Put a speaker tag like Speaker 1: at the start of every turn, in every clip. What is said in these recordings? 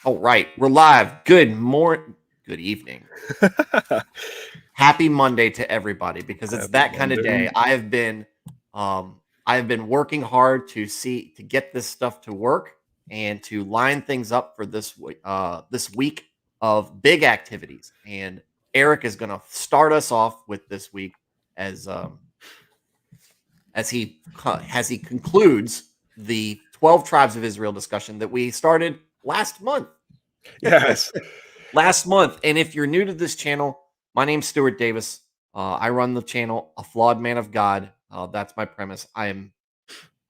Speaker 1: All right, we're live. Good evening. Happy Monday to everybody, because it's that kind of day. I have been working hard to get this stuff to work and to line things up for this week of big activities. And Eric is going to start us off with this week as he concludes the 12 tribes of Israel discussion that we started last month.
Speaker 2: Yes.
Speaker 1: Last month. And if you're new to this channel, my name's Stewart Davis. I run the channel, A Flawed Man of God. That's my premise. I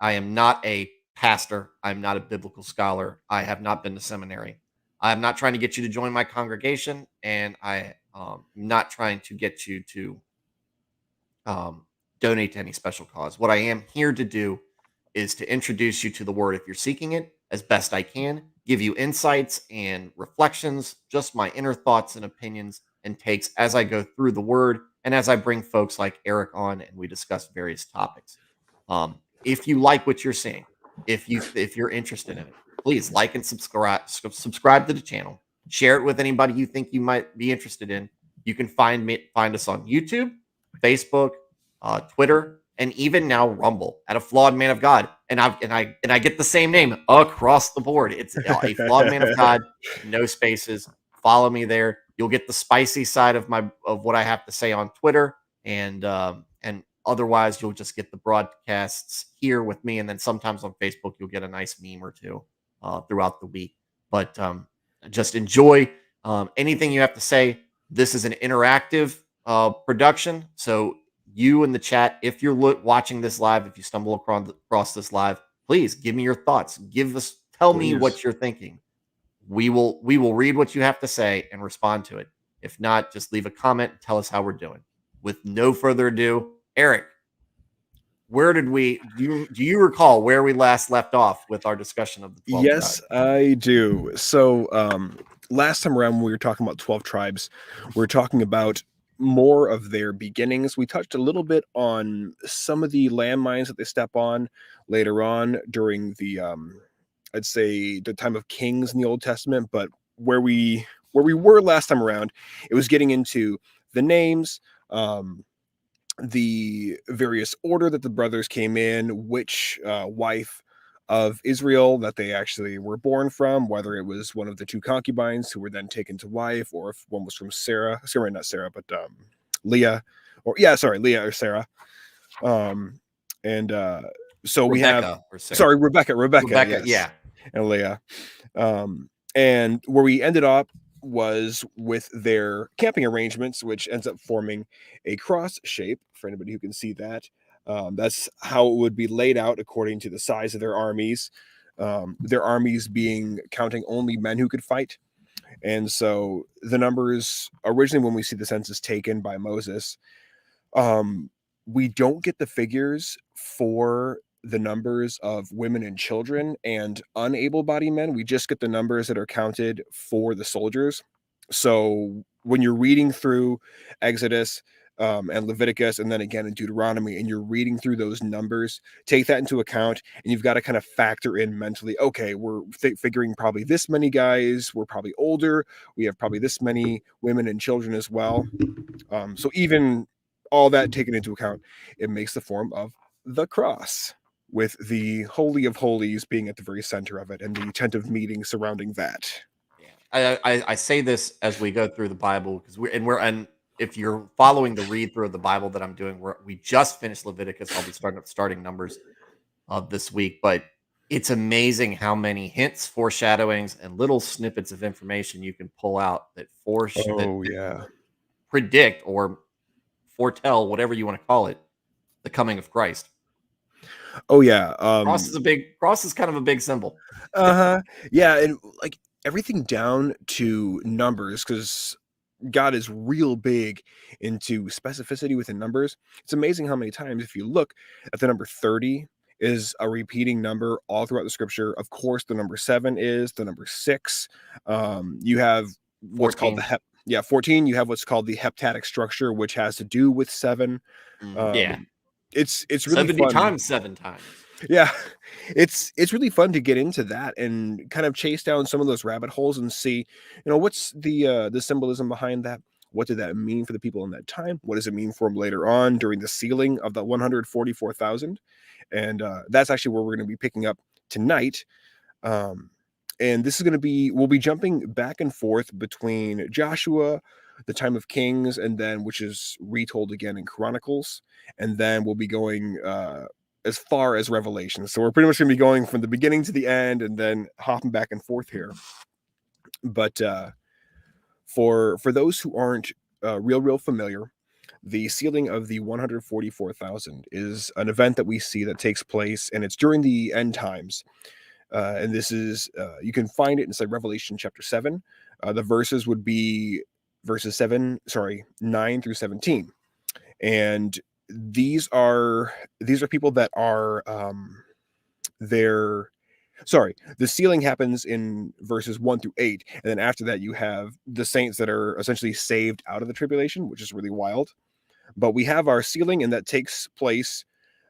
Speaker 1: am not a pastor. I'm not a biblical scholar. I have not been to seminary. I'm not trying to get you to join my congregation, and I am not trying to get you to donate to any special cause. What I am here to do is to introduce you to the word if you're seeking it as best I can, give you insights and reflections, just my inner thoughts and opinions and takes as I go through the word and as I bring folks like Eric on and we discuss various topics. If you like what you're seeing, if you're interested in it, please like and subscribe to the channel. Share it with anybody you think you might be interested in. You can find us on YouTube, Facebook, Twitter, and even now Rumble at A Flawed Man of God. And I get the same name across the board. It's A Flawed Man of God, no spaces. Follow me there. You'll get the spicy side of what I have to say on Twitter, and otherwise you'll just get the broadcasts here with me. And then sometimes on Facebook you'll get a nice meme or two throughout the week. But just enjoy anything you have to say. This is an interactive production, so you in the chat, if you're watching this live, if you stumble across this live, please give me your thoughts. Tell me what you're thinking. We will read what you have to say and respond to it. If not, just leave a comment and tell us how we're doing. With no further ado, Eric, do you recall where we last left off with our discussion of the 12
Speaker 2: Yes,
Speaker 1: tribes?
Speaker 2: I do. So last time around when we were talking about 12 tribes, we were talking about more of their beginnings. We touched a little bit on some of the landmines that they step on later on during the I'd say the time of kings in the Old Testament, but where we were last time around, it was getting into the names, the various order that the brothers came in, which wife of Israel that they actually were born from, whether it was one of the two concubines who were then taken to wife, or if one was from Leah, Leah or Sarah. So we have, Rebecca, yes,
Speaker 1: yeah,
Speaker 2: and Leah. And where we ended up was with their camping arrangements, which ends up forming a cross shape for anybody who can see that. That's how it would be laid out according to the size of their armies being counting only men who could fight. And so the numbers originally, when we see the census taken by Moses, we don't get the figures for the numbers of women and children and unable-bodied men. We just get the numbers that are counted for the soldiers. So when you're reading through Exodus and Leviticus, and then again in Deuteronomy, and you're reading through those numbers, take that into account, and you've got to kind of factor in mentally, okay, we're figuring probably this many guys, we're probably older, we have probably this many women and children as well. So even all that taken into account, it makes the form of the cross, with the Holy of Holies being at the very center of it, and the tent of meeting surrounding that.
Speaker 1: Yeah. I say this as we go through the Bible, because and if you're following the read through of the Bible that I'm doing, we just finished Leviticus. I'll be starting Numbers this week, but it's amazing how many hints, foreshadowings, and little snippets of information you can pull out that predict or foretell, whatever you want to call it, the coming of Christ.
Speaker 2: Oh yeah,
Speaker 1: cross is kind of a big symbol.
Speaker 2: Yeah, and like everything down to numbers, because God is real big into specificity within numbers. It's amazing how many times, if you look at the number 30, is a repeating number all throughout the scripture. Of course, the number 7 is the number 6. You have what's
Speaker 1: 14.
Speaker 2: called the 14. You have what's called the heptadic structure, which has to do with 7.
Speaker 1: Yeah.
Speaker 2: It's really
Speaker 1: 70
Speaker 2: fun.
Speaker 1: times 7 times.
Speaker 2: Yeah, it's really fun to get into that and kind of chase down some of those rabbit holes and see, what's the symbolism behind that. What did that mean for the people in that time? What does it mean for them later on during the sealing of the 144,000? And that's actually where we're going to be picking up tonight. Um, and this is going to be, we'll be jumping back and forth between Joshua, the time of Kings, and then which is retold again in Chronicles, and then we'll be going as far as Revelation. So we're pretty much going to be going from the beginning to the end, and then hopping back and forth here. But for those who aren't real familiar, the sealing of the 144,000 is an event that we see that takes place, and it's during the end times. And this is, you can find it inside Revelation chapter 7. The verses would be verses 9 through 17. And these are people that are, they're, the sealing happens in verses 1 through 8. And then after that, you have the saints that are essentially saved out of the tribulation, which is really wild. But we have our sealing, and that takes place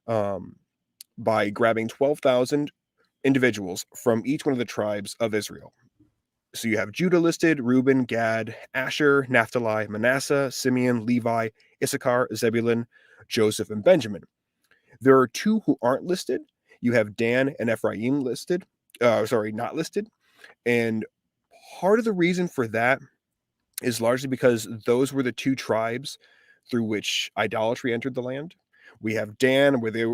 Speaker 2: by grabbing 12,000 individuals from each one of the tribes of Israel. So you have Judah listed, Reuben, Gad, Asher, Naphtali, Manasseh, Simeon, Levi, Issachar, Zebulun, Joseph, and Benjamin. There are two who aren't listed. You have Dan and Ephraim listed. Not listed. And part of the reason for that is largely because those were the two tribes through which idolatry entered the land. We have Dan, where they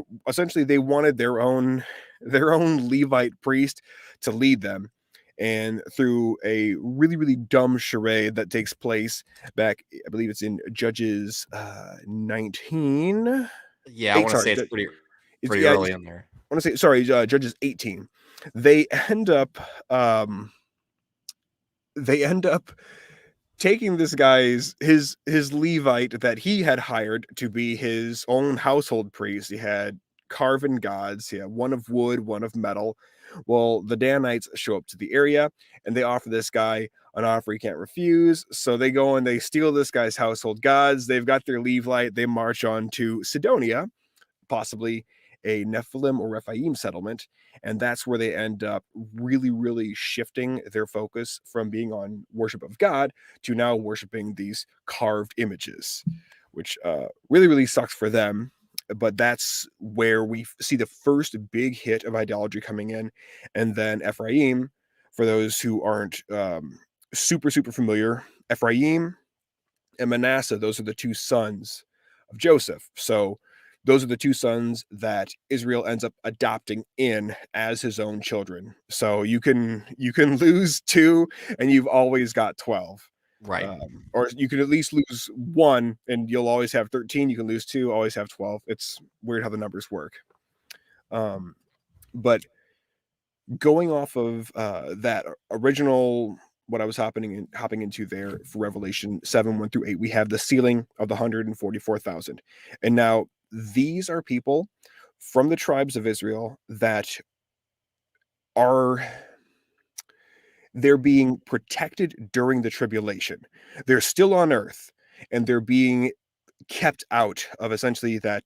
Speaker 2: wanted their own Levite priest to lead them, and through a really, really dumb charade that takes place back, I believe it's in Judges 19.
Speaker 1: Yeah, I want to say it's pretty
Speaker 2: Yeah,
Speaker 1: early in there.
Speaker 2: I want to say Judges 18. They end up taking this guy's his Levite that he had hired to be his own household priest. He had carven gods. He had one of wood, one of metal. Well, the Danites show up to the area, and they offer this guy an offer he can't refuse. So they go and they steal this guy's household gods. They've got their Levite. They march on to Sidonia, possibly a Nephilim or Rephaim settlement, and that's where they end up really, really shifting their focus from being on worship of God to now worshiping these carved images, which really, really sucks for them. But that's where we see the first big hit of idolatry coming in. And then Ephraim, for those who aren't super familiar, Ephraim and Manasseh, those are the two sons of Joseph. So those are the two sons that Israel ends up adopting in as his own children. So you can lose two, and you've always got 12.
Speaker 1: Right.
Speaker 2: Or you can at least lose one, and you'll always have 13. You can lose two, always have 12. It's weird how the numbers work. But going off of that original, what I was hopping into there for Revelation 7, 1 through 8, we have the sealing of the 144,000. And now these are people from the tribes of Israel that they're being protected during the tribulation. They're still on earth, and they're being kept out of essentially that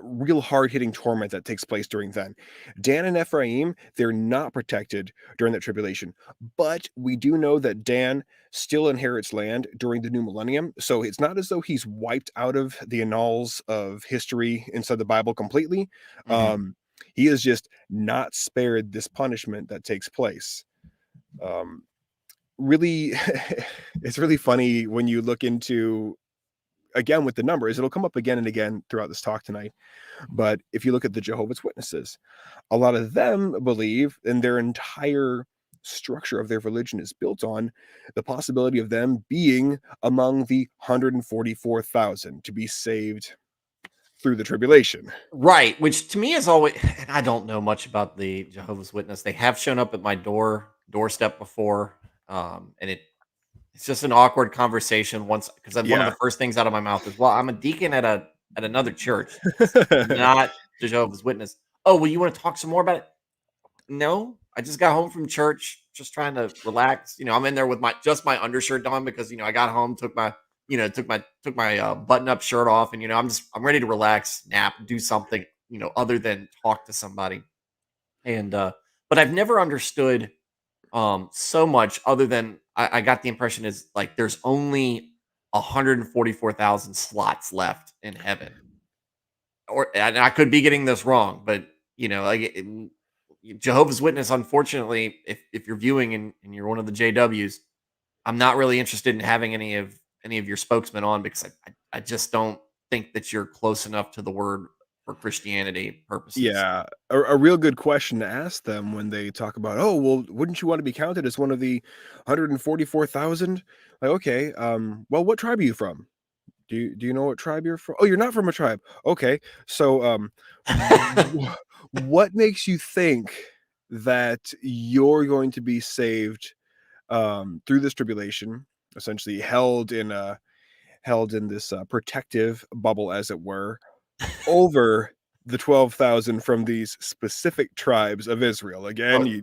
Speaker 2: real hard-hitting torment that takes place during then. Dan and Ephraim, they're not protected during that tribulation, but we do know that Dan still inherits land during the new millennium, so it's not as though he's wiped out of the annals of history inside the Bible completely.
Speaker 1: Mm-hmm.
Speaker 2: He is just not spared this punishment that takes place. Really, it's really funny when you look into, again, with the numbers. It'll come up again and again throughout this talk tonight. But if you look at the Jehovah's Witnesses, a lot of them believe, and their entire structure of their religion is built on the possibility of them being among the 144,000 to be saved through the tribulation.
Speaker 1: Right, which to me is always, and I don't know much about the Jehovah's Witness. They have shown up at my doorstep before, and it's just an awkward conversation once, because one of
Speaker 2: Yeah.
Speaker 1: the first things out of my mouth is, "Well, I'm a deacon at another church that's not the Jehovah's Witness." Oh, well, you want to talk some more about it? No, I just got home from church, just trying to relax. I'm in there with my undershirt on because I got home, took my button up shirt off, and I'm ready to relax, nap, do something. other than talk to somebody. And but I've never understood so much other than I got the impression is like there's only 144,000 slots left in heaven. Or and I could be getting this wrong, but like Jehovah's Witness, unfortunately, if you're viewing and you're one of the JWs, I'm not really interested in having any of your spokesmen on because I just don't think that you're close enough to the word for Christianity purposes.
Speaker 2: Yeah, a real good question to ask them when they talk about, "Oh, well, wouldn't you want to be counted as one of the 144,000?" Like, okay, well, what tribe are you from? Do you know what tribe you're from? Oh, you're not from a tribe. Okay, so wh- what makes you think that you're going to be saved through this tribulation, essentially held in this protective bubble, as it were, over the 12,000 from these specific tribes of Israel. Again,
Speaker 1: Oh,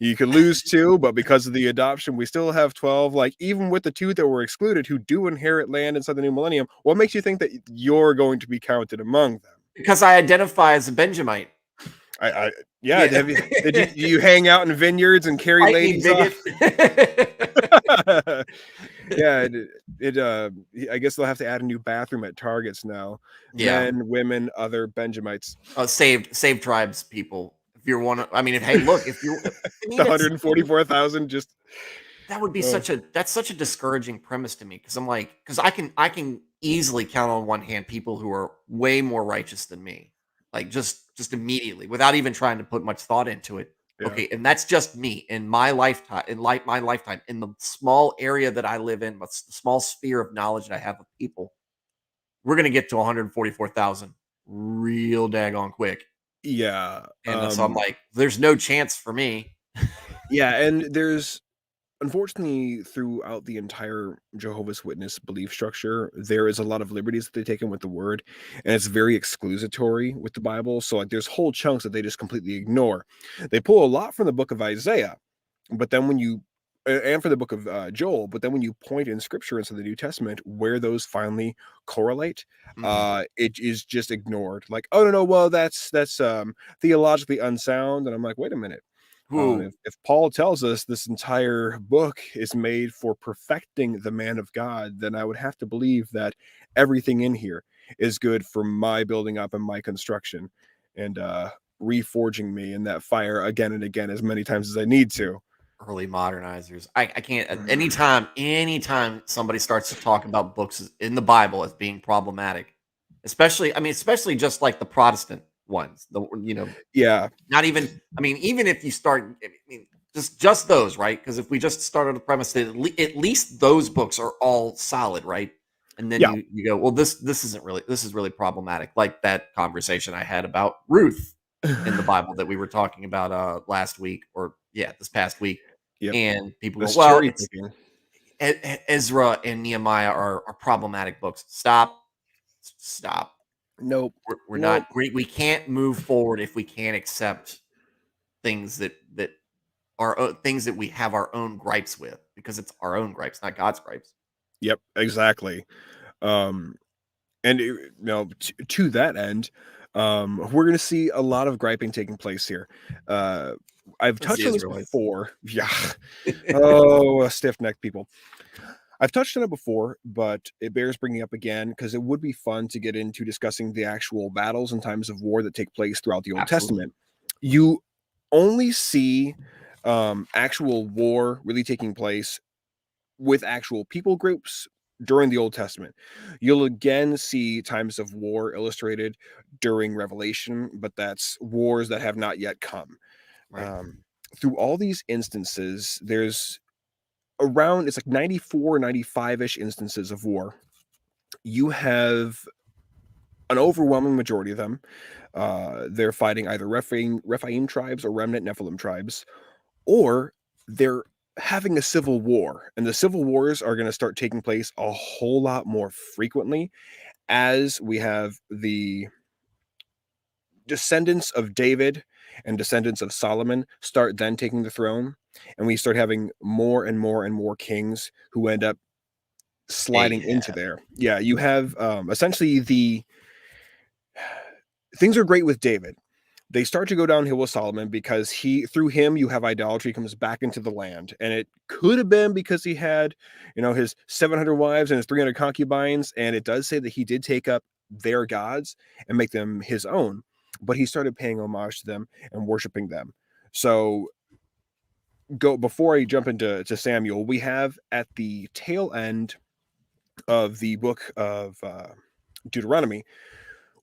Speaker 2: you could lose 2, but because of the adoption, we still have 12. Like, even with the 2 that were excluded who do inherit land inside the new millennium, what makes you think that you're going to be counted among them?
Speaker 1: because I identify as a Benjamite.
Speaker 2: I yeah,
Speaker 1: Yeah.
Speaker 2: do you hang out in vineyards and carry
Speaker 1: Fight me,
Speaker 2: ladies off?
Speaker 1: bigot.
Speaker 2: Yeah, I guess they'll have to add a new bathroom at Targets now.
Speaker 1: Yeah.
Speaker 2: Men, women, other Benjamites.
Speaker 1: Saved tribes people. If you're one of, I mean, if hey, look, if you, I
Speaker 2: The
Speaker 1: mean, it's
Speaker 2: 144,000 just
Speaker 1: that would be
Speaker 2: uh,
Speaker 1: that's such a discouraging premise to me because I'm like, because I can easily count on one hand people who are way more righteous than me, like just immediately without even trying to put much thought into it.
Speaker 2: yeah.
Speaker 1: Okay, and that's just me in my lifetime, my lifetime, in the small area that I live in, but the small sphere of knowledge that I have of people. We're gonna get to 144,000 real daggone quick.
Speaker 2: Yeah,
Speaker 1: And so I'm like, there's no chance for me.
Speaker 2: yeah, and there's unfortunately, throughout the entire Jehovah's Witness belief structure, there is a lot of liberties that they take in with the word, and it's very exclusatory with the Bible. So, like, there's whole chunks that they just completely ignore. They pull a lot from the book of Isaiah, but then when you and for the book of Joel, but then when you point in Scripture into the New Testament where those finally correlate,
Speaker 1: Mhm.
Speaker 2: it is just ignored. Like, oh no, well that's theologically unsound, and I'm like, wait a minute.
Speaker 1: Ooh,
Speaker 2: If Paul tells us this entire book is made for perfecting the man of God, then I would have to believe that everything in here is good for my building up and my construction and reforging me in that fire again and again as many times as I need to.
Speaker 1: early modernizers. I can't anytime somebody starts to talk about books in the Bible as being problematic, especially just like the Protestant ones,
Speaker 2: Yeah.
Speaker 1: not even I mean, even if you start I mean, just those, right? Because if we just started the premise that at least those books are all solid, right? And then
Speaker 2: Yeah.
Speaker 1: you go, well, this is really problematic, like that conversation I had about Ruth in the Bible that we were talking about last week, or yeah, this past week.
Speaker 2: Yep.
Speaker 1: And people go,
Speaker 2: This
Speaker 1: well,
Speaker 2: cherry
Speaker 1: it's
Speaker 2: picking.
Speaker 1: Ezra and Nehemiah are problematic books. Stop.
Speaker 2: Nope.
Speaker 1: We're
Speaker 2: Nope.
Speaker 1: not we can't move forward if we can't accept things that are things that we have our own gripes with, because it's our own gripes, not God's gripes.
Speaker 2: Yep. Exactly. Um, and to that end, we're going to see a lot of griping taking place here. Uh, I've
Speaker 1: It's
Speaker 2: touched
Speaker 1: the
Speaker 2: on this
Speaker 1: Israelites.
Speaker 2: before. Yeah. Oh, stiff necked people. I've touched on it before, but it bears bringing up again because it would be fun to get into discussing the actual battles and times of war that take place throughout the Old
Speaker 1: Absolutely.
Speaker 2: Testament. You only see actual war really taking place with actual people groups during the Old Testament. You'll again see times of war illustrated during Revelation, but that's wars that have not yet come.
Speaker 1: Right.
Speaker 2: Um, through all these instances, there's around it's like 94, 95-ish instances of war. You have an overwhelming majority of them. They're fighting either Rephaim tribes or remnant Nephilim tribes, or they're having a civil war. And the civil wars are going to start taking place a whole lot more frequently as we have the descendants of David and descendants of Solomon start then taking the throne. And we start having more and more and more kings who end up sliding into
Speaker 1: Ahab.
Speaker 2: there. Yeah, you have essentially the things are great with David. They start to go downhill with Solomon because through him, you have idolatry comes back into the land. And it could have been because he had, his 700 wives and his 300 concubines. And it does say that he did take up their gods and make them his own, but he started paying homage to them and worshiping them. So before I jump into Samuel, we have at the tail end of the book of Deuteronomy,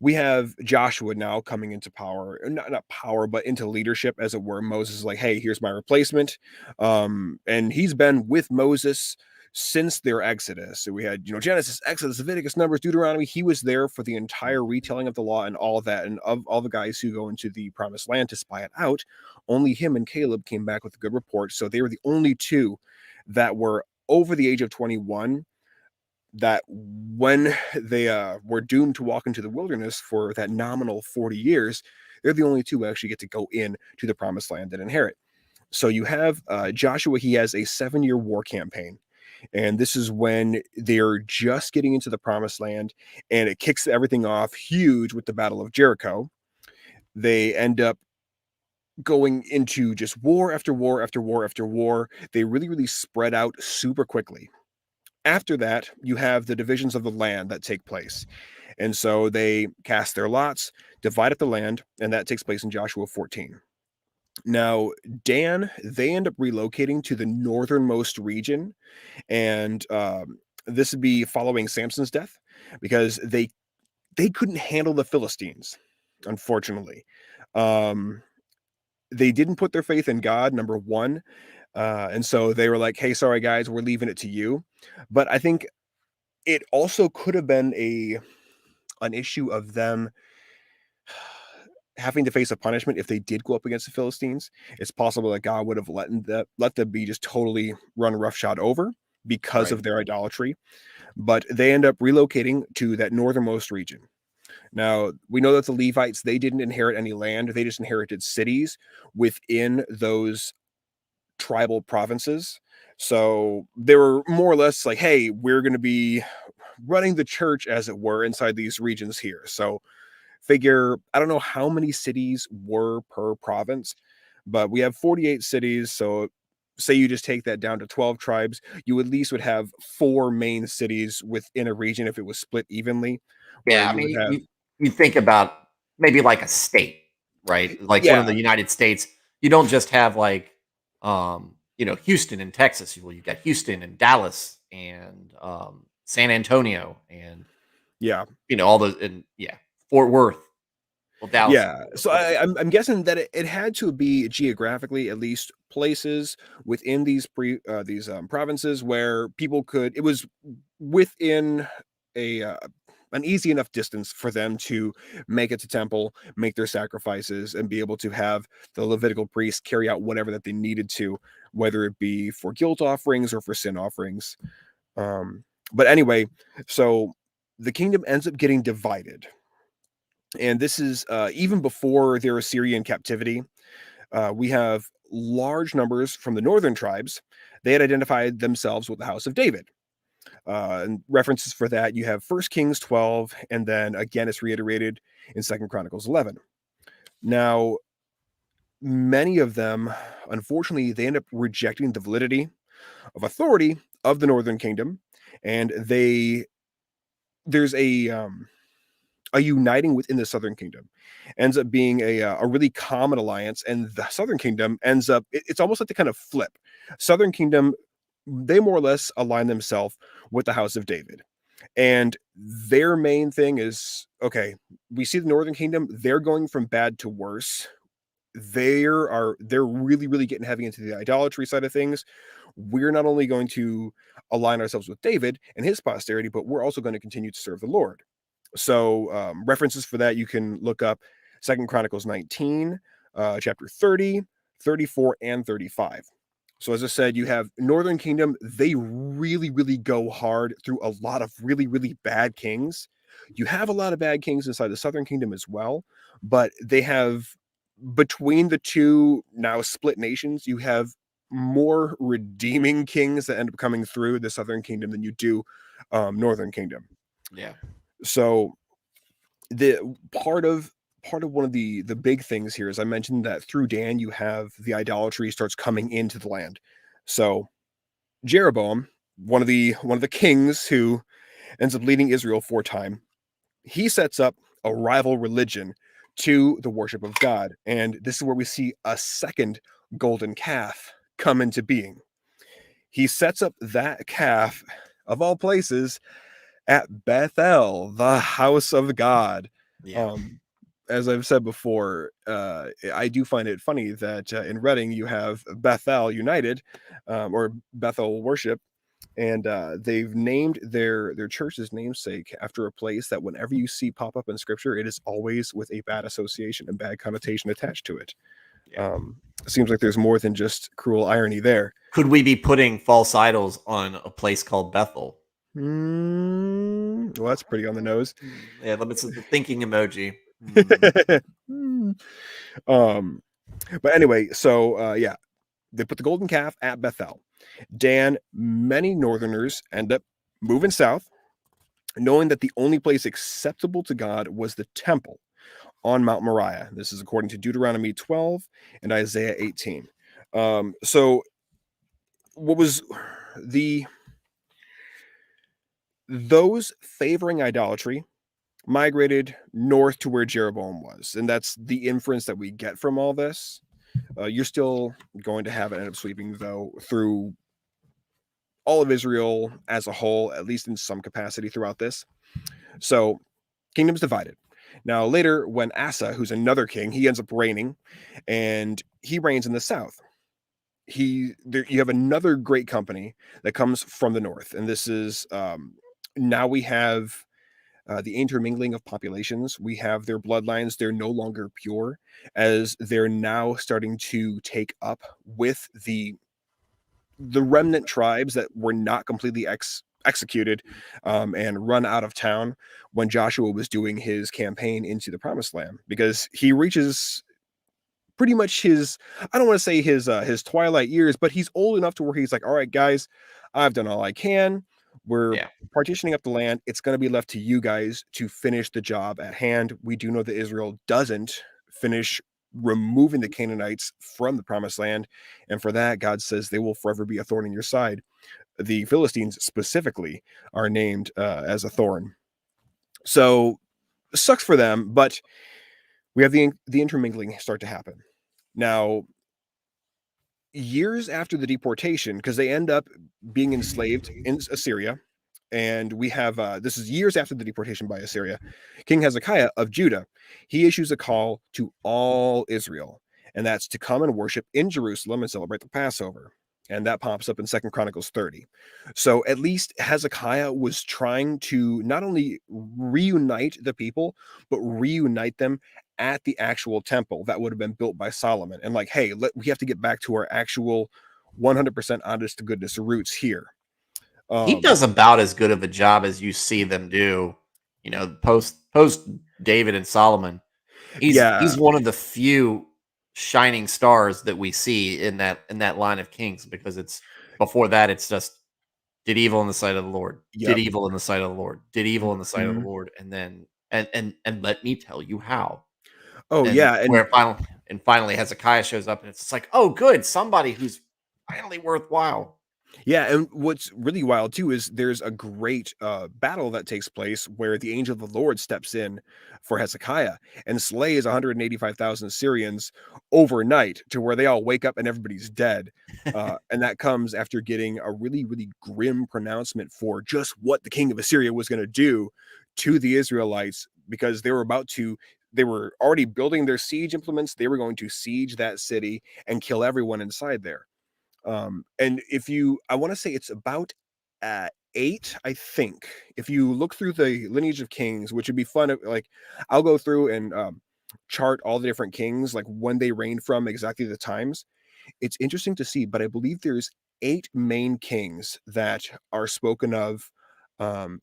Speaker 2: we have Joshua now coming into power, not power, but into leadership, as it were. Moses is like, hey, here's my replacement. And he's been with Moses since their Exodus. So we had, Genesis, Exodus, Leviticus, Numbers, Deuteronomy. He was there for the entire retelling of the law and all that. And of all the guys who go into the promised land to spy it out, only him and Caleb came back with a good report. So they were the only two that were over the age of 21 that when they were doomed to walk into the wilderness for that nominal 40 years, they're the only two who actually get to go in to the promised land and inherit. So you have Joshua, he has a 7-year war campaign. And this is when they're just getting into the promised land, and it kicks everything off huge with the Battle of Jericho. They end up going into just war after war after war after war. They really, really spread out super quickly. After that, you have the divisions of the land that take place. And so they cast their lots, divide up the land, and that takes place in Joshua 14. Now, Dan, they end up relocating to the northernmost region. And this would be following Samson's death, because they couldn't handle the Philistines, unfortunately. They didn't put their faith in God, number one. And so they were like, hey, sorry, guys, we're leaving it to you. But I think it also could have been an issue of them having to face a punishment if they did go up against the Philistines. It's possible that God would have let them be just totally run roughshod over because of their idolatry. But they end up relocating to that northernmost region. Now, we know that the Levites, they didn't inherit any land. They just inherited cities within those tribal provinces. So they were more or less like, hey, we're going to be running the church, as it were, inside these regions here. So figure, I don't know how many cities were per province, but we have 48 cities. So say you just take that down to 12 tribes, you at least would have 4 main cities within a region if it was split evenly. Where
Speaker 1: Yeah, I
Speaker 2: you would
Speaker 1: mean,
Speaker 2: have,
Speaker 1: you think about maybe like a state, right? Like one
Speaker 2: yeah,
Speaker 1: of the United States. You don't just have like, Houston in Texas. Well, you got Houston and Dallas and San Antonio and
Speaker 2: yeah,
Speaker 1: all those, and yeah, Fort Worth. Well, Dallas.
Speaker 2: yeah. So I'm guessing that it had to be geographically at least places within these provinces where people could. It was within a an easy enough distance for them to make it to temple, make their sacrifices, and be able to have the Levitical priests carry out whatever that they needed to, whether it be for guilt offerings or for sin offerings. But anyway, so the kingdom ends up getting divided. And this is even before their Assyrian captivity. We have large numbers from the northern tribes. They had identified themselves with the house of David. And references for that, you have 1 Kings 12, and then again it's reiterated in 2 Chronicles 11. Now, many of them, unfortunately, they end up rejecting the validity of authority of the northern kingdom, and there's a uniting within the southern kingdom ends up being a really common alliance, and the southern kingdom ends up it's almost like they kind of flip. Southern kingdom, they more or less align themselves with the house of David, and their main thing is, okay, we see the northern kingdom, they're going from bad to worse. They're really, really getting heavy into the idolatry side of things. We're not only going to align ourselves with David and his posterity, but we're also going to continue to serve the Lord. So references for that, you can look up 2 Chronicles 19, chapter 30, 34, and 35. So as I said, you have Northern Kingdom. They really, really go hard through a lot of really, really bad kings. You have a lot of bad kings inside the Southern Kingdom as well, but they have, between the two now split nations, you have more redeeming kings that end up coming through the Southern Kingdom than you do Northern Kingdom.
Speaker 1: Yeah.
Speaker 2: So the part of part of one of the big things here is I mentioned that through Dan, you have the idolatry starts coming into the land. So Jeroboam, one of the kings who ends up leading Israel for a time, he sets up a rival religion to the worship of God. And this is where we see a second golden calf come into being. He sets up that calf, of all places, at Bethel, the house of God.
Speaker 1: Yeah.
Speaker 2: As I've said before, I do find it funny that in Reading you have Bethel United, or Bethel Worship, and they've named their church's namesake after a place that whenever you see pop up in Scripture, it is always with a bad association and bad connotation attached to it.
Speaker 1: Yeah.
Speaker 2: It seems like there's more than just cruel irony there.
Speaker 1: Could we be putting false idols on a place called Bethel?
Speaker 2: Well, that's pretty on the nose.
Speaker 1: Yeah, let me see the thinking emoji.
Speaker 2: But anyway, so yeah, they put the golden calf at Bethel. Dan, many northerners end up moving south, knowing that the only place acceptable to God was the temple on Mount Moriah. This is according to Deuteronomy 12 and Isaiah 18. So what was those favoring idolatry migrated north to where Jeroboam was. And that's the inference that we get from all this. You're still going to have it end up sweeping, though, through all of Israel as a whole, at least in some capacity throughout this. So kingdom's divided. Now, later, when Asa, who's another king, he ends up reigning, and he reigns in the south. You have another great company that comes from the north, and this is now we have the intermingling of populations. We have their bloodlines. They're no longer pure, as they're now starting to take up with the remnant tribes that were not completely executed and run out of town when Joshua was doing his campaign into the promised land, because he reaches pretty much his, I don't want to say his twilight years, but he's old enough to where he's like, all right, guys, I've done all I can. We're partitioning up the land. It's going to be left to you guys to finish the job at hand. We do know that Israel doesn't finish removing the Canaanites from the promised land. And for that, God says they will forever be a thorn in your side. The Philistines specifically are named as a thorn. So sucks for them, but we have the intermingling start to happen. Now, years after the deportation, because they end up being enslaved in Assyria, and we have this is years after the deportation by Assyria, King Hezekiah of Judah, he issues a call to all Israel, and that's to come and worship in Jerusalem and celebrate the Passover. And that pops up in 2 Chronicles 30. So at least Hezekiah was trying to not only reunite the people, but reunite them at the actual temple that would have been built by Solomon. And like, hey, we have to get back to our actual 100% honest to goodness roots here.
Speaker 1: He does about as good of a job as you see them do. You know, post David and Solomon. He's one of the few shining stars that we see in that line of kings, because it's before that it's just did evil in the sight of the Lord, did evil in the sight of the Lord, did evil in the sight of the Lord, and then and let me tell you how.
Speaker 2: Oh,
Speaker 1: and
Speaker 2: yeah.
Speaker 1: where finally Hezekiah shows up, and it's just like, oh, good, somebody who's finally worthwhile.
Speaker 2: Yeah, and what's really wild too is there's a great battle that takes place where the angel of the Lord steps in for Hezekiah and slays 185,000 Syrians overnight, to where they all wake up and everybody's dead. And that comes after getting a really, really grim pronouncement for just what the king of Assyria was going to do to the Israelites, because they were already building their siege implements. They were going to siege that city and kill everyone inside there. And I want to say it's about 8, I think. If you look through the lineage of kings, which would be fun, like I'll go through and chart all the different kings, like when they reigned from, exactly the times. It's interesting to see, but I believe there's 8 main kings that are spoken of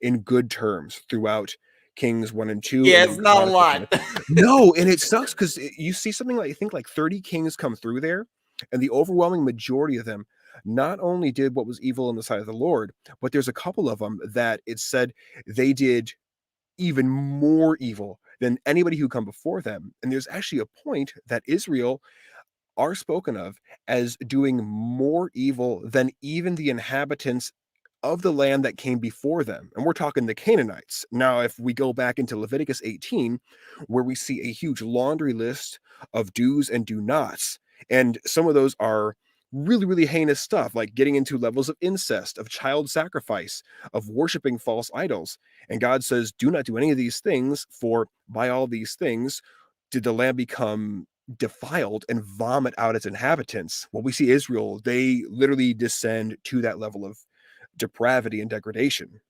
Speaker 2: in good terms throughout Kings 1 and 2.
Speaker 1: Yeah,
Speaker 2: And
Speaker 1: it's not a lot.
Speaker 2: No, and it sucks because you see something like, I think like 30 kings come through there, and the overwhelming majority of them not only did what was evil in the sight of the Lord, but there's a couple of them that it said they did even more evil than anybody who come before them. And there's actually a point that Israel are spoken of as doing more evil than even the inhabitants of the land that came before them. And we're talking the Canaanites. Now, if we go back into Leviticus 18, where we see a huge laundry list of do's and do nots, and some of those are really, really heinous stuff, like getting into levels of incest, of child sacrifice, of worshiping false idols. And God says, do not do any of these things, for by all these things did the land become defiled and vomit out its inhabitants. Well, we see Israel, they literally descend to that level of depravity and degradation.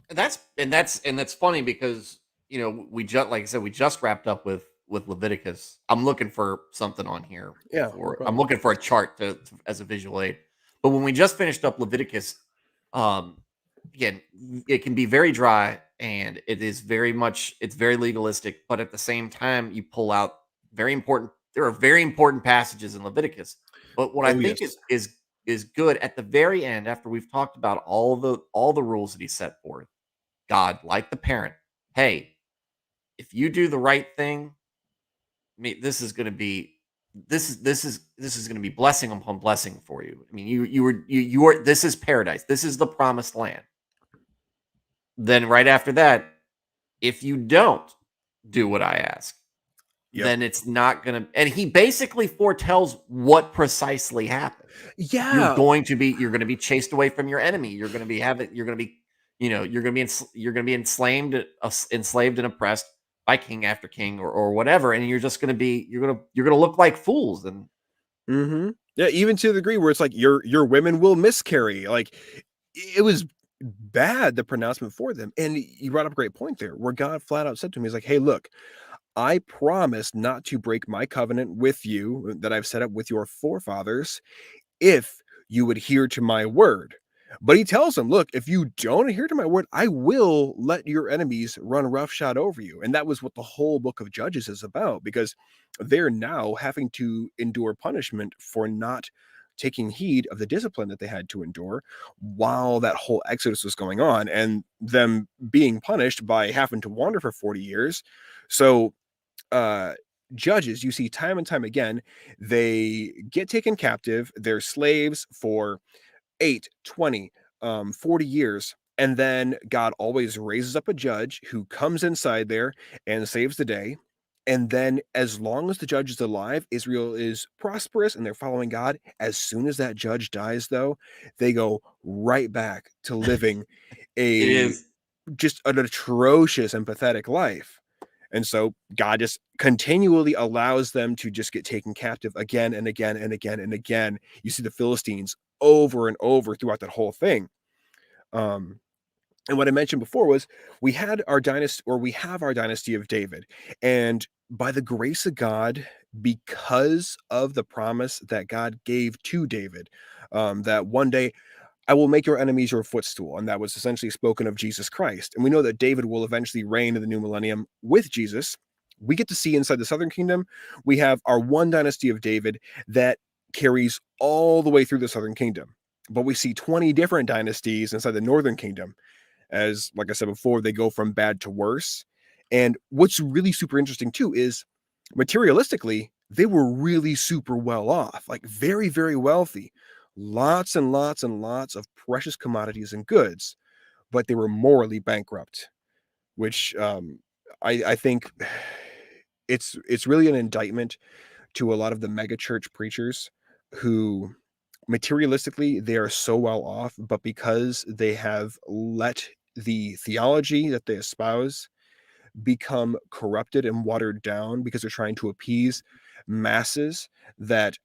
Speaker 1: And that's funny because we just, like I said, we just wrapped up with Leviticus. I'm looking for something on here
Speaker 2: Yeah, no
Speaker 1: for I'm
Speaker 2: problem.
Speaker 1: looking for a chart as a visual aid. But when we just finished up Leviticus, um again, it can be very dry, and it's very legalistic, but at the same time you pull out there are very important passages in Leviticus. But what I
Speaker 2: Oh,
Speaker 1: think
Speaker 2: yes.
Speaker 1: is good at the very end, after we've talked about all the rules that he set forth, God, like the parent, hey, if you do the right thing, this is going to be this is going to be blessing upon blessing for you. I mean, you are this is paradise. This is the promised land. Then right after that, if you don't do what I ask,
Speaker 2: Yep.
Speaker 1: then it's not going to. And he basically foretells what precisely happens.
Speaker 2: Yeah.
Speaker 1: You're going to be chased away from your enemy. You're going to be you're going to be enslaved and oppressed by king after king, or whatever, and you're just going to be you're going to look like fools. And
Speaker 2: Hmm. Yeah, even to the degree where it's like your women will miscarry. Like it was bad, the pronouncement for them. And you brought up a great point there, where God flat out said to him, he's like, hey, look, I promise not to break my covenant with you that I've set up with your forefathers if you adhere to my word. But he tells them, look, if you don't adhere to my word, I will let your enemies run roughshod over you. And that was what the whole book of Judges is about, because they're now having to endure punishment for not taking heed of the discipline that they had to endure while that whole exodus was going on, and them being punished by having to wander for 40 years. So uh judges, you see time and time again, they get taken captive, they're slaves for 8, 20, 40 years, and then God always raises up a judge who comes inside there and saves the day. And then as long as the judge is alive, Israel is prosperous and they're following God. As soon as that judge dies, though, they go right back to living
Speaker 1: it
Speaker 2: a
Speaker 1: is
Speaker 2: just an atrocious and pathetic life. And so God just continually allows them to just get taken captive again and again and again and again. You see the Philistines over and over throughout that whole thing. Um, and what I mentioned before was we have our dynasty of David. And by the grace of God, because of the promise that God gave to David, that one day I will make your enemies your footstool. And that was essentially spoken of Jesus Christ. And we know that David will eventually reign in the new millennium with Jesus. We get to see inside the southern kingdom, we have our one dynasty of David that carries all the way through the southern kingdom. But we see 20 different dynasties inside the northern kingdom. As, like I said before, they go from bad to worse. And what's really super interesting too is materialistically, they were really super well off, like very, very wealthy, lots and lots and lots of precious commodities and goods, but they were morally bankrupt, which I think it's really an indictment to a lot of the mega church preachers who materialistically they are so well off, but because they have let the theology that they espouse become corrupted and watered down because they're trying to appease masses that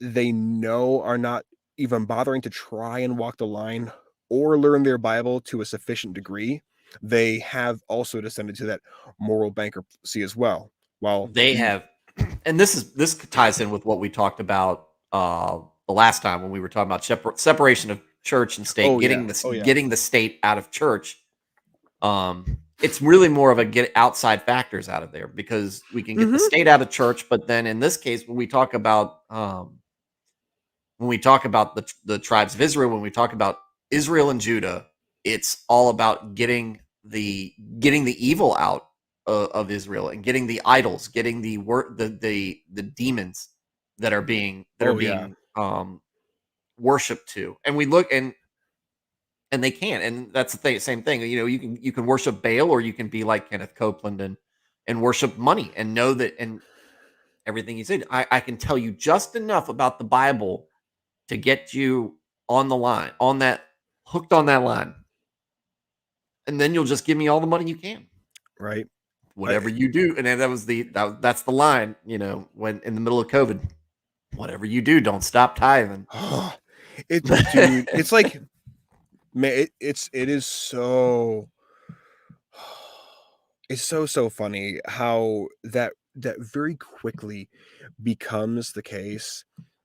Speaker 2: they know are not even bothering to try and walk the line or learn their Bible to a sufficient degree, they have also descended to that moral bankruptcy as well. While
Speaker 1: they
Speaker 2: we
Speaker 1: have. And this ties in with what we talked about the last time when we were talking about separation of church and state,
Speaker 2: oh yeah, oh yeah.
Speaker 1: getting the state out of church. It's really more of a get outside factors out of there, because we can get the
Speaker 2: Mhm.
Speaker 1: state out of church. But then in this case, when we talk about the tribes of Israel, when we talk about Israel and Judah, it's all about getting the evil out of Israel, and getting the idols, getting the demons that are being
Speaker 2: Oh yeah.
Speaker 1: worshipped to. And we look, and they can, and that's the thing, same thing. You can worship Baal, or you can be like Kenneth Copeland and worship money, and know that, and everything he said. I can tell you just enough about the Bible to get you on the line, hooked on that line, and then you'll just give me all the money you can.
Speaker 2: Right.
Speaker 1: Whatever you do, and then that's the line. When in the middle of COVID, whatever you do, don't stop tithing.
Speaker 2: Dude, it's like, man, it is so, it's so funny how that very quickly becomes the case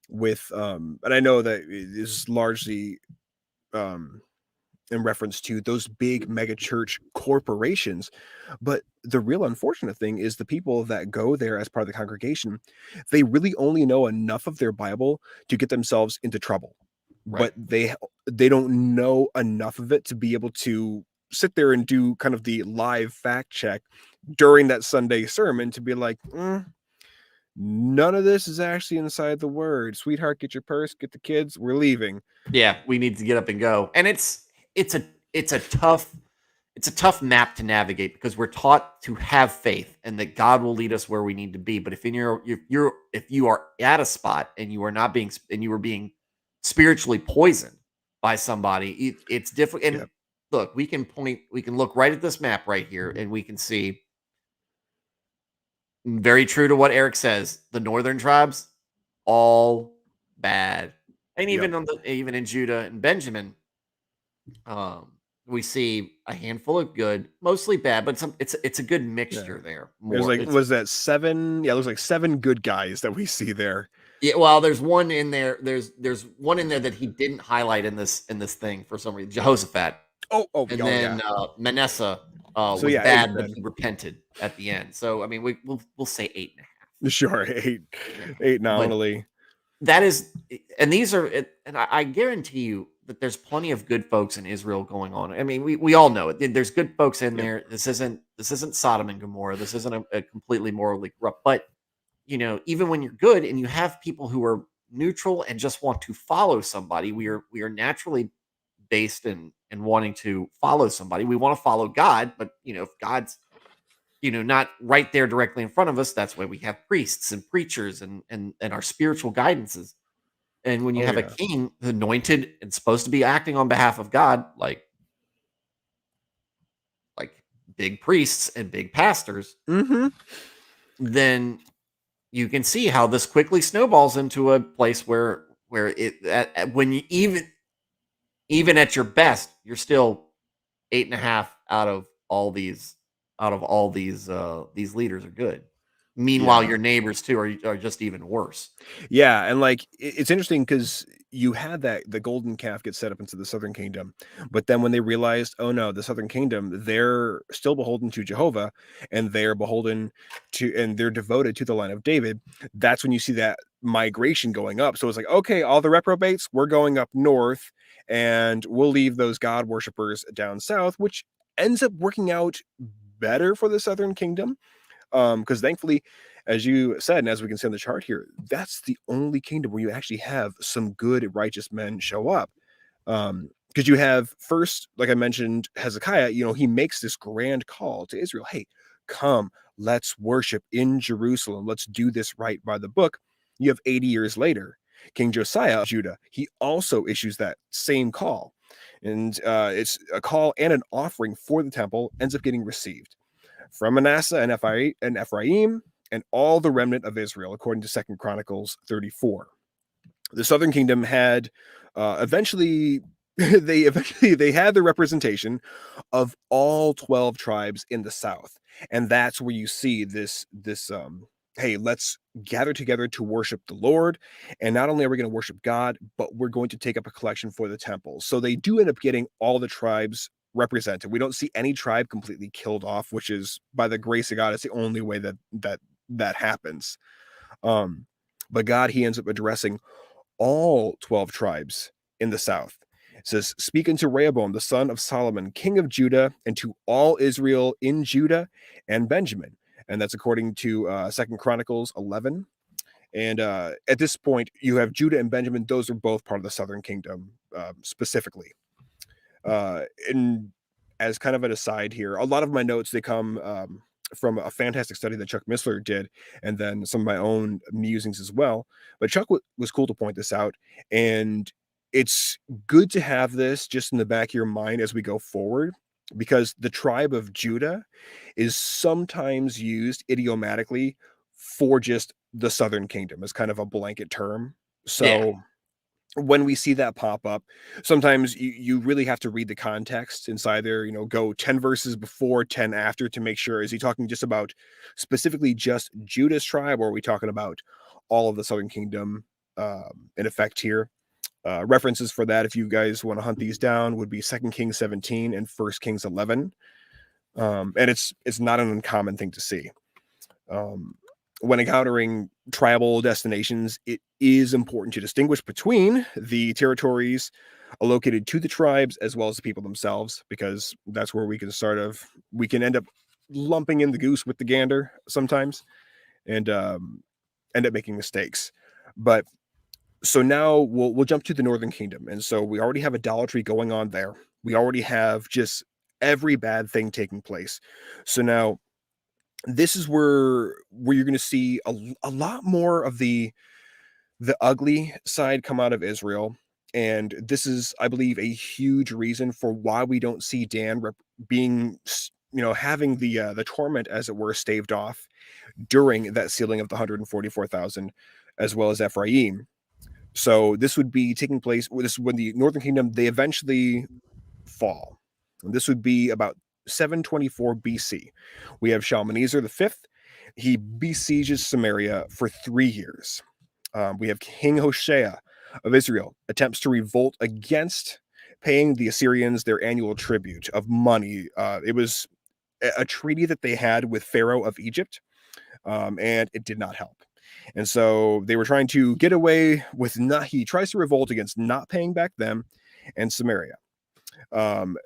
Speaker 2: with and I know that it is largely in reference to those big mega church corporations, but the real unfortunate thing is the people that go there as part of the congregation, they really only know enough of their Bible to get themselves into trouble,
Speaker 1: Right.
Speaker 2: but they don't know enough of it to be able to sit there and do kind of the live fact check during that Sunday sermon to be like, none of this is actually inside the word. Sweetheart, get your purse, get the kids, we're leaving.
Speaker 1: Yeah, we need to get up and go. And it's a tough map to navigate, because we're taught to have faith and that God will lead us where we need to be. But if you are at a spot and you are being spiritually poisoned by somebody, it's different. And
Speaker 2: Yep.
Speaker 1: look, we can look right at this map right here, and we can see, very true to what Eric says, the northern tribes, all bad. And
Speaker 2: Yep.
Speaker 1: even in Judah and Benjamin, we see a handful of good, mostly bad, but it's a good mixture there.
Speaker 2: There's
Speaker 1: More,
Speaker 2: like, was that 7? Yeah, there's like 7 good guys that we see there.
Speaker 1: yeah. Well, there's one in there. There's one in there that he didn't highlight in this thing for some reason. Jehoshaphat, and then Manasseh
Speaker 2: So
Speaker 1: was
Speaker 2: yeah, 8
Speaker 1: bad, but
Speaker 2: then.
Speaker 1: he repented at the end. So I mean, we'll say 8.5.
Speaker 2: Sure, 8 nominally.
Speaker 1: That is, and these are, and I guarantee you that there's plenty of good folks in Israel going on. I mean, we all know it. There's good folks in
Speaker 2: Yep.
Speaker 1: there. This isn't Sodom and Gomorrah. This isn't a completely morally corrupt. But even when you're good and you have people who are neutral and just want to follow somebody, we are naturally based in wanting to follow somebody. We want to follow God, but if God's not right there directly in front of us, that's why we have priests and preachers and our spiritual guidances. And when you
Speaker 2: Oh
Speaker 1: have a
Speaker 2: yeah.
Speaker 1: king anointed and supposed to be acting on behalf of God, like big priests and big pastors, then you can see how this quickly snowballs into a place where when you even at your best, you're still 8.5 out of all these these leaders are good. Meanwhile,
Speaker 2: Yeah.
Speaker 1: your neighbors too are just even worse.
Speaker 2: Yeah, and like it's interesting because you had the golden calf get set up into the southern kingdom, but then when they realized, oh no, the southern kingdom, they're still beholden to Jehovah, and they're devoted to the line of David. That's when you see that migration going up. So it's like, okay, all the reprobates, we're going up north, and we'll leave those God worshippers down south, which ends up working out better for the southern kingdom. Because thankfully, as you said, and as we can see on the chart here, that's the only kingdom where you actually have some good, righteous men show up. Because you have first, like I mentioned, Hezekiah, he makes this grand call to Israel. Hey, come, let's worship in Jerusalem. Let's do this right by the book. You have 80 years later, King Josiah of Judah, he also issues that same call. And it's a call and an offering for the temple ends up getting received from Manasseh and Ephraim and all the remnant of Israel, according to 2 Chronicles 34. The southern kingdom had eventually they had the representation of all 12 tribes in the south, and that's where you see this hey, let's gather together to worship the Lord. And not only are we going to worship God, but we're going to take up a collection for the temple. So they do end up getting all the tribes represented. We don't see any tribe completely killed off, which is, by the grace of God, it's the only way that happens. But God, he ends up addressing all 12 tribes in the south. It says, "Speak unto Rehoboam, the son of Solomon, king of Judah, and to all Israel in Judah and Benjamin." And that's according to 2 Chronicles 11. And at this point, you have Judah and Benjamin. Those are both part of the southern kingdom, specifically. And as kind of an aside here, a lot of my notes, they come from a fantastic study that Chuck Missler did, and then some of my own musings as well. But Chuck was cool to point this out, and it's good to have this just in the back of your mind as we go forward, because the tribe of Judah is sometimes used idiomatically for just the southern kingdom as kind of a blanket term.
Speaker 1: Yeah.
Speaker 2: So when we see that pop up, sometimes you really have to read the context inside there, go 10 verses before, 10 after, to make sure, is he talking just about specifically just Judah's tribe, or are we talking about all of the southern kingdom in effect here? References for that, if you guys want to hunt these down, would be 2 Kings 17 and 1 Kings 11. And it's not an uncommon thing to see. When encountering tribal destinations, it is important to distinguish between the territories allocated to the tribes as well as the people themselves, because that's where we can end up lumping in the goose with the gander sometimes, and end up making mistakes. But so now we'll jump to the northern kingdom, and so we already have idolatry going on there. We already have just every bad thing taking place. So now this is where you're going to see a lot more of the ugly side come out of Israel. And this is, I believe, a huge reason for why we don't see Dan being, having the torment, as it were, staved off during that sealing of the 144,000, as well as Ephraim. So this would be taking place. This is when the northern kingdom, they eventually fall. And this would be about 724 BC. We have Shalmaneser V. He besieges Samaria for 3 years. We have King Hoshea of Israel attempts to revolt against paying the Assyrians their annual tribute of money. It was a treaty that they had with Pharaoh of Egypt, and it did not help. And so they were trying to get away with he tries to revolt against not paying back them and Samaria.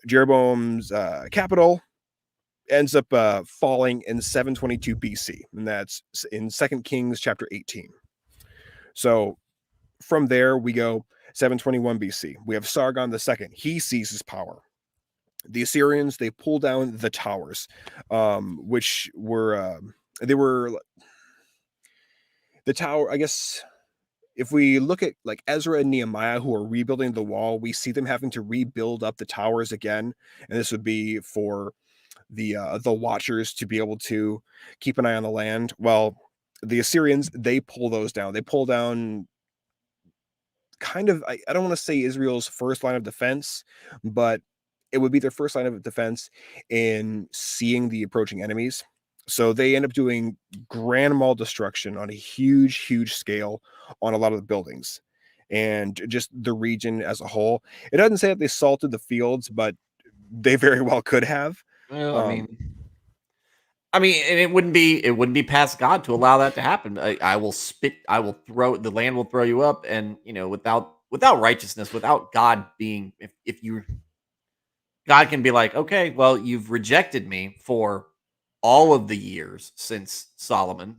Speaker 2: Jeroboam's capital ends up falling in 722 BC, and that's in 2 Kings chapter 18. So from there we go 721 BC. We have Sargon II. He seizes power. The Assyrians, they pull down the towers, which were the tower, I guess. If we look at like Ezra and Nehemiah, who are rebuilding the wall, we see them having to rebuild up the towers again. And this would be for the watchers to be able to keep an eye on the land. Well, the Assyrians, they pull those down. They pull down kind of, I don't want to say Israel's first line of defense, but it would be their first line of defense in seeing the approaching enemies. So they end up doing grand mal destruction on a huge scale on a lot of the buildings and just the region as a whole. It doesn't say that they salted the fields, but they very well could have.
Speaker 1: Well, I mean, and it wouldn't be past God to allow that to happen. I will spit. I will throw. The land will throw you up, and without righteousness, without God being, if you, God can be like, okay, well, you've rejected me for all of the years since Solomon,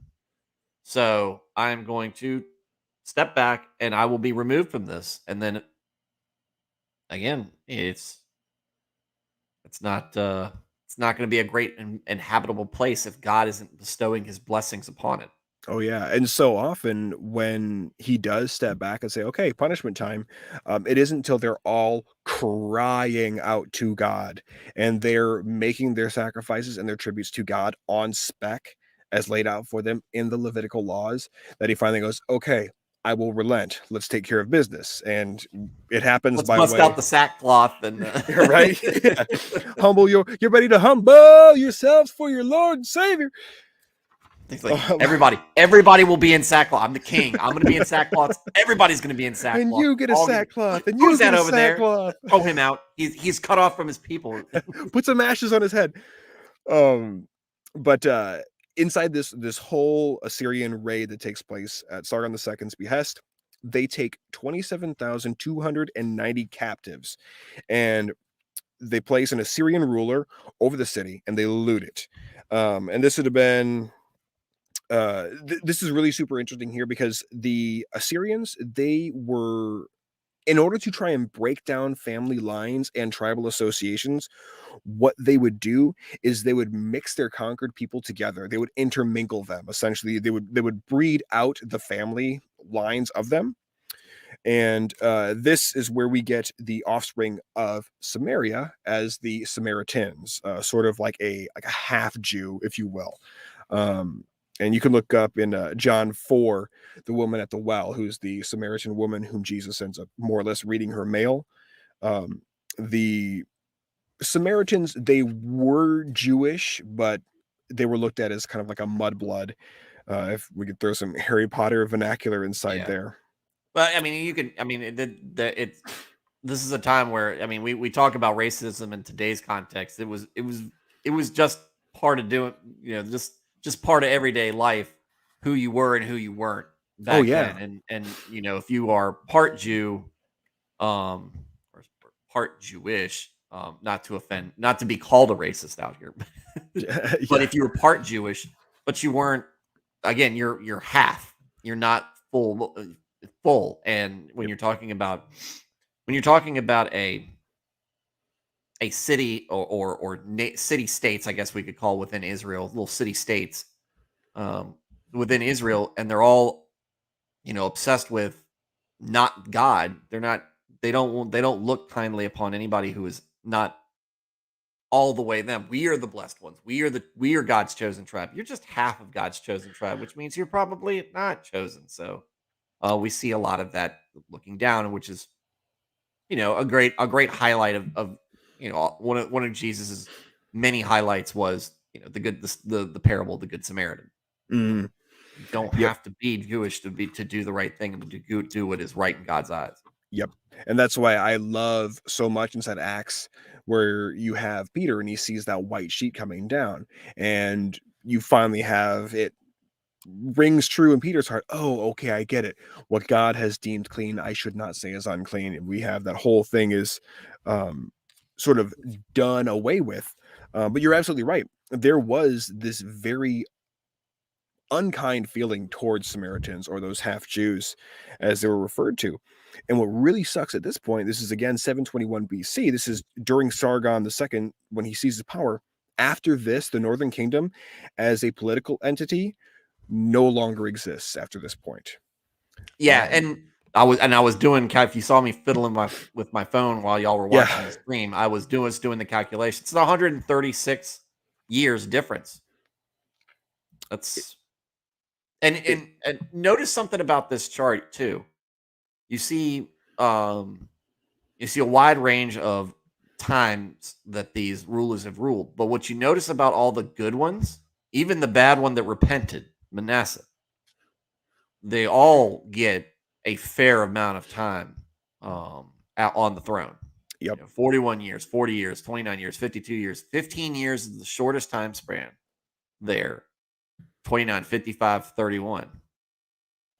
Speaker 1: so I'm going to step back and I will be removed from this. And then again, it's not going to be a great and habitable place if God isn't bestowing his blessings upon it.
Speaker 2: Oh yeah, and so often when he does step back and say, "Okay, punishment time," it isn't until they're all crying out to God and they're making their sacrifices and their tributes to God on spec, as laid out for them in the Levitical laws, that he finally goes, "Okay, I will relent. Let's take care of business." And it happens
Speaker 1: Let's
Speaker 2: by
Speaker 1: bust out
Speaker 2: way,
Speaker 1: the sackcloth and
Speaker 2: right? Yeah. Humble you're ready to humble yourselves for your Lord and Savior.
Speaker 1: He's like, everybody will be in sackcloth. I'm the king. I'm going to be in sackcloth. Everybody's going to be in sackcloth.
Speaker 2: And you get a
Speaker 1: All
Speaker 2: sackcloth, and you
Speaker 1: who's
Speaker 2: get
Speaker 1: that
Speaker 2: a
Speaker 1: over there?
Speaker 2: sackcloth.
Speaker 1: Throw him out. He's cut off from his people.
Speaker 2: Put some ashes on his head. But inside this whole Assyrian raid that takes place at Sargon II's behest, they take 27,290 captives, and they place an Assyrian ruler over the city, and they loot it. And this would have been this is really super interesting here, because the Assyrians, they were, in order to try and break down family lines and tribal associations, what they would do is they would mix their conquered people together. They would intermingle them. Essentially, they would breed out the family lines of them. And this is where we get the offspring of Samaria as the Samaritans, sort of like a half Jew, if you will. And you can look up in John 4, the woman at the well, who's the Samaritan woman whom Jesus ends up more or less reading her mail. The Samaritans, they were Jewish, but they were looked at as kind of like a mudblood. If we could throw some Harry Potter vernacular inside
Speaker 1: Yeah.
Speaker 2: there.
Speaker 1: But I mean, you could. I mean, it's this is a time where, I mean, we talk about racism in today's context. It was just part of doing, just part of everyday life, who you were and who you weren't
Speaker 2: Oh
Speaker 1: back
Speaker 2: yeah.
Speaker 1: then. And if you are part Jew, or part Jewish, not to offend, not to be called a racist out here, but
Speaker 2: Yeah.
Speaker 1: if you were part Jewish, but you weren't, again, you're half. You're not full. And when
Speaker 2: Yep.
Speaker 1: you're talking about a city, or city states, I guess we could call within Israel, little city states, um, within Israel, and they're all, obsessed with not God. They're not. They don't look kindly upon anybody who is not all the way them. We are the blessed ones. We are God's chosen tribe. You're just half of God's chosen tribe, which means you're probably not chosen. So we see a lot of that looking down, which is, a great highlight of, one of Jesus's many highlights was, the parable of the Good Samaritan.
Speaker 2: Mm,
Speaker 1: You don't
Speaker 2: yep.
Speaker 1: have to be Jewish to do the right thing, and to do what is right in God's eyes.
Speaker 2: Yep. And that's why I love so much inside Acts, where you have Peter and he sees that white sheet coming down, and you finally have it rings true in Peter's heart. Oh, okay, I get it. What God has deemed clean, I should not say is unclean. And we have that whole thing is um, sort of done away with. But you're absolutely right. There was this very unkind feeling towards Samaritans, or those half Jews, as they were referred to. And what really sucks at this point, this is again 721 BC. This is during Sargon II, when he seizes power. After this, the Northern Kingdom, as a political entity, no longer exists after this point.
Speaker 1: Yeah,
Speaker 2: Um,
Speaker 1: and I was doing, if you saw me fiddling with my phone while y'all were watching
Speaker 2: yeah,
Speaker 1: the stream, I was doing the calculation. It's 136 years difference. That's and
Speaker 2: it,
Speaker 1: and and notice something about this chart too. You see, a wide range of times that these rulers have ruled, but what you notice about all the good ones, even the bad one that repented, Manasseh, they all get a fair amount of time, out on the throne.
Speaker 2: yep.
Speaker 1: 41 years, 40 years, 29 years, 52 years, 15 years is the shortest time span there. 29, 55, 31.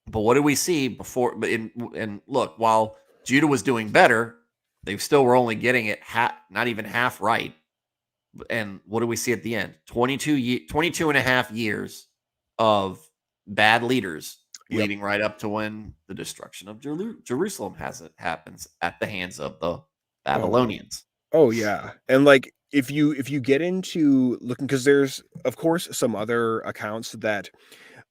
Speaker 1: But what did we see before? And look, while Judah was doing better, they still were only getting it not even half right. And what do we see at the end? 22 and a half years of bad leaders,
Speaker 2: Yep.
Speaker 1: leading right up to when the destruction of Jerusalem happens at the hands of the
Speaker 2: Oh,
Speaker 1: Babylonians.
Speaker 2: oh yeah. And like if you get into looking, because there's of course some other accounts that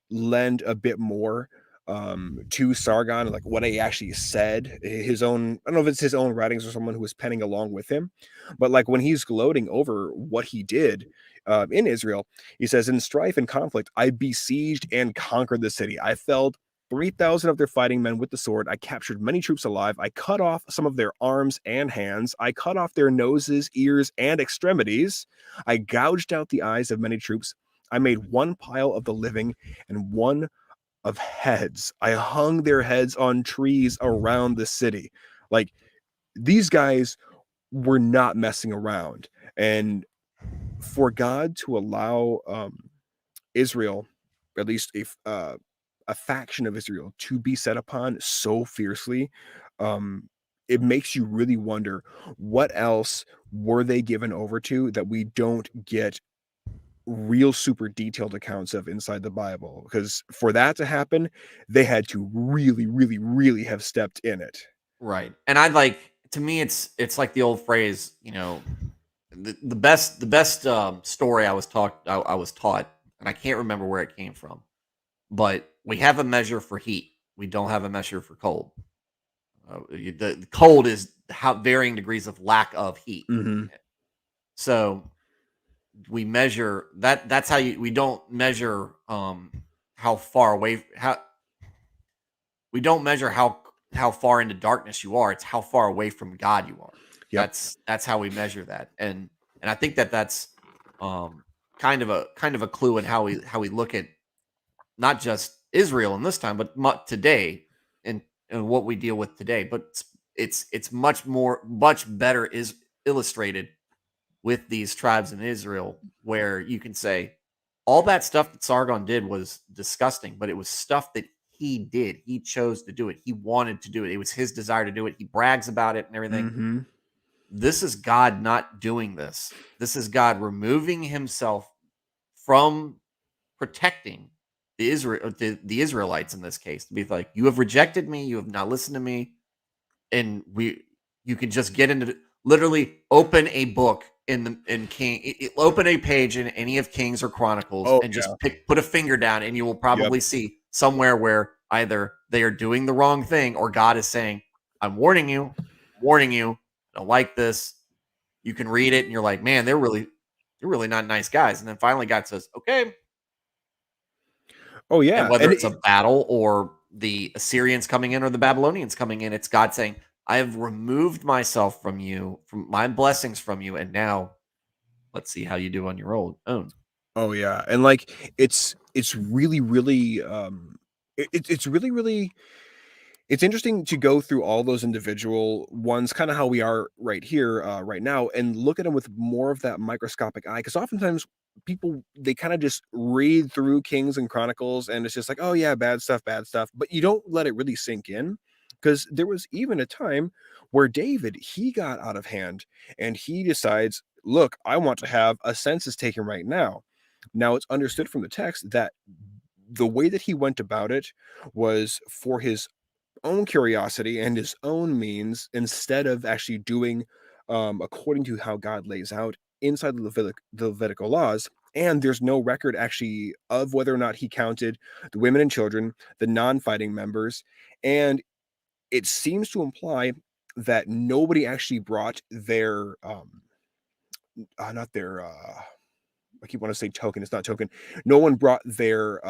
Speaker 2: lend a bit more to Sargon, like what he actually said, his own, I don't know if it's his own writings or someone who was penning along with him, but like when he's gloating over what he did in Israel, he says, in strife and conflict, I besieged and conquered the city. I felled 3,000 of their fighting men with the sword. I captured many troops alive. I cut off some of their arms and hands. I cut off their noses, ears, and extremities. I gouged out the eyes of many troops. I made one pile of the living and one of heads. I hung their heads on trees around the city. Like, these guys were not messing around. And for God to allow Israel, at least a faction of Israel to be set upon so fiercely, it makes you really wonder what else were they given over to that we don't get real super detailed accounts of inside the Bible. Because for that to happen, they had to really, really, really have stepped in it.
Speaker 1: Right. And I'd like to me it's like the old phrase, you know, the best story I was taught, and I can't remember where it came from, but we have a measure for heat. We don't have a measure for cold. The cold is how varying degrees of lack of heat.
Speaker 2: Mhm.
Speaker 1: So we measure that. That's how we don't measure how far away how we don't measure how far into darkness you are. It's how far away from God you are.
Speaker 2: Yep.
Speaker 1: That's how we measure that. And I think that's kind of a clue in how we look at not just Israel in this time, but today and what we deal with today. But it's much better is illustrated with these tribes in Israel, where you can say all that stuff that Sargon did was disgusting, but it was stuff that he did. He chose to do it. He wanted to do it. It was his desire to do it. He brags about it and everything.
Speaker 2: Mhm.
Speaker 1: This is God not doing this. This is God removing himself from protecting the Israelites in this case, to be like, you have rejected me, you have not listened to me, and you can just get into literally open a book open a page in any of Kings or Chronicles
Speaker 2: Oh,
Speaker 1: and
Speaker 2: yeah.
Speaker 1: just put a finger down, and you will
Speaker 2: Yep.
Speaker 1: probably see somewhere where either they are doing the wrong thing or God is saying, I'm warning you, I don't like this. You can read it and you're like, man, they're really not nice guys. And then finally God says, okay.
Speaker 2: Oh,
Speaker 1: And
Speaker 2: yeah,
Speaker 1: whether
Speaker 2: and
Speaker 1: it's a battle or the Assyrians coming in or the Babylonians coming in, it's God saying, I have removed myself from you, from my blessings from you, and now let's see how you do on your own.
Speaker 2: oh, yeah, and, like, it's really, really, it's really, really it's interesting to go through all those individual ones, kinda how we are right here, right now, and look at them with more of that microscopic eye. Because oftentimes people, they kinda just read through Kings and Chronicles, and it's just like, "Oh, yeah, bad stuff," but you don't let it really sink in. Because there was even a time where David, he got out of hand, and he decides, "Look, I want to have a census taken right now." Now, it's understood from the text that the way that he went about it was for his own curiosity and his own means instead of actually doing according to how God lays out inside the Levitical laws. And there's no record actually of whether or not he counted the women and children, the non fighting members. And it seems to imply that nobody actually brought their, not their, I keep want to say token. It's not token. No one brought their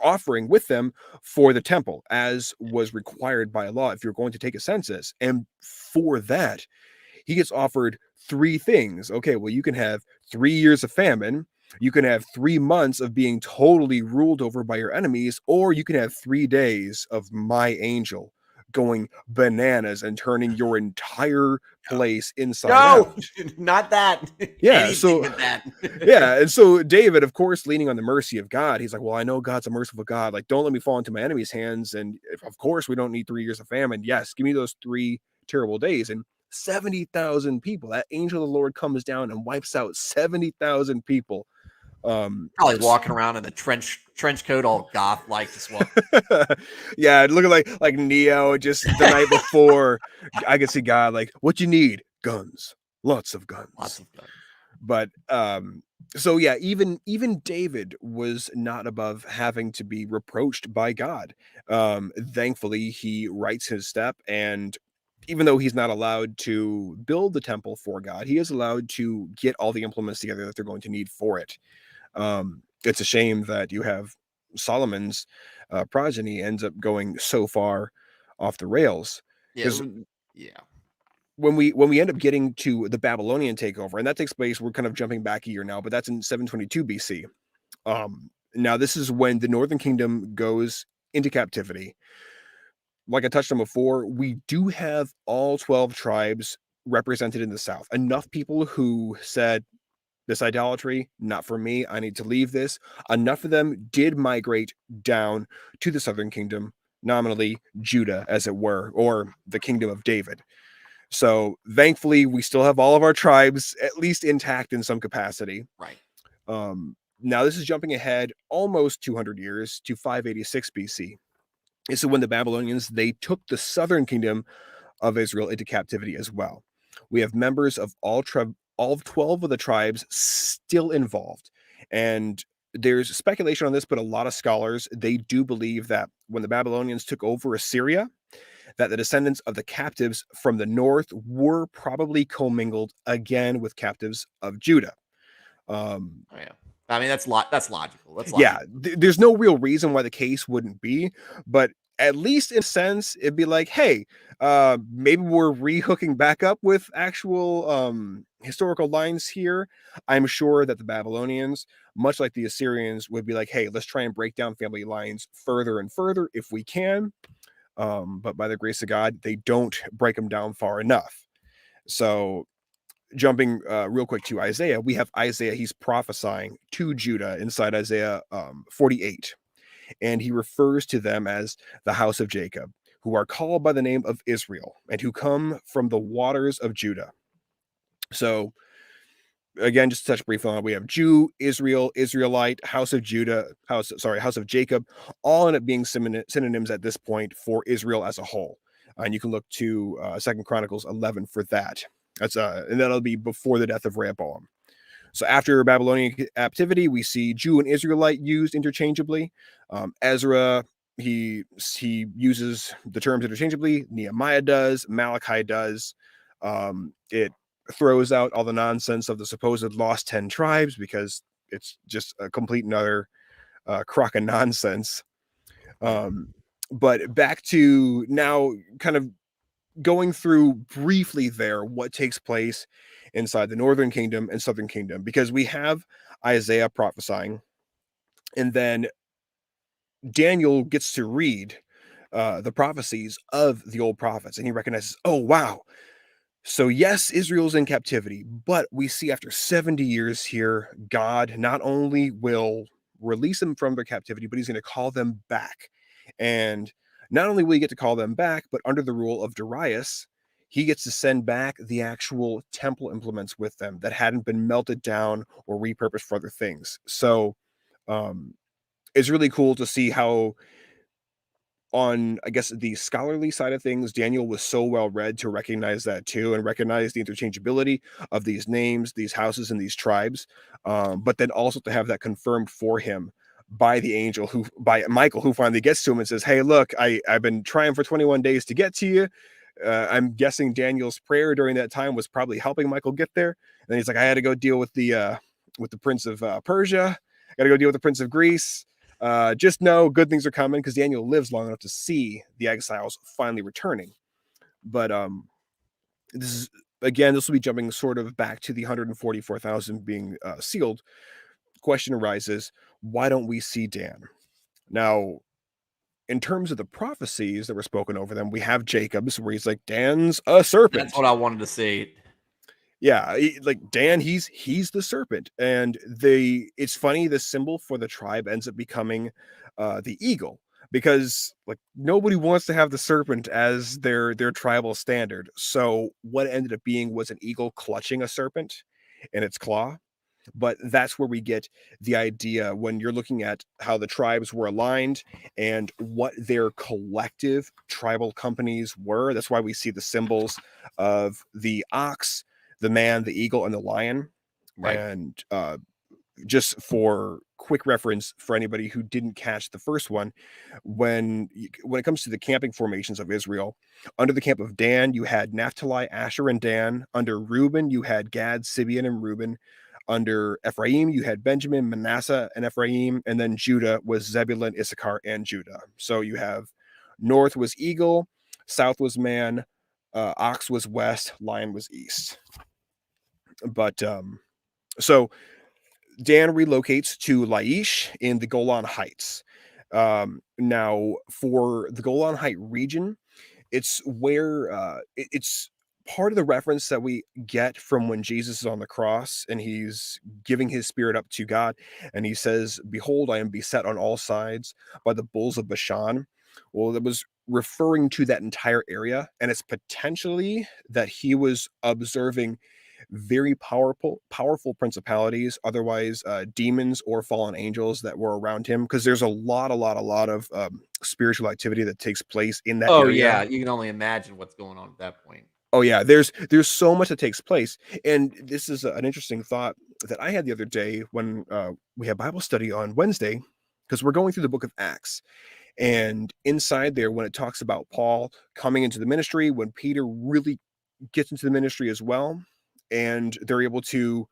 Speaker 2: offering with them for the temple, as was required by law if you're going to take a census. And for that, he gets offered three things. Okay, well, you can have 3 years of famine, you can have 3 months of being totally ruled over by your enemies, or you can have 3 days of my angel going bananas and turning your entire place inside out.
Speaker 1: No, not that.
Speaker 2: Yeah,
Speaker 1: Anything
Speaker 2: so
Speaker 1: but that.
Speaker 2: yeah, and so David, of course, leaning on the mercy of God, he's like, "Well, I know God's a merciful God. Like, don't let me fall into my enemy's hands. And of course, we don't need 3 years of famine. Yes, give me those 3 terrible days." And 70,000 people. That angel of the Lord comes down and wipes out 70,000 people.
Speaker 1: Probably
Speaker 2: S-
Speaker 1: walking around in the trench coat, all goth like, just walk.
Speaker 2: yeah, looking like Neo. Just the night before, I could see God like, "What you need? Guns, lots of
Speaker 1: Lots
Speaker 2: guns."
Speaker 1: of guns.
Speaker 2: But so yeah, even David was not above having to be reproached by God. Thankfully he rights his step, and even though he's not allowed to build the temple for God, he is allowed to get all the implements together that they're going to need for it. It's a shame that you have Solomon's progeny ends up going so far off the rails,
Speaker 1: Yeah,
Speaker 2: because
Speaker 1: yeah.
Speaker 2: when we end up getting to the Babylonian takeover, and that takes place, we're kind of jumping back a year now, but that's in 722 BC. Now this is when the Northern Kingdom goes into captivity. Like I touched on before, we do have all 12 tribes represented in the South. Enough people who said, this idolatry, not for me. I need to leave this. Enough of them did migrate down to the southern kingdom, nominally Judah, as it were, or the kingdom of David. So thankfully, we still have all of our tribes at least intact in some capacity.
Speaker 1: Right.
Speaker 2: Now, this is jumping ahead almost 200 years to 586 BC. This is when the Babylonians, they took the southern kingdom of Israel into captivity as well. We have members of all 12 of the tribes still involved. And there's speculation on this, but a lot of scholars, they do believe that when the Babylonians took over Assyria, that the descendants of the captives from the north were probably commingled again with captives of Judah.
Speaker 1: Oh, yeah. I mean, that's logical. That's
Speaker 2: Yeah,
Speaker 1: logical.
Speaker 2: there's no real reason why the case wouldn't be, but at least in a sense, it'd be like, hey, maybe we're rehooking back up with actual historical lines here. I'm sure that the Babylonians, much like the Assyrians, would be like, hey, let's try and break down family lines further and further if we can. But by the grace of God, they don't break them down far enough. So jumping real quick to Isaiah, we have Isaiah. He's prophesying to Judah inside Isaiah 48. And he refers to them as the house of Jacob, who are called by the name of Israel, and who come from the waters of Judah. So again, just to touch briefly on it, we have Jew, Israel, Israelite, house of Judah, house of Jacob, all end up being synonyms at this point for Israel as a whole. And you can look to 2 Chronicles 11 for that. That's and that'll be before the death of Rehoboam. So after Babylonian captivity, we see Jew and Israelite used interchangeably. Ezra, he uses the terms interchangeably. Nehemiah does. Malachi does. It throws out all the nonsense of the supposed lost 10 tribes because it's just a complete and utter crock of nonsense. But back to now, kind of going through briefly there what takes place inside the northern kingdom and southern kingdom, because we have Isaiah prophesying, and then Daniel gets to read the prophecies of the old prophets, and he recognizes, oh wow, so yes, Israel's in captivity, but we see after 70 years here, God not only will release them from their captivity, but he's going to call them back. And not only will he get to call them back, but under the rule of Darius, he gets to send back the actual temple implements with them that hadn't been melted down or repurposed for other things. So it's really cool to see how, on, I guess, the scholarly side of things, Daniel was so well read to recognize that too, and recognize the interchangeability of these names, these houses, and these tribes. But then also to have that confirmed for him by the angel, by Michael, who finally gets to him and says, hey, look, I've been trying for 21 days to get to you. I'm guessing Daniel's prayer during that time was probably helping Michael get there. And then he's like, I had to go deal with the prince of Persia. I got to go deal with the prince of Greece. Just know good things are coming, because Daniel lives long enough to see the exiles finally returning. But this will be jumping sort of back to the 144,000 being sealed. Question arises, why don't we see Dan? Now, in terms of the prophecies that were spoken over them, we have Jacob's, where he's like, Dan's a serpent.
Speaker 1: That's what I wanted to see.
Speaker 2: Yeah, like Dan, he's the serpent. And it's funny, the symbol for the tribe ends up becoming the eagle, because like nobody wants to have the serpent as their tribal standard. So what it ended up being was an eagle clutching a serpent in its claw. But that's where we get the idea when you're looking at how the tribes were aligned and what their collective tribal companies were. That's why we see the symbols of the ox, the man, the eagle, and the lion.
Speaker 1: Right.
Speaker 2: And just for quick reference for anybody who didn't catch the first one, when it comes to the camping formations of Israel, under the camp of Dan, you had Naphtali, Asher, and Dan. Under Reuben, you had Gad, Simeon, and Reuben. Under Ephraim, you had Benjamin, Manasseh, and Ephraim. And then Judah was Zebulun, Issachar, and Judah. So you have north was eagle, south was man, ox was west, lion was east. But so Dan relocates to Laish in the Golan Heights. Now, for the Golan Height region, it's where it's part of the reference that we get from when Jesus is on the cross and he's giving his spirit up to God, and he says, "Behold, I am beset on all sides by the bulls of Bashan." Well, that was referring to that entire area, and it's potentially that he was observing very powerful principalities, otherwise demons or fallen angels that were around him, because there's a lot of spiritual activity that takes place in that
Speaker 1: Oh
Speaker 2: area.
Speaker 1: yeah, you can only imagine what's going on at that point.
Speaker 2: Oh yeah, there's so much that takes place, and this is an interesting thought that I had the other day when we had Bible study on Wednesday, because we're going through the book of Acts, and inside there, when it talks about Paul coming into the ministry, when Peter really gets into the ministry as well, and they're able to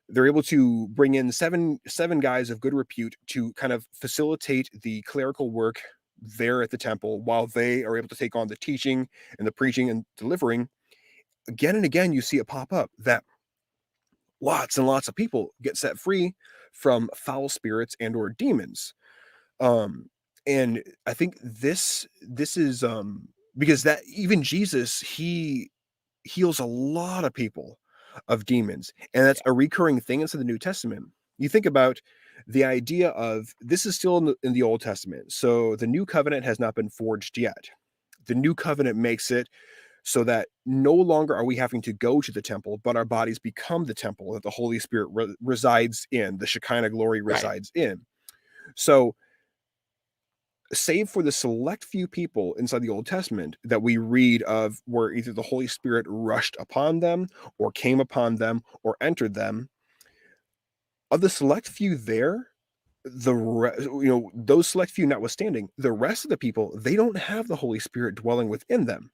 Speaker 2: bring in seven guys of good repute to kind of facilitate the clerical work there at the temple, while they are able to take on the teaching and the preaching and delivering. Again and again, you see it pop up that lots and lots of people get set free from foul spirits and or demons. And I think this is because that even Jesus, he heals a lot of people of demons, and that's a recurring thing inside the New Testament. You think about the idea of this is still in the Old Testament, so the new covenant has not been forged yet. The new covenant makes it so that no longer are we having to go to the temple, but our bodies become the temple that the Holy Spirit resides in, the Shekinah glory
Speaker 1: Right.
Speaker 2: resides in. So, save for the select few people inside the Old Testament that we read of where either the Holy Spirit rushed upon them or came upon them or entered them, of the select few there, those select few notwithstanding, the rest of the people, they don't have the Holy Spirit dwelling within them.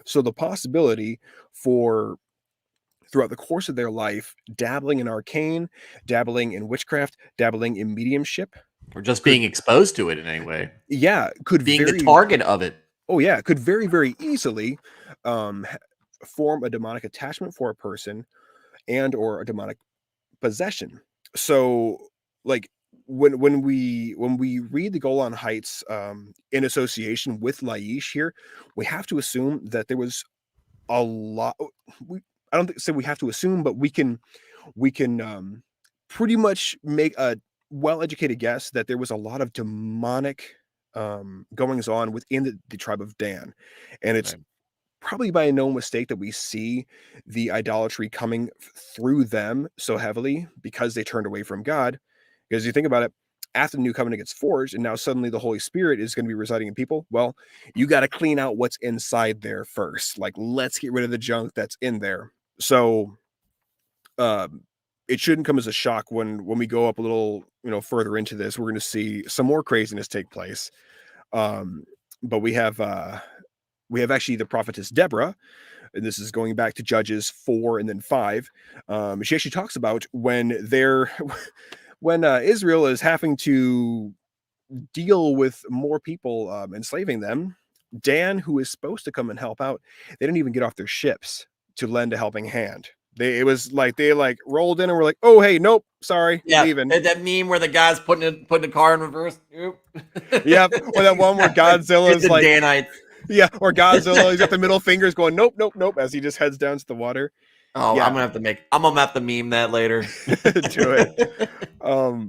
Speaker 2: So the possibility for throughout the course of their life dabbling in arcane, dabbling in witchcraft, dabbling in mediumship
Speaker 1: Or just
Speaker 2: could
Speaker 1: being exposed to it in any way.
Speaker 2: yeah, could
Speaker 1: Being the
Speaker 2: very
Speaker 1: target of it.
Speaker 2: oh yeah, could very, very easily form a demonic attachment for a person and or a demonic possession. So like when we read the Golan Heights in association with Laish here, we have to assume that there was a lot. We, I don't think say we have to assume, but we can pretty much make a well-educated guess that there was a lot of demonic goings on within the tribe of Dan, and it's
Speaker 1: Right.
Speaker 2: probably by no mistake that we see the idolatry coming through them so heavily because they turned away from God. Because you think about it, after the new covenant gets forged, and now suddenly the Holy Spirit is going to be residing in people. Well, you got to clean out what's inside there first. Like, let's get rid of the junk that's in there. So, um, it shouldn't come as a shock when we go up a little, further into this. We're going to see some more craziness take place. Um, but we have actually the prophetess Deborah, and this is going back to Judges 4 and then 5. She actually talks about when they're when Israel is having to deal with more people enslaving them. Dan, who is supposed to come and help out, they didn't even get off their ships to lend a helping hand. It was like they rolled in and were like, "Oh hey, nope, sorry,
Speaker 1: Yeah,
Speaker 2: leaving."
Speaker 1: that meme where the guy's putting the car in reverse. Nope.
Speaker 2: Yep, or that one where
Speaker 1: Get
Speaker 2: Godzilla's
Speaker 1: the
Speaker 2: like,
Speaker 1: Danites.
Speaker 2: yeah, or Godzilla, he's got the middle fingers going, "Nope, nope, nope," as he just heads down to the water.
Speaker 1: Oh,
Speaker 2: Yeah,
Speaker 1: I'm gonna have to meme that later.
Speaker 2: do it.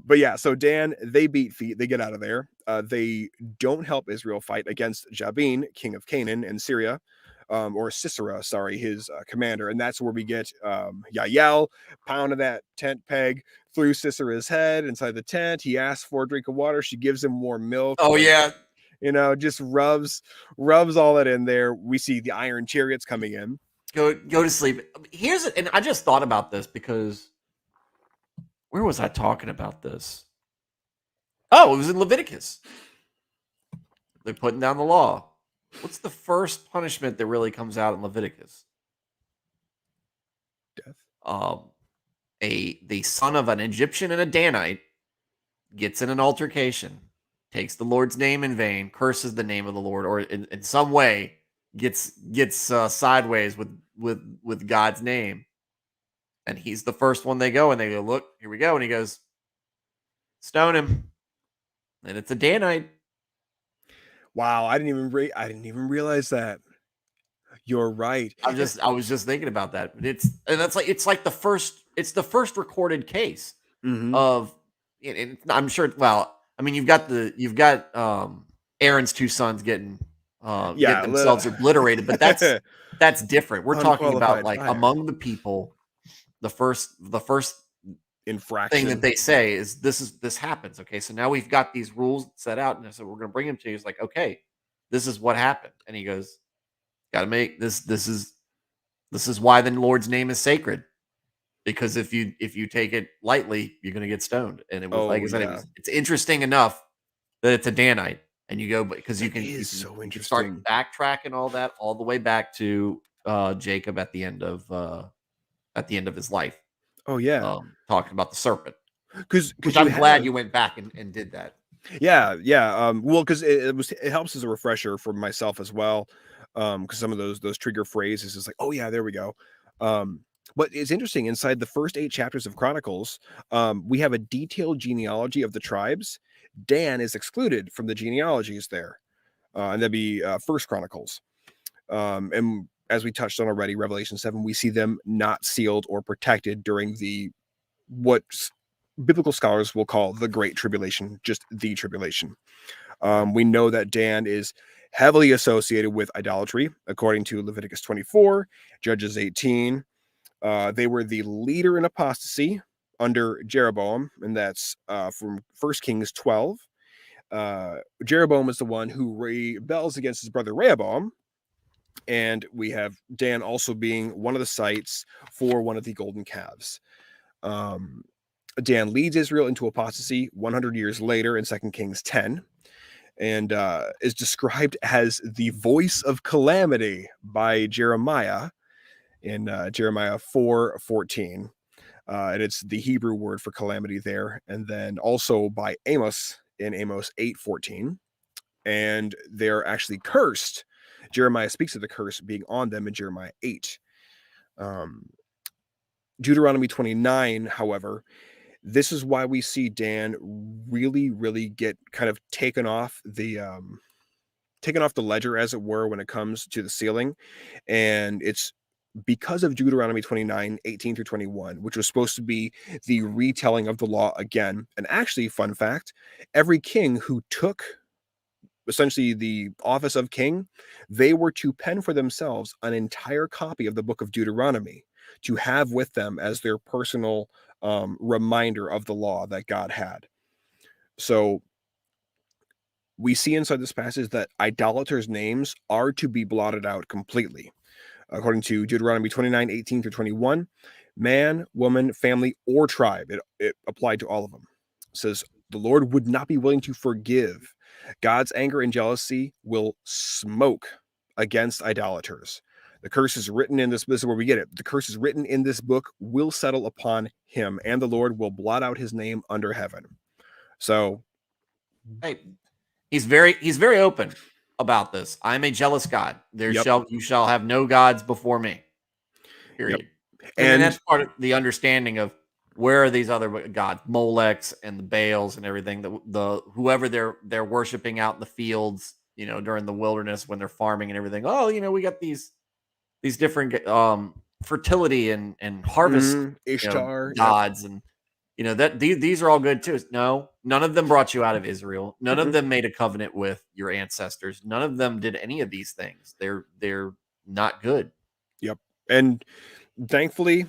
Speaker 2: But yeah, so Dan, they beat feet, they get out of there. They don't help Israel fight against Jabin, king of Canaan and Syria, or Sisera, sorry, his commander, and that's where we get Yael pounding that tent peg through Sisera's head inside the tent. He asks for a drink of water, she gives him more milk,
Speaker 1: Oh
Speaker 2: like,
Speaker 1: yeah.
Speaker 2: just rubs all that in there. We see the iron chariots coming in.
Speaker 1: Go to sleep. And I just thought about this because where was I talking about this? Oh, it was in Leviticus. They're putting down the law. What's the first punishment that really comes out in Leviticus?
Speaker 2: Death.
Speaker 1: Um, the son of an Egyptian and a Danite gets in an altercation, takes the Lord's name in vain, curses the name of the Lord, or in some way gets sideways with God's name, and he's the first one they go and they go, look, here we go, and he goes, stone him, and it's a Danite.
Speaker 2: Wow, I didn't even realize that. You're right.
Speaker 1: I was just thinking about that. It's like the first recorded case
Speaker 2: Mhm.
Speaker 1: of, and I'm sure. Well, I mean, you've got Aaron's two sons getting
Speaker 2: Yeah,
Speaker 1: themselves obliterated, but that's different. We're talking about
Speaker 2: unqualified
Speaker 1: like
Speaker 2: fire.
Speaker 1: among the people, the first thing that
Speaker 2: Infraction.
Speaker 1: they say is this happens. Okay, so now we've got these rules set out, and so we're going to bring them to you. It's like, okay, this is what happened, and he goes, got to make this. This is why the Lord's name is sacred, because if you take it lightly, you're going to get stoned. And it was, like
Speaker 2: Oh,
Speaker 1: I said,
Speaker 2: yeah.
Speaker 1: it's interesting enough that it's a Danite, and you go, because
Speaker 2: That is so
Speaker 1: you can start
Speaker 2: interesting.
Speaker 1: backtracking all that all the way back to Jacob at the end of his life,
Speaker 2: Oh, yeah.
Speaker 1: talking about the serpent.
Speaker 2: Because
Speaker 1: Which
Speaker 2: you
Speaker 1: I'm glad
Speaker 2: have
Speaker 1: you went back and did that.
Speaker 2: yeah, yeah, well, because it helps as a refresher for myself as well, because some of those trigger phrases is like, "Oh, yeah, there we go." Um, but it's interesting, inside the first 8 chapters of Chronicles, we have a detailed genealogy of the tribes. Dan is excluded from the genealogies there, and that'd be, First Chronicles. And as we touched on already, Revelation 7, we see them not sealed or protected during what biblical scholars will call the Great Tribulation, just the tribulation. We know that Dan is heavily associated with idolatry, according to Leviticus 24, Judges 18. They were the leader in apostasy under Jeroboam, and that's from 1 Kings 12. Jeroboam is the one who rebels against his brother Rehoboam, and we have Dan also being one of the sites for one of the golden calves. Um, Dan leads Israel into apostasy 100 years later in 2 Kings 10, and is described as the voice of calamity by Jeremiah in Jeremiah 4:14. And it's the Hebrew word for calamity there, and then also by Amos in Amos 8:14. And they're actually cursed. Jeremiah speaks of the curse being on them in Jeremiah 8. Um, Deuteronomy 29, however, this is why we see Dan really, really get kind of taken off the ledger, as it were, when it comes to the sealing. And it's because of Deuteronomy 29:18 through 21, which was supposed to be the retelling of the law again. And actually, fun fact, every king who took essentially the office of king, they were to pen for themselves an entire copy of the book of Deuteronomy to have with them as their personal reminder of the law that God had. So we see inside this passage that idolaters' names are to be blotted out completely. According to Deuteronomy 29:18 through 21, man, woman, family, or tribe, it applied to all of them. It says, the Lord would not be willing to forgive. God's anger and jealousy will smoke against idolaters. The curse is written in this is where we get it. The curse is written in this book will settle upon him, and the Lord will blot out his name under heaven. So,
Speaker 1: Hey, he's very open about this. I'm a jealous God.
Speaker 2: yep,
Speaker 1: You shall have no gods before me.
Speaker 2: yep.
Speaker 1: Period. And then
Speaker 2: And
Speaker 1: that's part of the understanding of where are these other gods, Molechs and the Baals and everything, the whoever they're worshiping out in the fields, during the wilderness when they're farming and everything. Oh, we got these different fertility and harvest,
Speaker 2: Ishtar, yep.
Speaker 1: gods, and that these are all good too. No, none of them brought you out of Israel. None of
Speaker 2: Mm-mm.
Speaker 1: them made a covenant with your ancestors. None of them did any of these things. They're not good.
Speaker 2: Yep. And thankfully,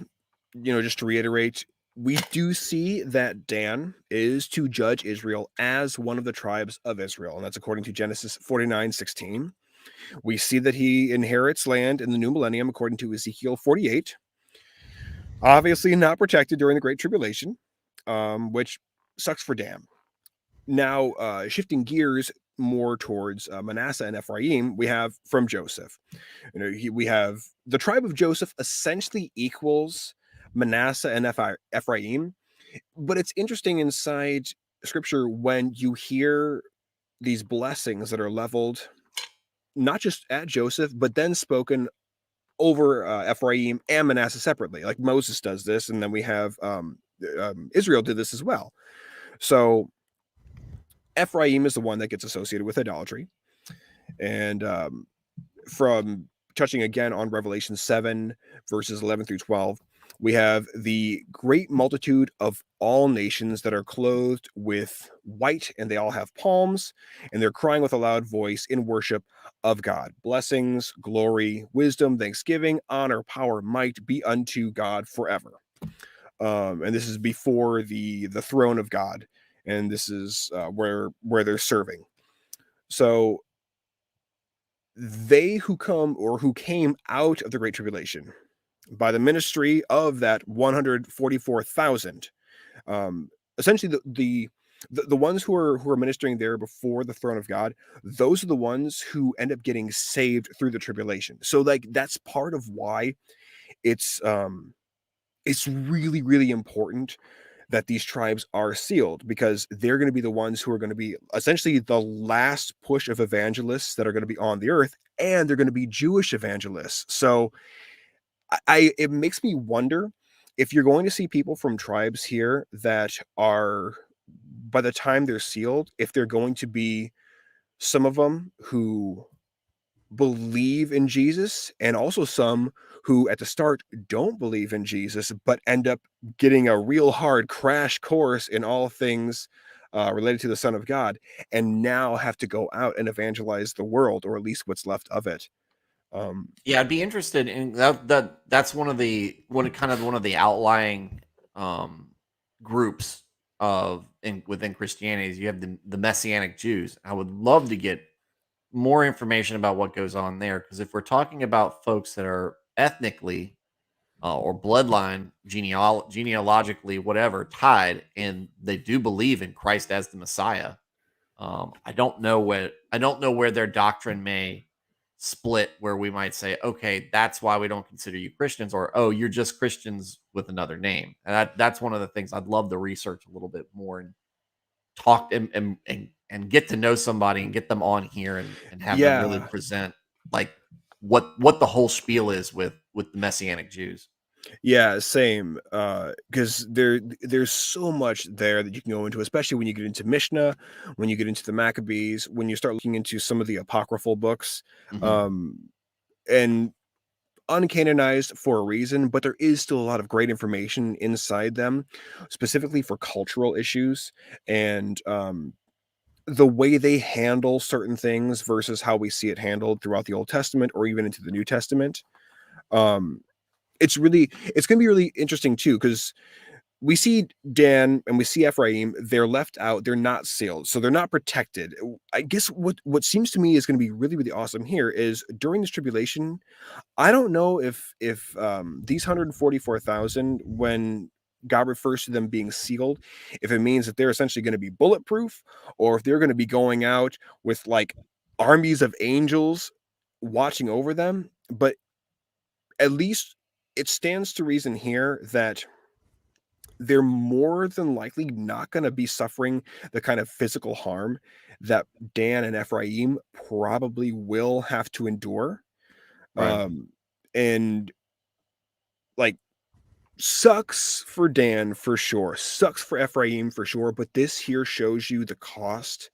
Speaker 2: just to reiterate, we do see that Dan is to judge Israel as one of the tribes of Israel, and that's according to Genesis 49:16. We see that he inherits land in the new millennium according to Ezekiel 48. Obviously not protected during the Great Tribulation, which sucks for Dan. Now, shifting gears more towards Manasseh and Ephraim, we have from Joseph. We have the tribe of Joseph essentially equals Manasseh and Ephraim, but it's interesting inside Scripture when you hear these blessings that are leveled not just at Joseph, but then spoken over Ephraim and Manasseh separately. Like Moses does this, and then we have Israel did this as well. So Ephraim is the one that gets associated with idolatry. And from touching again on Revelation 7, verses 11 through 12, we have the great multitude of all nations that are clothed with white, and they all have palms, and they're crying with a loud voice in worship of God. Blessings, glory, wisdom, thanksgiving, honor, power, might be unto God forever. And this is before the throne of God, and this is where they're serving. So they who come or who came out of the Great Tribulation by the ministry of that 144,000, essentially the ones who are ministering there before the throne of God, those are the ones who end up getting saved through the tribulation. So like that's part of why it's really really important that these tribes are sealed, because they're going to be the ones who are going to be essentially the last push of evangelists that are going to be on the earth, and they're going to be Jewish evangelists. So it makes me wonder if you're going to see people from tribes here that are, by the time they're sealed, if they're going to be some of them who believe in Jesus, and also some who at the start don't believe in Jesus, but end up getting a real hard crash course in all things related to the Son of God, and now have to go out and evangelize the world, or at least what's left of it.
Speaker 1: Yeah, I'd be interested in that's one of the one of the outlying um groups within Christianity is you have the Messianic Jews. I would love to get more information about what goes on there, because if we're talking about folks that are ethnically or bloodline genealogically whatever tied, and they do believe in Christ as the Messiah, I don't know where their doctrine may split, where we might say, okay, that's why we don't consider you Christians, or oh, you're just Christians with another name. And that's one of the things I'd love to research a little bit more and talk and get to know somebody and get them on here and have them really
Speaker 2: Yeah,
Speaker 1: present like what the whole spiel is with the Messianic Jews.
Speaker 2: yeah, same. Because there's so much there that you can go into, especially when you get into Mishnah, when you get into the Maccabees, when you start looking into some of the apocryphal books,
Speaker 1: Hmm.
Speaker 2: um, and uncanonized for a reason, but there is still a lot of great information inside them, specifically for cultural issues and the way they handle certain things versus how we see it handled throughout the Old Testament or even into the New Testament. Um, it's going to be really interesting too, because we see Dan and we see Ephraim, they're left out, they're not sealed, so they're not protected. I guess what seems to me is going to be really really awesome here is during this tribulation, I don't know if these 144,000, when God refers to them being sealed, if it means that they're essentially going to be bulletproof, or if they're going to be going out with like armies of angels watching over them. But at least it stands to reason here that they're more than likely not going to be suffering the kind of physical harm that Dan and Ephraim probably will have to endure.
Speaker 1: Right.
Speaker 2: And like, sucks for Dan for sure, sucks for Ephraim for sure, but this here shows you the cost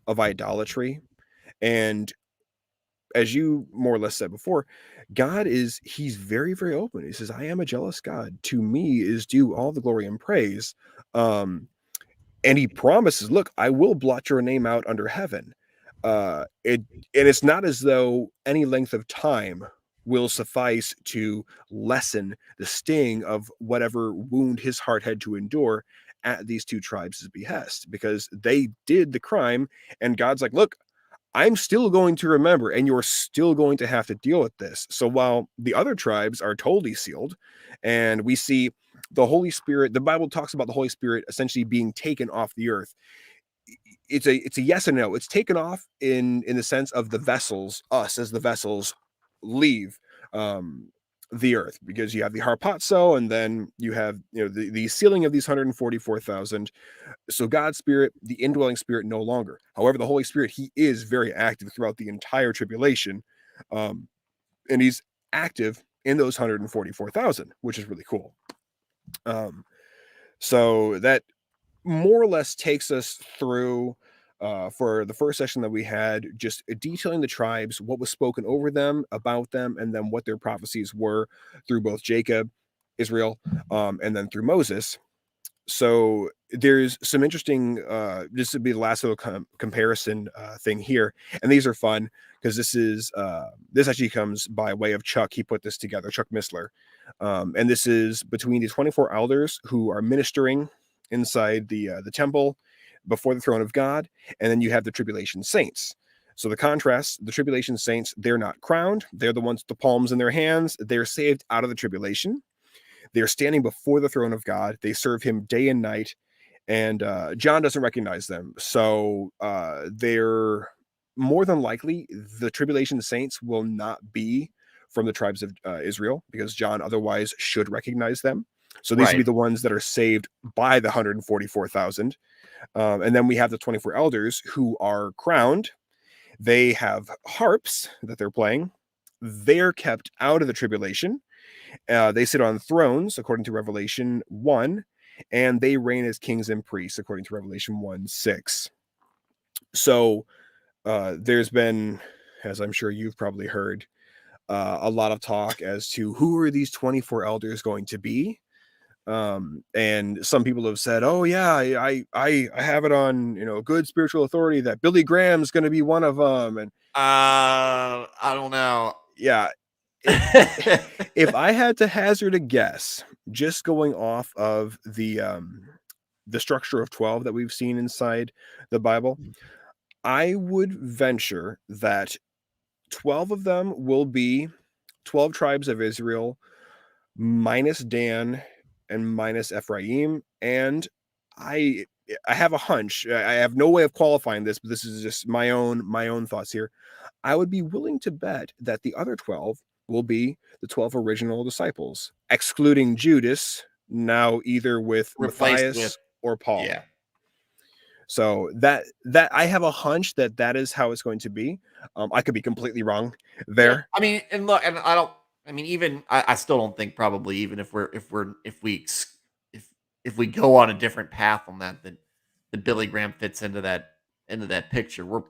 Speaker 2: of idolatry. And as you more or less said before, he's very, very open. He says, I am a jealous God. To me is due all the glory and praise. Um, and he promises, look, I will blot your name out under heaven. It and it's not as though any length of time will suffice to lessen the sting of whatever wound his heart had to endure at these two tribes' behest, because they did the crime, and God's like, look, I'm still going to remember, and you're still going to have to deal with this. So while the other tribes are totally sealed, and we see the Holy Spirit, the Bible talks about the Holy Spirit essentially being taken off the earth. It's a yes and no. It's taken off in the sense of the vessels, us as the vessels, leave um the earth, because you have the harpazo, and then you have the sealing of these 144,000. So God's spirit, the indwelling spirit, no longer. However, the Holy Spirit, he is very active throughout the entire tribulation. Um, and he's active in those 144,000, which is really cool. So that more or less takes us through for the first session that we had, just detailing the tribes, what was spoken over them, about them, and then what their prophecies were through both Jacob, Israel, and then through Moses. So there's some interesting, this would be the last little comparison thing here. And these are fun because this actually comes by way of Chuck. He put this together, Chuck Missler. And this is between the 24 elders who are ministering inside the temple before the throne of God. And then you have the Tribulation Saints. So the contrast, the Tribulation Saints, they're not crowned. They're the ones with the palms in their hands. They're saved out of the tribulation. They're standing before the throne of God. They serve him day and night. And John doesn't recognize them. So they're more than likely, the Tribulation Saints will not be from the tribes of Israel, because John otherwise should recognize them. So these would be the ones that are saved by the 144,000. And then we have the 24 elders who are crowned. They have harps that they're playing. They're kept out of the tribulation. They sit on thrones, according to Revelation 1, and they reign as kings and priests, according to Revelation 1:6. So there's been, as I'm sure you've probably heard, a lot of talk as to who are these 24 elders going to be. And some people have said, oh yeah, I have it on, good spiritual authority that Billy Graham's going to be one of them. And
Speaker 1: I don't know.
Speaker 2: Yeah. If I had to hazard a guess, just going off of the structure of 12 that we've seen inside the Bible, I would venture that 12 of them will be 12 tribes of Israel minus Dan and minus Ephraim. And I have a hunch. I have no way of qualifying this, but this is just my own thoughts here. I would be willing to bet that the other 12 will be the 12 original disciples, excluding Judas, now either with Matthias or Paul.
Speaker 1: Yeah.
Speaker 2: So that I have a hunch that is how it's going to be. I could be completely wrong there.
Speaker 1: Yeah, I mean, and look, and I still don't think, probably, even if we go on a different path on that Billy Graham fits into that picture.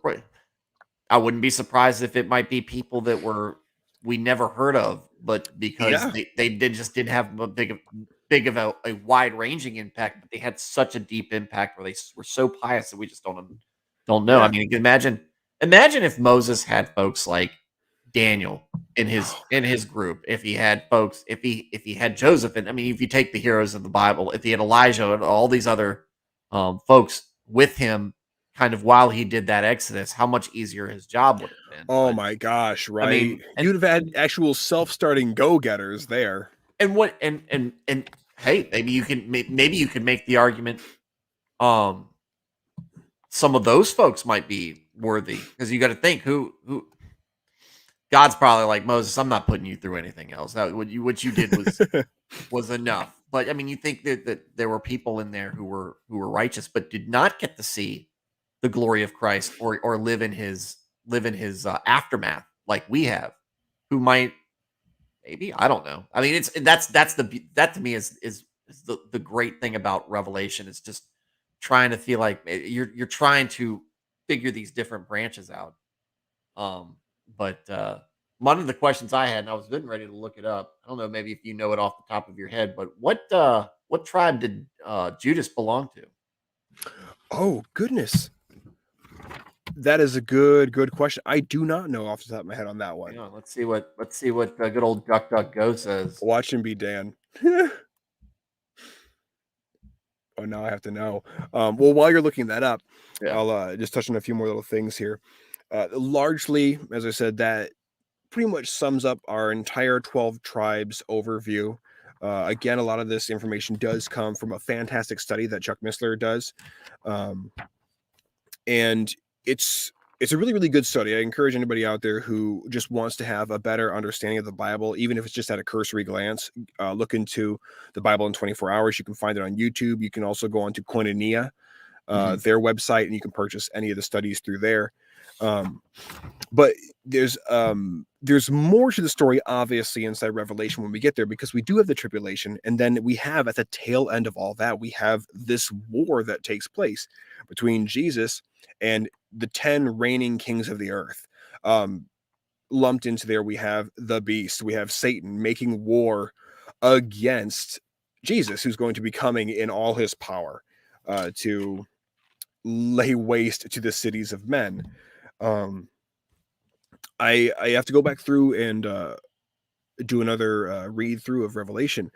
Speaker 1: I wouldn't be surprised if it might be people that we never heard of, but because they didn't have a big of a wide ranging impact, but they had such a deep impact where they were so pious that we just don't know.
Speaker 2: Yeah.
Speaker 1: I mean, imagine if Moses had folks like Daniel in his group, if he had folks, if he had Joseph, and I mean, if you take the heroes of the Bible, if he had Elijah and all these other folks with him, kind of while he did that Exodus, how much easier his job would have been.
Speaker 2: Oh my gosh, right?
Speaker 1: I mean,
Speaker 2: you'd have had actual self-starting go-getters there.
Speaker 1: And hey, maybe you can make the argument, some of those folks might be worthy, because you got to think who God's probably like, Moses, I'm not putting you through anything else. What you did was enough. But I mean, you think that there were people in there who were righteous, but did not get to see the glory of Christ or live in his aftermath like we have, who might, maybe, I don't know. I mean, that to me is the great thing about Revelation, is just trying to feel like you're trying to figure these different branches out. But one of the questions I had, and I was getting ready to look it up, I don't know, maybe if you know it off the top of your head, but what tribe did Judas belong to?
Speaker 2: Oh goodness, that is a good question. I do not know off the top of my head on that one.
Speaker 1: Hang on, let's see what good old DuckDuckGo says.
Speaker 2: Watch him be Dan. Oh, now I have to know. Well, while you're looking that up, I'll just touch on a few more little things here. Largely, as I said, that pretty much sums up our entire 12 tribes overview. Again, a lot of this information does come from a fantastic study that Chuck Missler does. And it's a really, really good study. I encourage anybody out there who just wants to have a better understanding of the Bible, even if it's just at a cursory glance, look into the Bible in 24 hours. You can find it on YouTube. You can also go on to Koinonia, their website, and you can purchase any of the studies through there. But there's more to the story, obviously, inside Revelation when we get there, because we do have the tribulation, and then we have at the tail end of all that, we have this war that takes place between Jesus and the 10 reigning kings of the earth. Lumped into there, we have the beast, we have Satan making war against Jesus, who's going to be coming in all his power to lay waste to the cities of men. I have to go back through and do another read through of Revelation,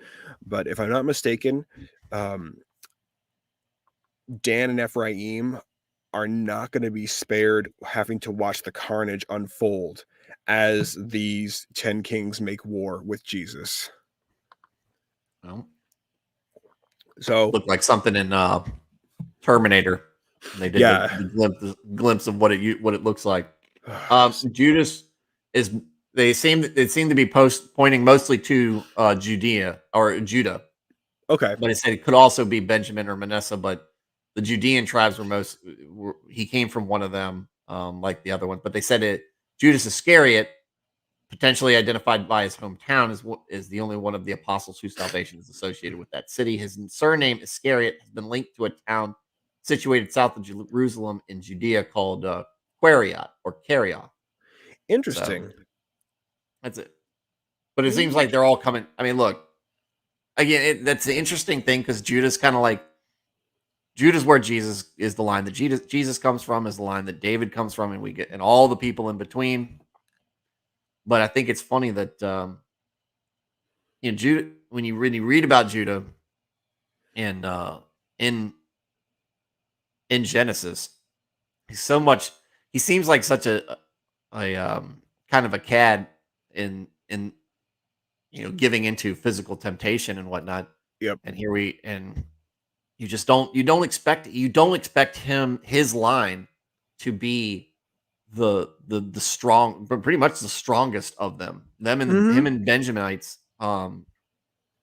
Speaker 2: but if I'm not mistaken, Dan and Ephraim are not going to be spared having to watch the carnage unfold as these 10 kings make war with Jesus.
Speaker 1: Well,
Speaker 2: So
Speaker 1: looked like something in Terminator. And they did the glimpse of what it looks like. Judas is. They seem to be pointing mostly to Judea or Judah.
Speaker 2: Okay,
Speaker 1: But it said it could also be Benjamin or Manasseh. But the Judean tribes he came from one of them, like the other one. But they said Judas Iscariot, potentially identified by his hometown, is the only one of the apostles whose salvation is associated with that city. His surname Iscariot has been linked to a town situated south of Jerusalem in Judea called Quariot or Carioth.
Speaker 2: interesting.
Speaker 1: So, that's it. But it seems like they're all coming. I mean, look, again, that's the interesting thing, because Judah's kind of like Judah's where Jesus is, the line that Jesus comes from is the line that David comes from, and all the people in between. But I think it's funny that Judah, when you read about Judah and in Genesis, he seems like such a kind of a cad in giving into physical temptation and whatnot.
Speaker 2: Yep.
Speaker 1: And you just don't expect his line to be the strong, but pretty much the strongest of them. Him and Benjaminites.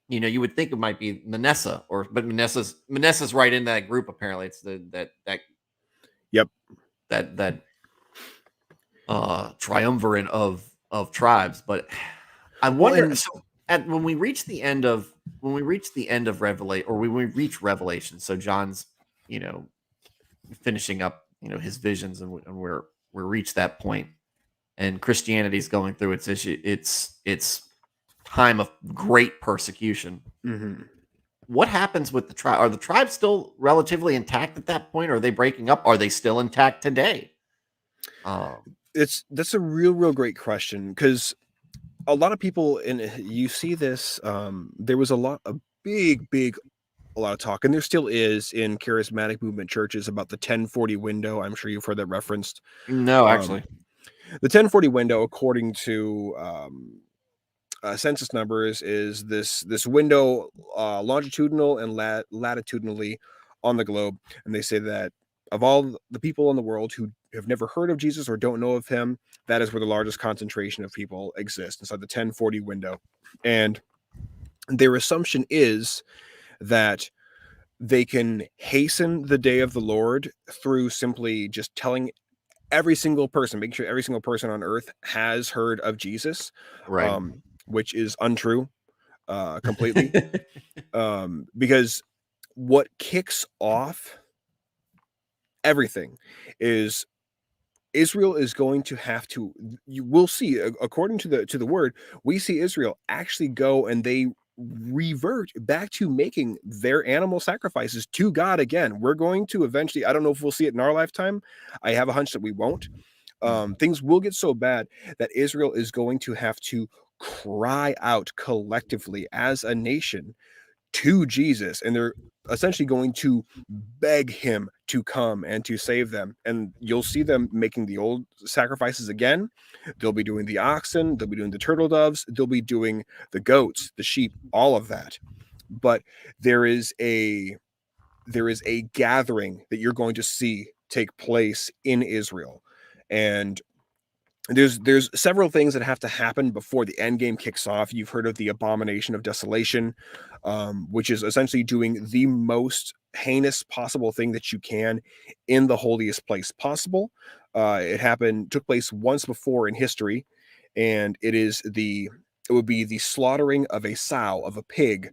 Speaker 1: You would think it might be Manasseh, but Manasseh's right in that group. Apparently, it's
Speaker 2: Yep.
Speaker 1: that triumvirate of tribes. But I wonder. When we reach the end of Revelation, or when we reach Revelation, so John's finishing up his visions, and we're reached that point, and Christianity's going through its issue, its time of great persecution.
Speaker 2: Mm-hmm.
Speaker 1: What happens with the tribe? Are the tribes still relatively intact at that point? Or are they breaking up? Are they still intact today?
Speaker 2: That's a real great question, because a lot of people, and you see this, there was a lot of talk, and there still is in charismatic movement churches, about the 1040 window. I'm sure you've heard that referenced.
Speaker 1: No, actually.
Speaker 2: The 1040 window, according to census numbers, is this window longitudinal and latitudinally on the globe. And they say that of all the people in the world who have never heard of Jesus or don't know of him, that is where the largest concentration of people exist, inside the 1040 window. And their assumption is that they can hasten the day of the Lord through simply just telling every single person, making sure every single person on earth has heard of Jesus,
Speaker 1: Right.
Speaker 2: Which is untrue completely. Because what kicks off everything is Israel is going to have to, you will see, according to the word, we see Israel actually go and they revert back to making their animal sacrifices to God again. We're going to eventually, I don't know if we'll see it in our lifetime. I have a hunch that we won't. Things will get so bad that Israel is going to have to cry out collectively as a nation to Jesus, and they're essentially going to beg him to come and to save them. And you'll see them making the old sacrifices again. They'll be doing the oxen, they'll be doing the turtle doves, they'll be doing the goats, the sheep, all of that. But there is a gathering that you're going to see take place in Israel. And there's several things that have to happen before the end game kicks off. You've heard of the Abomination of Desolation, which is essentially doing the most heinous possible thing that you can in the holiest place possible. Took place once before in history, and it would be the slaughtering of a sow, of a pig,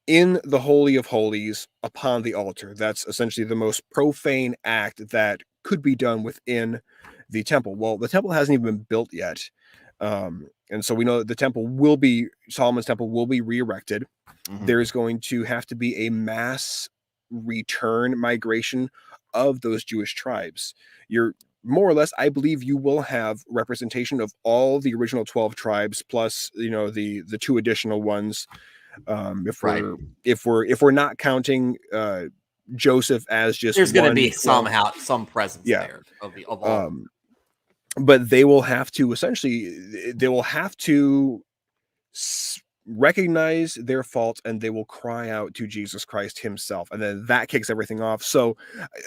Speaker 2: in the Holy of Holies upon the altar. That's essentially the most profane act that could be done within the temple. Well, the temple hasn't even been built yet. And so we know that Solomon's temple will be re-erected.
Speaker 1: Mhm.
Speaker 2: There's going to have to be a mass return migration of those Jewish tribes. You're more or less, I believe you will have representation of all the original 12 tribes, plus, the two additional ones. If
Speaker 1: Right.
Speaker 2: we're not counting Joseph as just
Speaker 1: There's going to be
Speaker 2: 12.
Speaker 1: somehow some presence
Speaker 2: Yeah.
Speaker 1: there of all of them.
Speaker 2: But they will have to recognize their fault, and they will cry out to Jesus Christ himself, and then that kicks everything off. So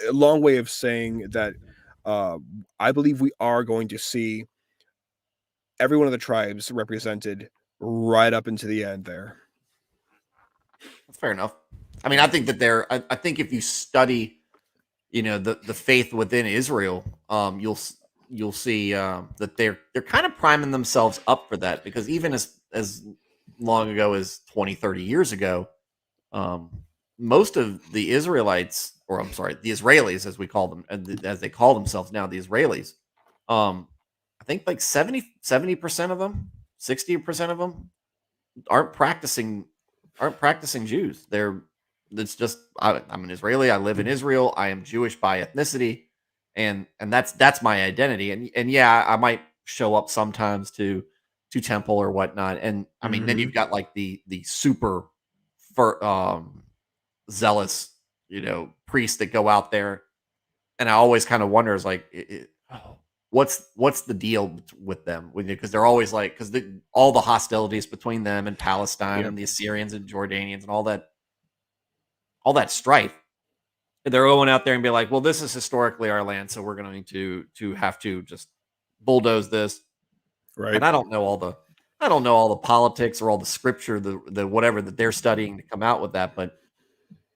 Speaker 2: a long way of saying that I believe we are going to see every one of the tribes represented right up into the end there.
Speaker 1: That's fair enough. I mean, I think that I think if you study, the faith within Israel, you'll see that they're kind of priming themselves up for that, because even as long ago as 20, 30 years ago, um, most of the Israelites, or I'm sorry, the Israelis, as we call them, as they call themselves now, the Israelis, I think like 70% of them, 60% of them aren't practicing Jews. It's just I'm an Israeli. I live in Israel. I am Jewish by ethnicity, and that's my identity. And yeah, I might show up sometimes to temple or whatnot. And I mean, then you've got like the super zealous, priests that go out there, and I always kind of wonder, is like, what's the deal with them? Because they're always like, because all the hostilities between them and Palestine
Speaker 2: Yep.
Speaker 1: and the Assyrians and Jordanians and all that strife, they're going out there and be like, well, this is historically our land, so we're going to have to just bulldoze this.
Speaker 2: Right.
Speaker 1: And I don't know all the politics or all the scripture, the whatever that they're studying to come out with that, but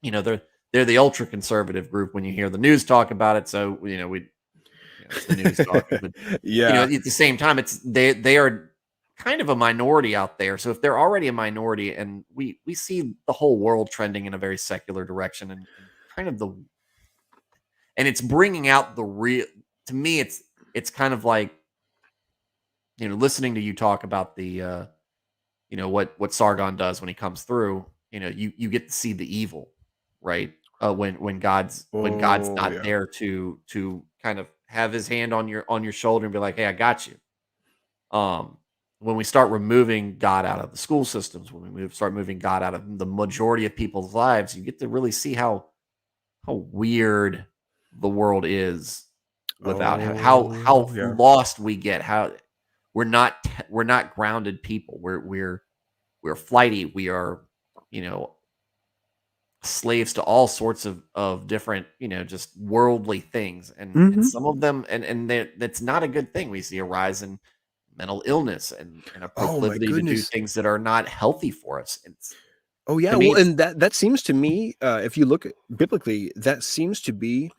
Speaker 1: they're the ultra conservative group when you hear the news talk about it. So it's the news talking, but
Speaker 2: Yeah.
Speaker 1: at the same time, it's they are kind of a minority out there. So if they're already a minority, and we see the whole world trending in a very secular direction, and kind of and it's bringing out the real. To me, it's kind of like, listening to you talk about the what Sargon does when he comes through. You get to see the evil, right? When God's
Speaker 2: Oh,
Speaker 1: not
Speaker 2: yeah.
Speaker 1: there to kind of have his hand on your shoulder and be like, hey, I got you. When we start removing God out of the school systems, when we start moving God out of the majority of people's lives, you get to really see how weird the world is, without how
Speaker 2: Oh, yeah.
Speaker 1: lost we get. How we're not grounded people. We're flighty. We are, you know, slaves to all sorts of different, just worldly things, and
Speaker 2: Mhm.
Speaker 1: some of them, that's not a good thing. We see a rise in mental illness, and a
Speaker 2: Oh my
Speaker 1: proclivity to do
Speaker 2: goodness.
Speaker 1: things that are not healthy for us. It's
Speaker 2: Oh, yeah,
Speaker 1: To me,
Speaker 2: well,
Speaker 1: it's
Speaker 2: and that seems to me, if you look at biblically, that seems to be,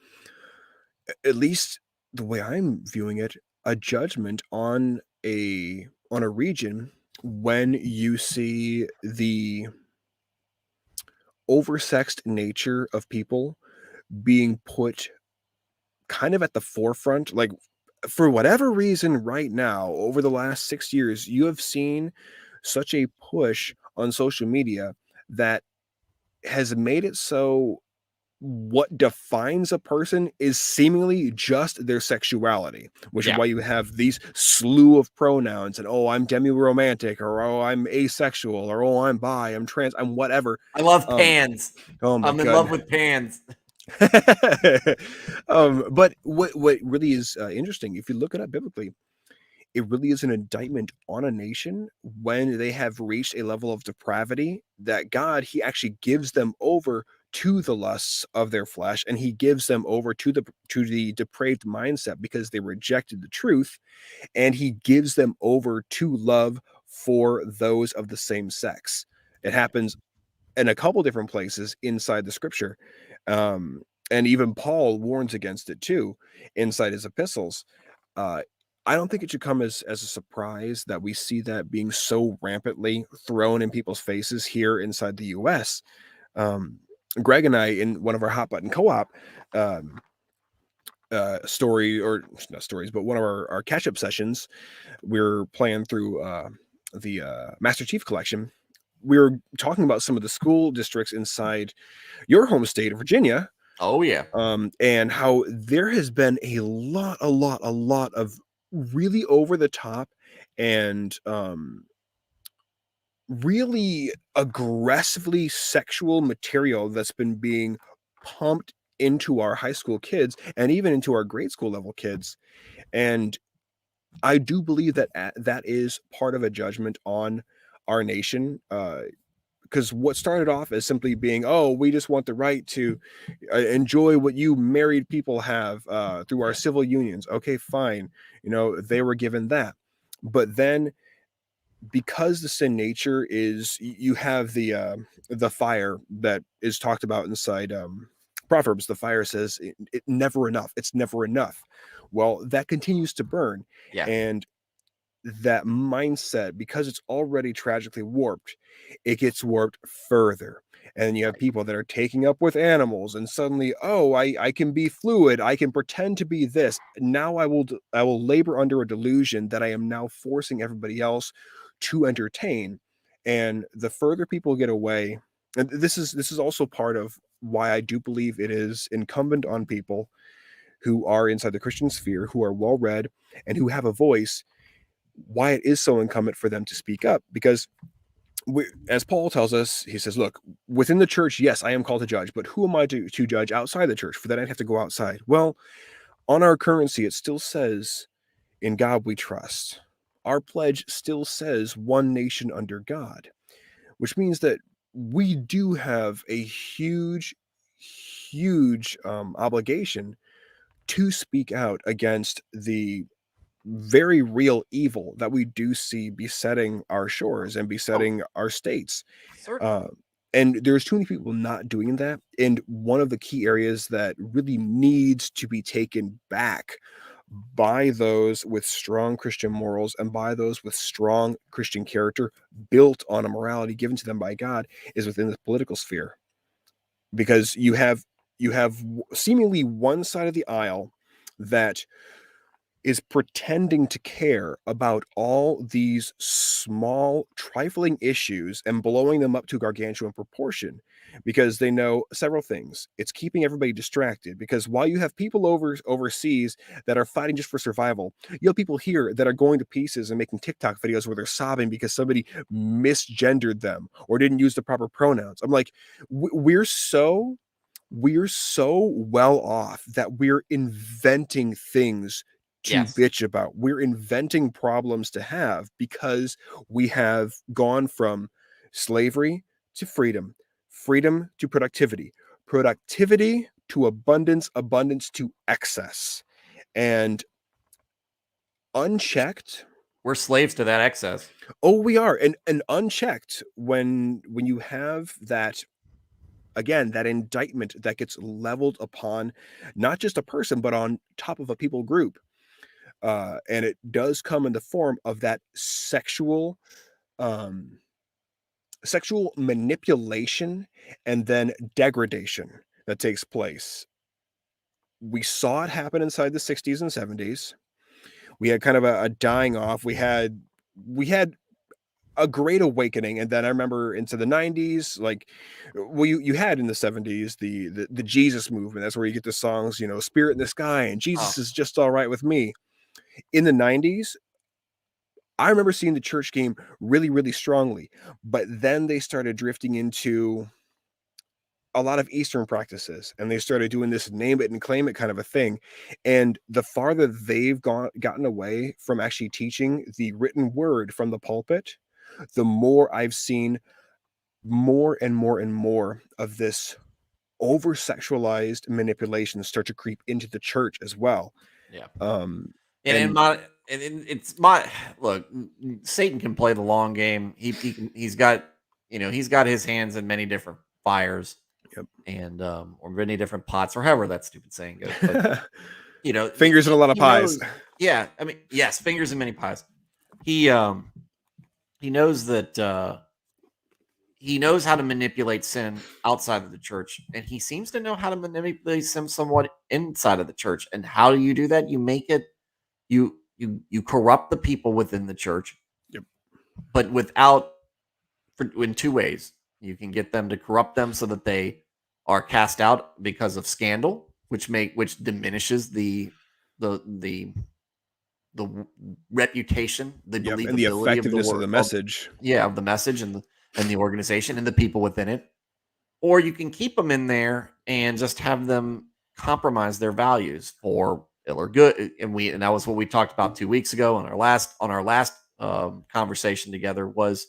Speaker 2: at least the way I'm viewing it, a judgment on a region when you see the oversexed nature of people being put kind of at the forefront. Like, for whatever reason, right now, over the last 6 years, you have seen such a push on social media that has made it so what defines a person is seemingly just their sexuality, which is
Speaker 1: yeah.
Speaker 2: why you have these slew of pronouns, and oh, I'm demi-romantic, or oh, I'm asexual, or oh, I'm bi, I'm trans, I'm whatever.
Speaker 1: I love
Speaker 2: Um,
Speaker 1: pans.
Speaker 2: oh my
Speaker 1: I'm in
Speaker 2: god.
Speaker 1: love with pans.
Speaker 2: But what really is interesting, if you look it up biblically, it really is an indictment on a nation when they have reached a level of depravity that God, he actually gives them over to the lusts of their flesh, and he gives them over to the depraved mindset because they rejected the truth, and he gives them over to love for those of the same sex. It happens in a couple different places inside the scripture. And even Paul warns against it too inside his epistles. Uh, I don't think it should come as a surprise that we see that being so rampantly thrown in people's faces here inside the U.S. Um, Greg and I, in one of our hot button co-op um, story, or not stories, but one of our catch up sessions, we were playing through the Master Chief Collection. We were talking about some of the school districts inside your home state of Virginia,
Speaker 1: Oh yeah.
Speaker 2: and how there has been a lot of really over the top and really aggressively sexual material that's been being pumped into our high school kids and even into our grade school level kids. And I do believe that that is part of a judgment on our nation. Because what started off as simply being, oh, we just want the right to enjoy what you married people have through our
Speaker 1: Yeah.
Speaker 2: civil unions. Okay, fine. They were given that. But then, because the sin nature is, you have the fire that is talked about inside Proverbs. The fire says it never enough. It's never enough. Well, that continues to burn.
Speaker 1: Yeah.
Speaker 2: And that mindset, because it's already tragically warped, it gets warped further. And you have
Speaker 1: Right.
Speaker 2: people that are taking up with animals, and suddenly, oh, I can be fluid, I can pretend to be this. Now I will labor under a delusion that I am now forcing everybody else to entertain. And the further people get away, and this is also part of why I do believe it is incumbent on people who are inside the Christian sphere, who are well read and who have a voice, why it is so incumbent for them to speak up. Because as Paul tells us, he says, look, within the church, yes, I am called to judge, but who am I to judge outside the church? For that, I'd have to go outside. Well, on our currency, it still says, in God we trust. Our pledge still says one nation under God, which means that we do have a huge obligation to speak out against the very real evil that we do see besetting our shores and
Speaker 1: Oh,
Speaker 2: besetting our states.
Speaker 1: certainly.
Speaker 2: Uh, and there's too many people not doing that. And one of the key areas that really needs to be taken back by those with strong Christian morals and by those with strong Christian character built on a morality given to them by God is within the political sphere. Because you have seemingly one side of the aisle that is pretending to care about all these small, trifling issues and blowing them up to gargantuan proportion, because they know several things. It's keeping everybody distracted, because while you have people overseas that are fighting just for survival, you have people here that are going to pieces and making TikTok videos where they're sobbing because somebody misgendered them or didn't use the proper pronouns. I'm like, we're so well off that we're inventing things to
Speaker 1: Yes.
Speaker 2: bitch about. We're inventing problems to have because we have gone from slavery to freedom, freedom to productivity, productivity to abundance, abundance to excess. And unchecked,
Speaker 1: We're slaves to that excess.
Speaker 2: oh, we are. And unchecked, when you have that, again, that indictment that gets leveled upon not just a person but on top of a people group, and it does come in the form of that um sexual manipulation and then degradation that takes place. We saw it happen inside the 60s and 70s. We had kind of a dying off. We had a great awakening, and then I remember into the 90s, like, well, you had in the 70s the Jesus movement. That's where you get the songs, Spirit in the Sky and Jesus
Speaker 1: Oh,
Speaker 2: is Just All Right with Me. In the 90s, I remember seeing the church game really, really strongly, but then they started drifting into a lot of Eastern practices, and they started doing this name it and claim it kind of a thing. And the farther they've gotten away from actually teaching the written word from the pulpit, the more I've seen more and more and more of this over sexualized manipulation start to creep into the church as well.
Speaker 1: yeah.
Speaker 2: Um,
Speaker 1: And in
Speaker 2: and
Speaker 1: my it's my look, Satan can play the long game. He's got he's got his hands in many different fires.
Speaker 2: Yep.
Speaker 1: and or many different pots, or however that stupid saying goes. But
Speaker 2: Fingers in a lot of
Speaker 1: he
Speaker 2: pies.
Speaker 1: knows. Yeah, I mean, yes, fingers in many pies. He he knows that he knows how to manipulate sin outside of the church, and he seems to know how to manipulate sin somewhat inside of the church. And how do you do that? You make it you corrupt the people within the church,
Speaker 2: Yep.
Speaker 1: but without in two ways. You can get them to corrupt them so that they are cast out because of scandal, which diminishes the the reputation, the
Speaker 2: Yep. And the
Speaker 1: believability of the
Speaker 2: effectiveness of
Speaker 1: word,
Speaker 2: the message.
Speaker 1: of the message and the organization and the people within it. Or you can keep them in there and just have them compromise their values for ill or good. And that was what we talked about 2 weeks ago on our last conversation together was,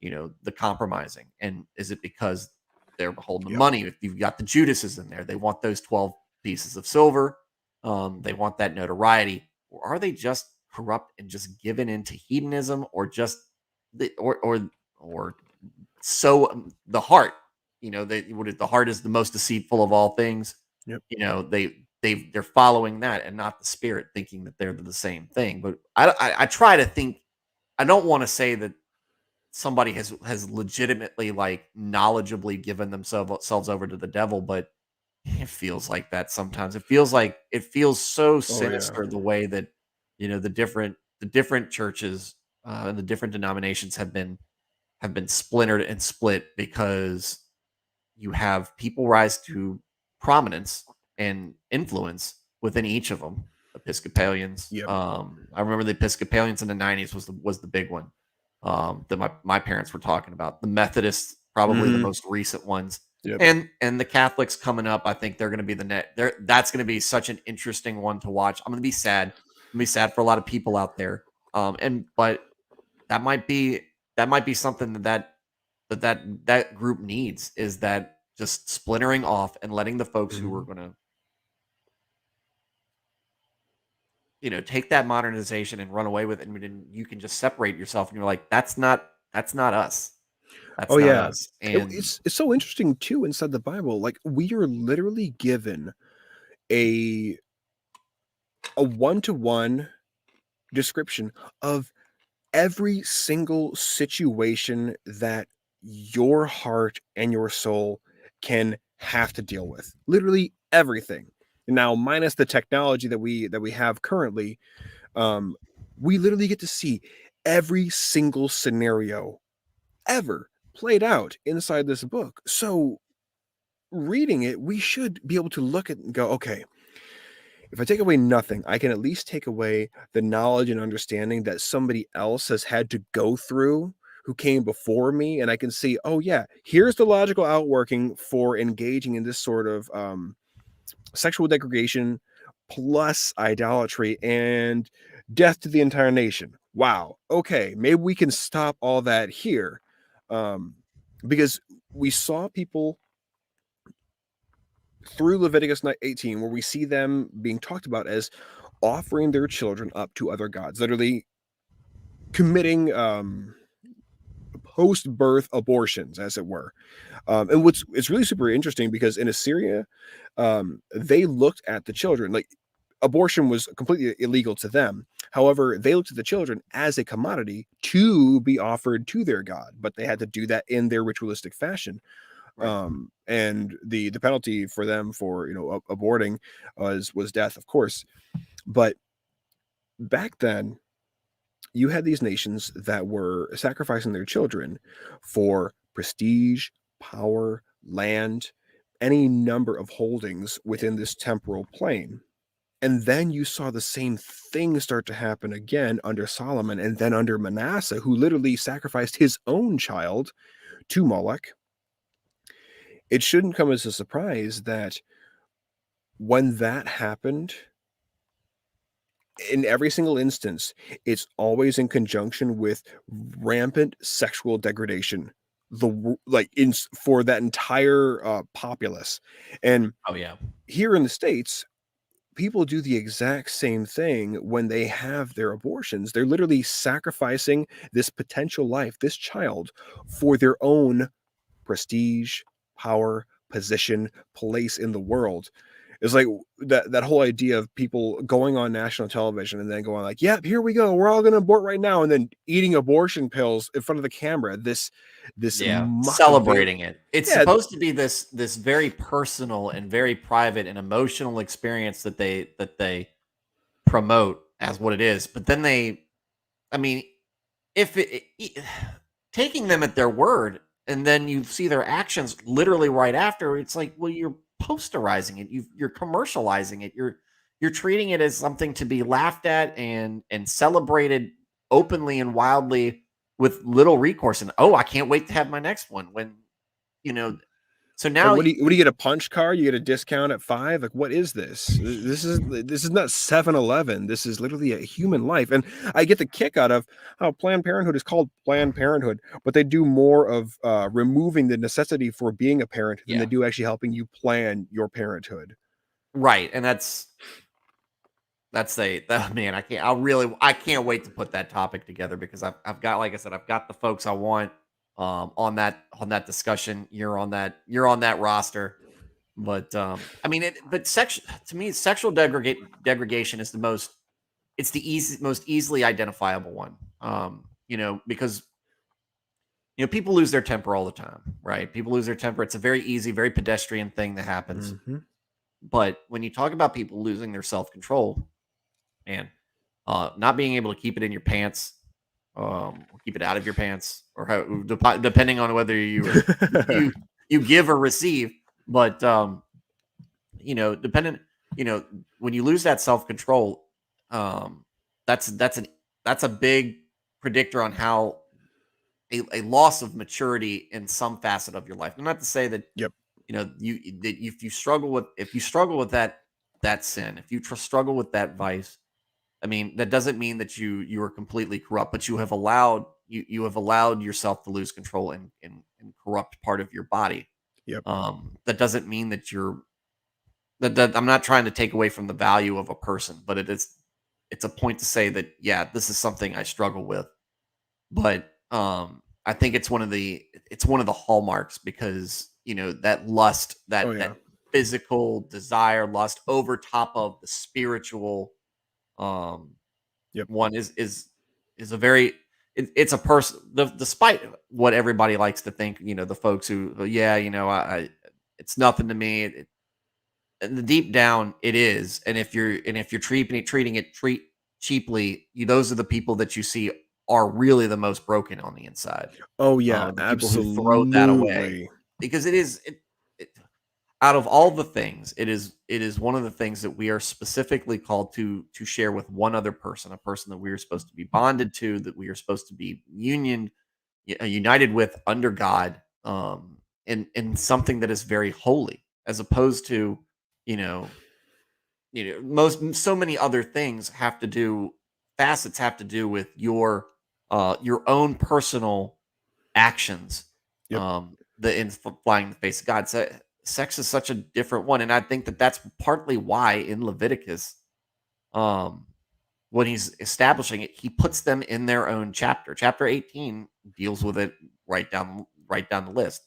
Speaker 1: the compromising. And is it because they're holding the
Speaker 2: Yep.
Speaker 1: money? If you've got the Judases in there, they want those 12 pieces of silver. They want that notoriety. Or are they just corrupt and just given into hedonism, or just or so the heart, the heart is the most deceitful of all things.
Speaker 2: Yep.
Speaker 1: They're following that and not the spirit, thinking that they're the same thing. But I try to think. I don't want to say that somebody has legitimately, like, knowledgeably given themselves over to the devil, but it feels like that sometimes. It feels so
Speaker 2: Oh yeah.
Speaker 1: sinister the way that the different churches and the different denominations have been splintered and split because you have people rise to prominence and influence within each of them. Episcopalians.
Speaker 2: Yep.
Speaker 1: I remember the Episcopalians in the '90s was the big one that my parents were talking about. The Methodists, probably the
Speaker 2: Mhm.
Speaker 1: most recent ones,
Speaker 2: Yep.
Speaker 1: and the Catholics coming up. I think they're going to be the net. That's going to be such an interesting one to watch. I'm going to be sad. I'm going to be sad for a lot of people out there. But that might be something that group needs, is that just splintering off and letting the folks who are
Speaker 2: Mhm.
Speaker 1: going to take that modernization and run away with it, and then you can just separate yourself, and you're like, that's not us,
Speaker 2: Oh
Speaker 1: that's not
Speaker 2: yeah.
Speaker 1: us. And
Speaker 2: It's so interesting too inside the Bible. Like we are literally given a one-to-one description of every single situation that your heart and your soul can have to deal with. Literally everything. Now, minus the technology that we have currently, um, we literally get to see every single scenario ever played out inside this book. So reading it, we should be able to look at it and go, okay, if I take away nothing, I can at least take away the knowledge and understanding that somebody else has had to go through who came before me. And I can see, oh, yeah, here's the logical outworking for engaging in this sort of sexual degradation plus idolatry and death to the entire nation. Wow. Okay. Maybe we can stop all that here. Um, because we saw people through Leviticus 18, where we see them being talked about as offering their children up to other gods, literally committing post-birth abortions, as it were. And it's really super interesting because in Assyria, they looked at the children like abortion was completely illegal to them. However, they looked at the children as a commodity to be offered to their god, but they had to do that in their ritualistic fashion.
Speaker 1: right.
Speaker 2: And the penalty for them for aborting was death, of course. But back then, you had these nations that were sacrificing their children for prestige, power, land, any number of holdings within this temporal plane. And then you saw the same thing start to happen again under Solomon and then under Manasseh, who literally sacrificed his own child to Moloch. It shouldn't come as a surprise that when that happened, in every single instance, it's always in conjunction with rampant sexual degradation. For that entire populace, and
Speaker 1: Oh yeah.
Speaker 2: here in the States, people do the exact same thing when they have their abortions. They're literally sacrificing this potential life, this child, for their own prestige, power, position, place in the world. It's like that whole idea of people going on national television and then going like, "Yep, here we go. We're all going to abort right now," and then eating abortion pills in front of the camera. This
Speaker 1: Yeah,
Speaker 2: motivate.
Speaker 1: celebrating it. It's
Speaker 2: Yeah,
Speaker 1: supposed to be this very personal and very private and emotional experience that they promote as what it is. But then I mean, if taking them at their word and then you see their actions literally right after, it's like, well, you're posterizing it, you're commercializing it, you're treating it as something to be laughed at and celebrated openly and wildly with little recourse. And oh, I can't wait to have my next one. When you know, so
Speaker 2: like,
Speaker 1: now
Speaker 2: what do you get, a punch card? You get a discount at 5? Like, what is this? This is not 7-Eleven. This is literally a human life. And I get the kick out of how Planned Parenthood is called Planned Parenthood, but they do more of removing the necessity for being a parent than they
Speaker 1: yeah,
Speaker 2: do actually helping you plan your parenthood.
Speaker 1: right, and that man, I can't wait to put that topic together because I've got, like I said, I've got the folks I want on that discussion. You're on that roster. But I mean but to me, sexual degradation is it's the most easily identifiable one. Because people lose their temper all the time, right? People lose their temper. It's a very easy, very pedestrian thing that happens.
Speaker 2: Mhm.
Speaker 1: But when you talk about people losing their self-control, man, not being able to keep it in your pants, or keep it out of your pants, or depending on whether you you give or receive. But dependent, when you lose that self control, um, that's a big predictor on how a loss of maturity in some facet of your life. And not to say that
Speaker 2: Yep.
Speaker 1: if you struggle with that sin, if you struggle with that vice, I mean, that doesn't mean that you are completely corrupt, but you have allowed yourself to lose control and corrupt part of your body.
Speaker 2: Yep.
Speaker 1: That doesn't mean that that I'm not trying to take away from the value of a person, but it's a point to say that, yeah, this is something I struggle with. But I think it's one of the hallmarks because that lust,
Speaker 2: Oh
Speaker 1: that
Speaker 2: yeah.
Speaker 1: physical desire, lust over top of the spiritual um
Speaker 2: Yep.
Speaker 1: one is a very it's a person, despite what everybody likes to think, the folks who, yeah, I it's nothing to me. And the deep down it is. And if you're treating it cheaply, those are the people that you see are really the most broken on the inside.
Speaker 2: Oh yeah,
Speaker 1: The people who throw that away,
Speaker 2: absolutely.
Speaker 1: because it out of all the things, it is one of the things that we are specifically called to share with one other person, a person that we are supposed to be bonded to, that we are supposed to be united with under God, in something that is very holy, as opposed to, you know, most so many other things facets have to do with your own personal actions,
Speaker 2: Yep.
Speaker 1: the in flying in the face of God. So, sex is such a different one, and I think that that's partly why in Leviticus, um, when he's establishing it, he puts them in their own chapter. Chapter 18 deals with it right down the list.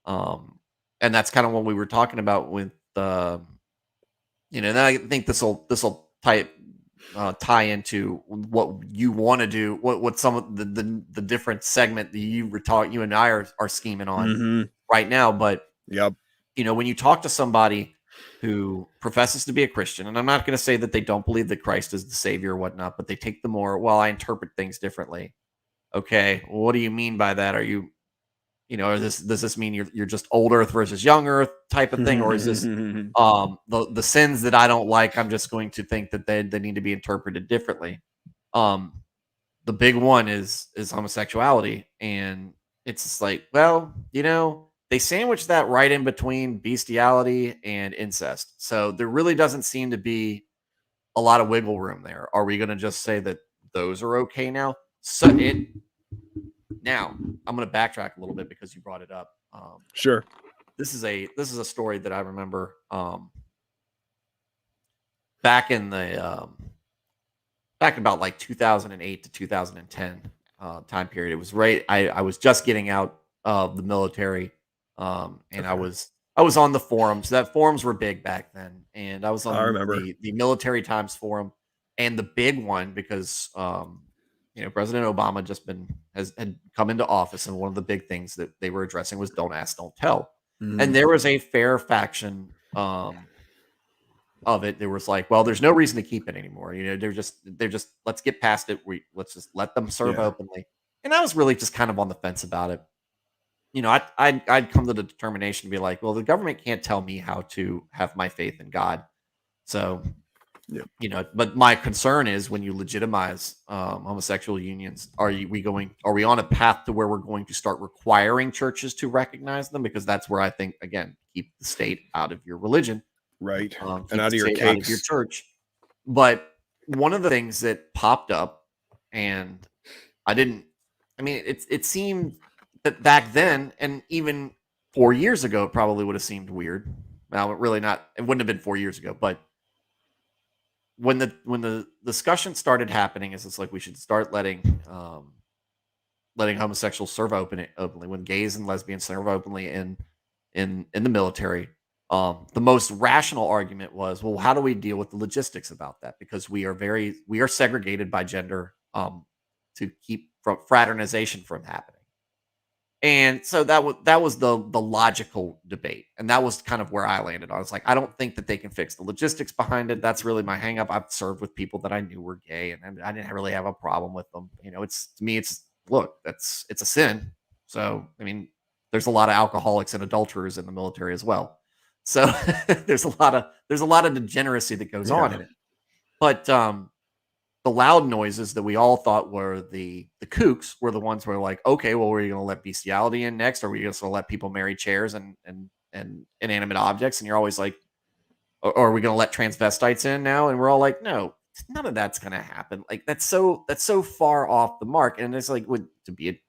Speaker 1: Um, and that's kind of what we were talking about with and I think this will tie into what you want to do, what some of the different segment that you and I are scheming on
Speaker 2: Mhm.
Speaker 1: right now. But
Speaker 2: Yep.
Speaker 1: when you talk to somebody who professes to be a Christian, and I'm not going to say that they don't believe that Christ is the Savior or whatnot, but they take the more, well, I interpret things differently. Okay, well, what do you mean by that? Are you or does this mean you're just old Earth versus young Earth type of thing, or is this the sins that I don't like? I'm just going to think that they need to be interpreted differently. Um, the big one is homosexuality, and it's just like, well, they sandwich that right in between bestiality and incest, so there really doesn't seem to be a lot of wiggle room there. Are we going to just say that those are okay now? Now I'm going to backtrack a little bit because you brought it up.
Speaker 2: Sure.
Speaker 1: This is a story that I remember, back in back about like 2008 to 2010 time period. It was right. I was just getting out of the military, and I
Speaker 2: Okay.
Speaker 1: was I was on the forums. That forums were big back then, and I was
Speaker 2: I
Speaker 1: on
Speaker 2: remember.
Speaker 1: the Military Times forum, and the big one because President Obama had come into office, and one of the big things that they were addressing was "Don't ask, don't tell," and there was a fair faction of it. There was like, well, there's no reason to keep it anymore. They're just let's get past it. Let's just let them serve
Speaker 2: Yeah.
Speaker 1: openly. And I was really just kind of on the fence about it. I'd come to the determination to be like, well, the government can't tell me how to have my faith in God. So,
Speaker 2: Yeah.
Speaker 1: but my concern is when you legitimize homosexual unions, are we on a path to where we're going to start requiring churches to recognize them? Because that's where I think, again, keep the state out of your religion,
Speaker 2: Right.
Speaker 1: keep
Speaker 2: And out of
Speaker 1: the
Speaker 2: your
Speaker 1: state out of your
Speaker 2: cakes.
Speaker 1: church. But one of the things that popped up, and I didn't, I mean, it seemed that back then, and even 4 years ago, it probably would have seemed weird. Now, it wouldn't have been 4 years ago, but when the discussion started happening, is it's like we should start letting homosexuals serve openly, when gays and lesbians serve openly in the military. The most rational argument was, well, how do we deal with the logistics about that? Because we are segregated by gender, to keep from fraternization from happening. And so that was the logical debate, and that was kind of where I landed on. It's like, I don't think that they can fix the logistics behind it. That's really my hang up. I've served with people that I knew were gay, and I didn't really have a problem with them. It's, to me, it's, look, it's a sin. So I mean, there's a lot of alcoholics and adulterers in the military as well. So there's a lot of degeneracy that goes on
Speaker 2: Yeah.
Speaker 1: in it. But the loud noises that we all thought were the kooks were the ones who were like, okay, well, we're going to let bestiality in next, or are we just going to let people marry chairs and inanimate objects? And you're always like, or are we going to let transvestites in now? And we're all like, no, none of that's going to happen. Like, that's so far off the mark. And it's like, to be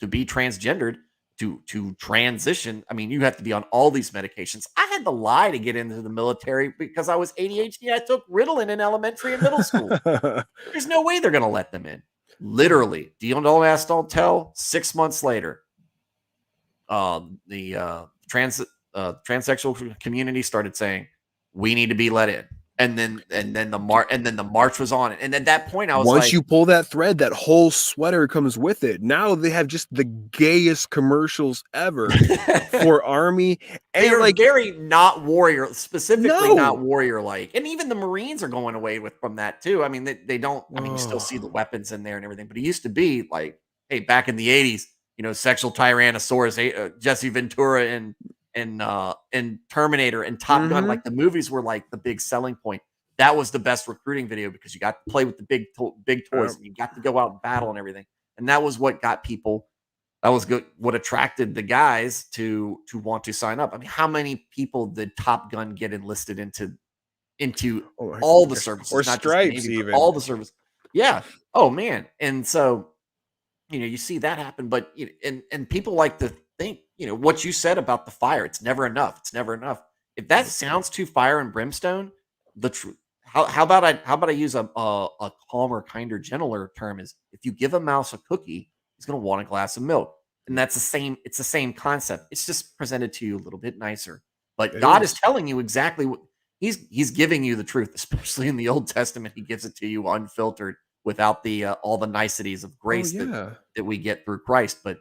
Speaker 1: transgendered, to transition, I mean, you have to be on all these medications. I had to lie to get into the military because I was ADHD. I took Ritalin in elementary and middle school. There's no way they're going to let them in. Literally, don't ask, don't tell. 6 months later, the transsexual community started saying, we need to be let in. And then the march was on it. And at that point, I was
Speaker 2: Once
Speaker 1: like,
Speaker 2: you pull that thread, that whole sweater comes with it. Now they have just the gayest commercials ever for Army.
Speaker 1: they
Speaker 2: And
Speaker 1: are
Speaker 2: like,
Speaker 1: very not warrior, specifically not
Speaker 2: no.
Speaker 1: warrior like. And even the Marines are going away from that too. I mean, they don't, I mean, you still see the
Speaker 2: Oh.
Speaker 1: weapons in there and everything, but it used to be like, hey, back in the 80s, sexual Tyrannosaurus, Jesse Ventura and Terminator and Top Gun,
Speaker 2: Mhm.
Speaker 1: like the movies were like the big selling point. That was the best recruiting video because you got to play with the big toys and you got to go out and battle and everything. And that was what got people. That was good. What attracted the guys to want to sign up. I mean, how many people did Top Gun get enlisted into
Speaker 2: Oh my
Speaker 1: all the
Speaker 2: gosh. Or
Speaker 1: services, not just the
Speaker 2: stripes
Speaker 1: Navy, but
Speaker 2: even.
Speaker 1: all the service? Yeah. Oh man. And so you see that happen, but and people like to think, what you said about the fire. It's never enough. It's never enough. If that sounds too fire and brimstone, the truth. How about I use a calmer, kinder, gentler term? Is, if you give a mouse a cookie, he's going to want a glass of milk, and that's the same. It's the same concept. It's just presented to you a little bit nicer. But
Speaker 2: It
Speaker 1: God is
Speaker 2: is.
Speaker 1: telling you exactly what he's giving you the truth, especially in the Old Testament. He gives it to you unfiltered, without the all the niceties of
Speaker 2: Oh
Speaker 1: grace that
Speaker 2: yeah.
Speaker 1: we get through Christ. But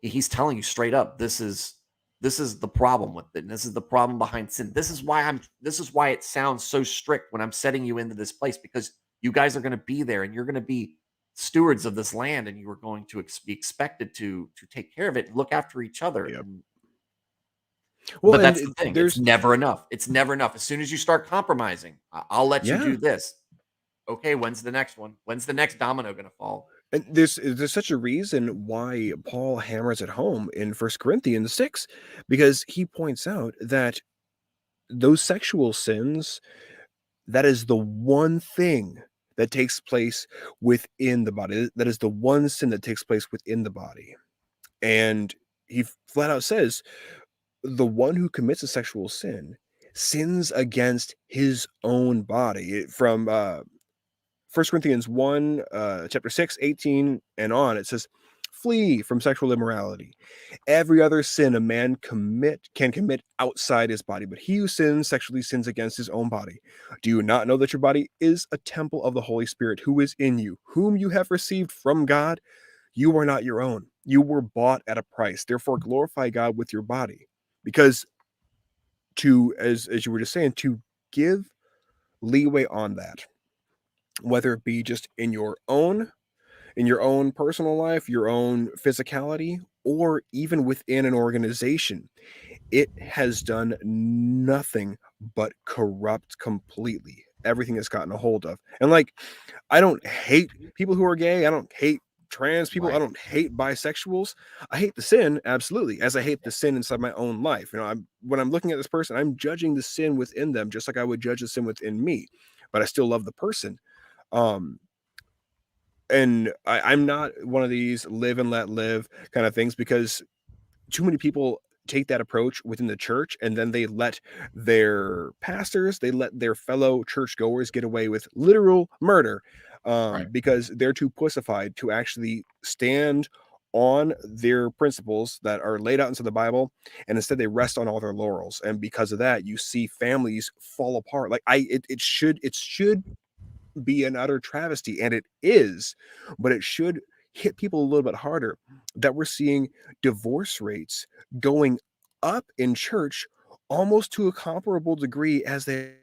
Speaker 1: he's telling you straight up, this is the problem with it. And this is the problem behind sin. This is why it sounds so strict when I'm setting you into this place, because you guys are going to be there and you're going to be stewards of this land, and you are going to be expected to take care of it and look after each other.
Speaker 2: Yep.
Speaker 1: And
Speaker 2: Well,
Speaker 1: but
Speaker 2: and
Speaker 1: that's the thing. It's
Speaker 2: there's
Speaker 1: never enough. It's never enough. As soon as you start compromising, I'll let you
Speaker 2: yeah.
Speaker 1: do this. Okay, when's the next one? When's the next domino going to fall?
Speaker 2: And there's such a reason why Paul hammers it home in First Corinthians 6, because he points out that those sexual sins, that is the one thing that takes place within the body. That is the one sin that takes place within the body. And he flat out says, the one who commits a sexual sin sins against his own body. From 1 Corinthians 1, chapter 6, 18 and on, it says, flee from sexual immorality. Every other sin a man can commit outside his body, but he who sins sexually sins against his own body. Do you not know that your body is a temple of the Holy Spirit who is in you, whom you have received from God? You are not your own. You were bought at a price. Therefore, glorify God with your body. Because as you were just saying, to give leeway on that, whether it be just in your own personal life, your own physicality, or even within an organization, it has done nothing but corrupt completely everything it's gotten a hold of. And like, I don't hate people who are gay. I don't hate trans people. I
Speaker 1: Right.
Speaker 2: don't hate bisexuals. I hate the sin, absolutely, as I hate the sin inside my own life. When I'm looking at this person, I'm judging the sin within them just like I would judge the sin within me. But I still love the person. Um, and I'm not one of these live and let live kind of things, because too many people take that approach within the church, and then they let their pastors, they let their fellow churchgoers get away with literal murder,
Speaker 1: Right.
Speaker 2: because they're too pussified to actually stand on their principles that are laid out into the Bible, and instead they rest on all their laurels. And because of that, you see families fall apart. Like it should be an utter travesty, and it is, but it should hit people a little bit harder that we're seeing divorce rates going up in church almost to a comparable degree as they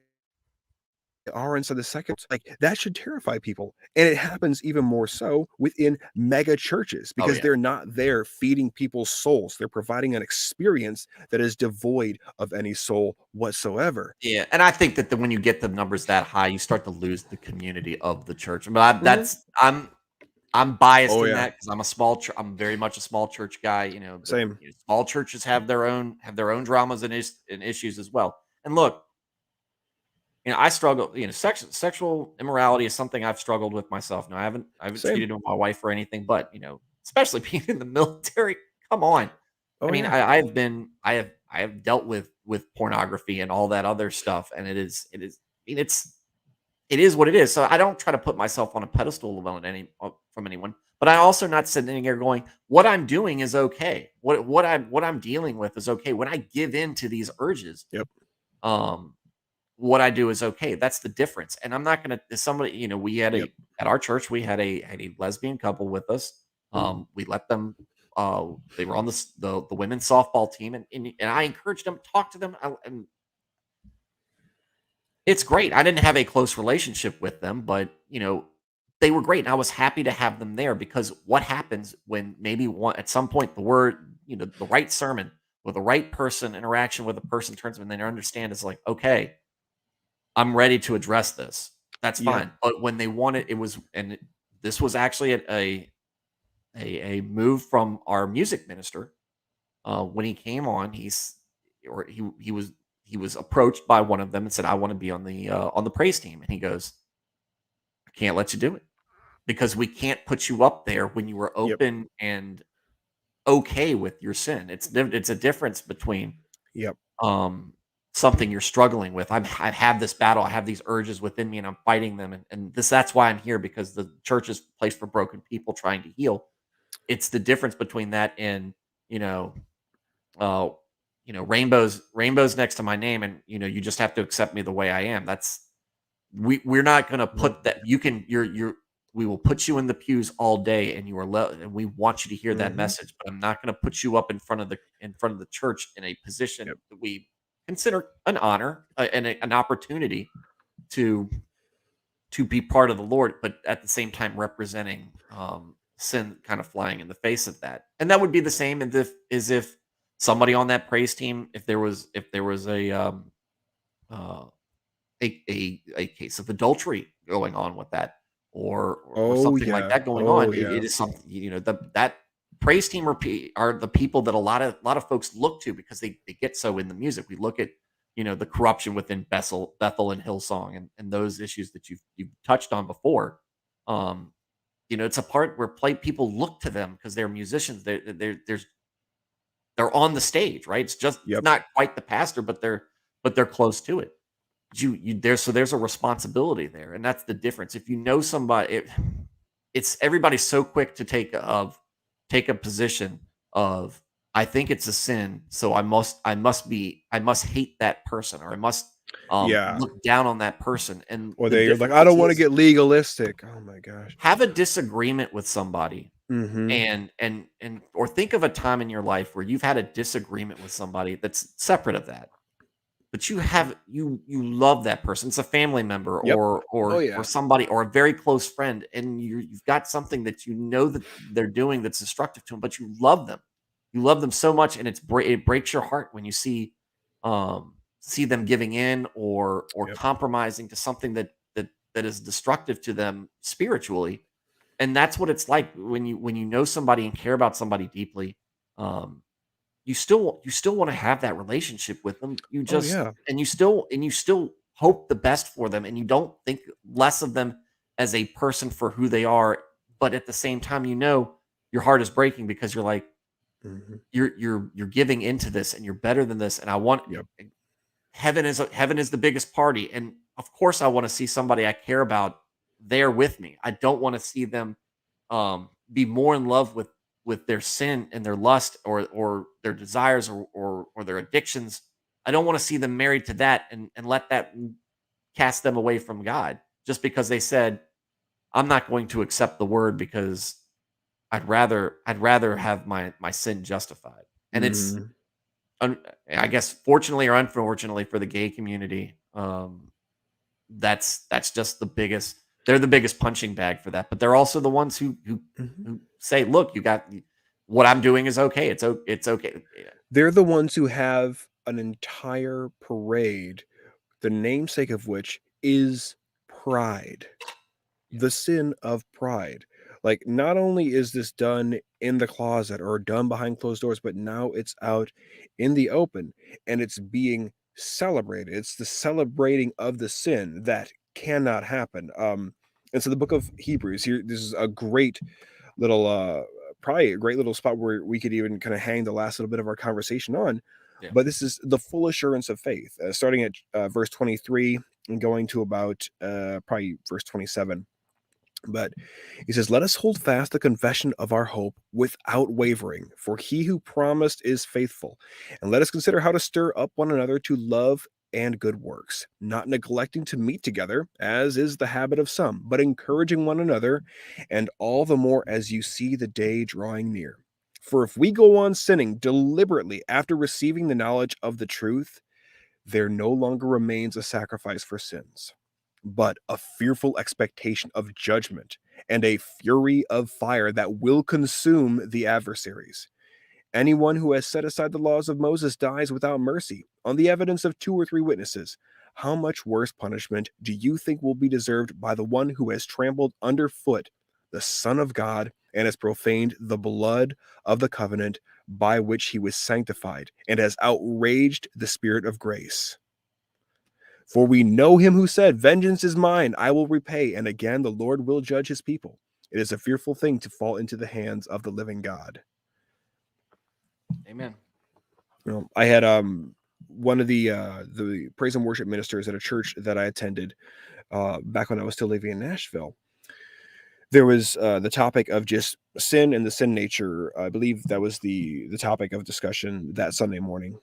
Speaker 2: are inside the second. Like, that should terrify people. And it happens even more so within mega churches,
Speaker 1: Oh
Speaker 2: because
Speaker 1: yeah.
Speaker 2: they're not there feeding people's souls. They're providing an experience that is devoid of any soul whatsoever.
Speaker 1: Yeah, and I think that when you get the numbers that high, you start to lose the community of the church. But
Speaker 2: Mhm.
Speaker 1: I'm biased
Speaker 2: Oh
Speaker 1: in
Speaker 2: yeah,
Speaker 1: that because I'm very much a small church guy. But
Speaker 2: same.
Speaker 1: small churches have their own dramas and issues as well. And look, I struggle. Sexual immorality is something I've struggled with myself. Now, I haven't
Speaker 2: Same.
Speaker 1: cheated on my wife or anything, but especially being in the military. Come on. I
Speaker 2: Oh
Speaker 1: mean,
Speaker 2: yeah.
Speaker 1: I have dealt with pornography and all that other stuff, and it is. I mean, it is what it is. So I don't try to put myself on a pedestal from anyone, but I also not sitting here going, what I'm doing is okay. What I'm dealing with is okay. When I give in to these urges,
Speaker 2: Yep.
Speaker 1: um, what I do is okay. That's the difference. And I'm not gonna somebody, we had
Speaker 2: Yep.
Speaker 1: a at our church, we had a lesbian couple with us. We let them they were on the women's softball team, and I encouraged them, talk to them, and it's great. I didn't have a close relationship with them, but they were great. And I was happy to have them there, because what happens when maybe at some point the right sermon or the right person interaction with a person turns them and they understand, it's like, okay, I'm ready to address this. That's
Speaker 2: Yep.
Speaker 1: fine. But when they wanted, this was actually a move from our music minister. When he came on, he was approached by one of them and said, "I want to be on the praise team." And he goes, "I can't let you do it, because we can't put you up there when you were
Speaker 2: Yep.
Speaker 1: open and okay with your sin. It's a difference between
Speaker 2: Yep.
Speaker 1: um something you're struggling with. I have this battle, I have these urges within me, and I'm fighting them, and that's why I'm here, because the church is a place for broken people trying to heal. It's the difference between that and you know uh rainbows next to my name, and you just have to accept me the way I am. We're not going to
Speaker 2: Mhm.
Speaker 1: put that. You're We will put you in the pews all day, and and we want you to hear that
Speaker 2: Mhm.
Speaker 1: message, but I'm not going to put you up in front of the church in a position
Speaker 2: Yep.
Speaker 1: that we consider an honor, and an opportunity to be part of the Lord, but at the same time representing sin, kind of flying in the face of that. And that would be the same as if somebody on that praise team, if there was uh, a case of adultery going on with that, or
Speaker 2: Oh
Speaker 1: something like
Speaker 2: yeah.
Speaker 1: that going on.
Speaker 2: Oh
Speaker 1: It
Speaker 2: yeah.
Speaker 1: is something, that praise team are the people that a lot of folks look to, because they get so in the music. We look at the corruption within Bethel and Hillsong, and those issues that you've touched on before. Um, it's a part where people look to them because they're musicians. They're on the stage, right? It's
Speaker 2: Yep.
Speaker 1: not quite the pastor, but they're close to it. There's a responsibility there, and that's the difference. If you know somebody, it's everybody's so quick to take of. take a position of, I think it's a sin, so I must hate that person, or I must
Speaker 2: Yeah.
Speaker 1: look down on that person. And
Speaker 2: Or
Speaker 1: the
Speaker 2: they're like, I don't
Speaker 1: difficulty
Speaker 2: want to
Speaker 1: is,
Speaker 2: get legalistic. Oh my gosh.
Speaker 1: have a disagreement with somebody,
Speaker 2: Mm-hmm.
Speaker 1: and or think of a time in your life where you've had a disagreement with somebody that's separate of that, but you love that person. It's a family member,
Speaker 2: Yep.
Speaker 1: or
Speaker 2: Oh
Speaker 1: or
Speaker 2: yeah.
Speaker 1: somebody, or a very close friend, and you've got something that you know that they're doing that's destructive to them, but you love them. You love them so much, and it breaks your heart when you see them giving in, or
Speaker 2: Yep.
Speaker 1: compromising to something that is destructive to them spiritually. And that's what it's like when you know somebody and care about somebody deeply. um you still want to have that relationship with them. You
Speaker 2: Oh
Speaker 1: just
Speaker 2: yeah.
Speaker 1: and you still hope the best for them, and you don't think less of them as a person for who they are. But at the same time, your heart is breaking, because you're like,
Speaker 2: Mm-hmm.
Speaker 1: you're giving into this, and you're better than this. And I want
Speaker 2: Yep.
Speaker 1: heaven is the biggest party, and of course I want to see somebody I care about there with me. I don't want to see them be more in love with their sin and their lust, or their desires, or their addictions. I don't want to see them married to that, and let that cast them away from God, just because they said, I'm not going to accept the word, because I'd rather have my sin justified. And it's,
Speaker 2: Mm-hmm.
Speaker 1: un I guess, fortunately or unfortunately for the gay community, that's just they're the biggest punching bag for that. But they're also the ones
Speaker 2: Mm-hmm.
Speaker 1: who say, "Look, what I'm doing is okay. It's okay." Yeah.
Speaker 2: They're the ones who have an entire parade, the namesake of which is pride.
Speaker 1: Yeah.
Speaker 2: The sin of pride. Like, not only is this done in the closet or done behind closed doors, but now it's out in the open and it's being celebrated. It's the celebrating of the sin that cannot happen. And so the book of Hebrews here, this is a great little probably a great little spot where we could even kind of hang the last little bit of our conversation on.
Speaker 1: Yeah.
Speaker 2: But this is the full assurance of faith, starting at verse 23 and going to about probably verse 27. But he says, let us hold fast the confession of our hope without wavering, for he who promised is faithful. And let us consider how to stir up one another to love and good works, not neglecting to meet together, as is the habit of some, but encouraging one another, and all the more as you see the day drawing near. For if we go on sinning deliberately after receiving the knowledge of the truth, there no longer remains a sacrifice for sins, but a fearful expectation of judgment and a fury of fire that will consume the adversaries. Anyone who has set aside the laws of Moses dies without mercy on the evidence of two or three witnesses. How much worse punishment do you think will be deserved by the one who has trampled underfoot the Son of God and has profaned the blood of the covenant by which he was sanctified and has outraged the Spirit of grace? For we know him who said, vengeance is mine, I will repay. And again, the Lord will judge his people. It is a fearful thing to fall into the hands of the living God.
Speaker 1: Amen.
Speaker 2: I had one of the praise and worship ministers at a church that I attended back when I was still living in Nashville. There was the topic of just sin and the sin nature. I believe that was the topic of discussion that Sunday morning.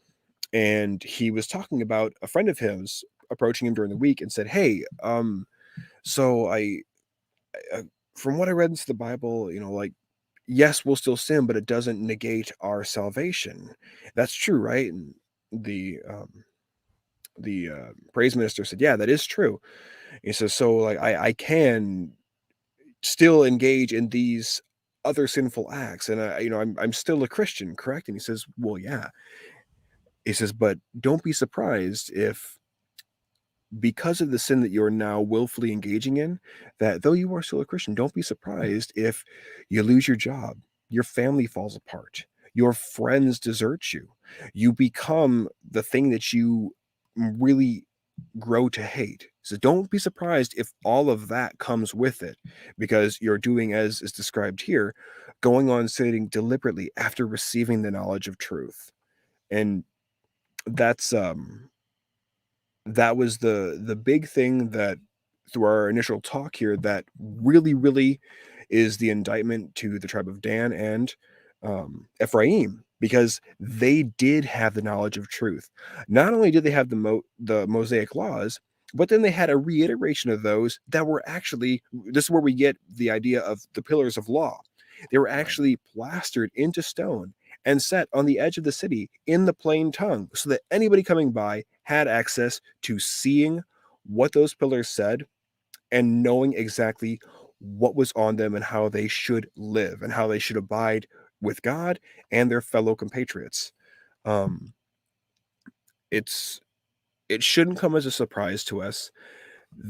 Speaker 2: And he was talking about a friend of his approaching him during the week and said, hey, so I from what I read into the Bible, like, yes, we'll still sin, but it doesn't negate our salvation. That's true, right? And the praise minister said, yeah, that is true. He says, so like I can still engage in these other sinful acts, and I'm still a Christian, correct? And he says, well, yeah. He says, but don't be surprised if, because of the sin that you're now willfully engaging in, that though you are still a Christian, don't be surprised if you lose your job, your family falls apart, your friends desert you, you become the thing that you really grow to hate. So don't be surprised if all of that comes with it, because you're doing as is described here, going on sinning deliberately after receiving the knowledge of truth. And that's that was the big thing that through our initial talk here that really is the indictment to the tribe of Dan and Ephraim, because they did have the knowledge of truth. Not only did they have the Mosaic laws, but then they had a reiteration of those that were actually, this is where we get the idea of the pillars of law. They were
Speaker 1: Right.
Speaker 2: actually plastered into stone and set on the edge of the city in the plain tongue, so that anybody coming by had access to seeing what those pillars said and knowing exactly what was on them and how they should live and how they should abide with God and their fellow compatriots. Um, it's it shouldn't come as a surprise to us.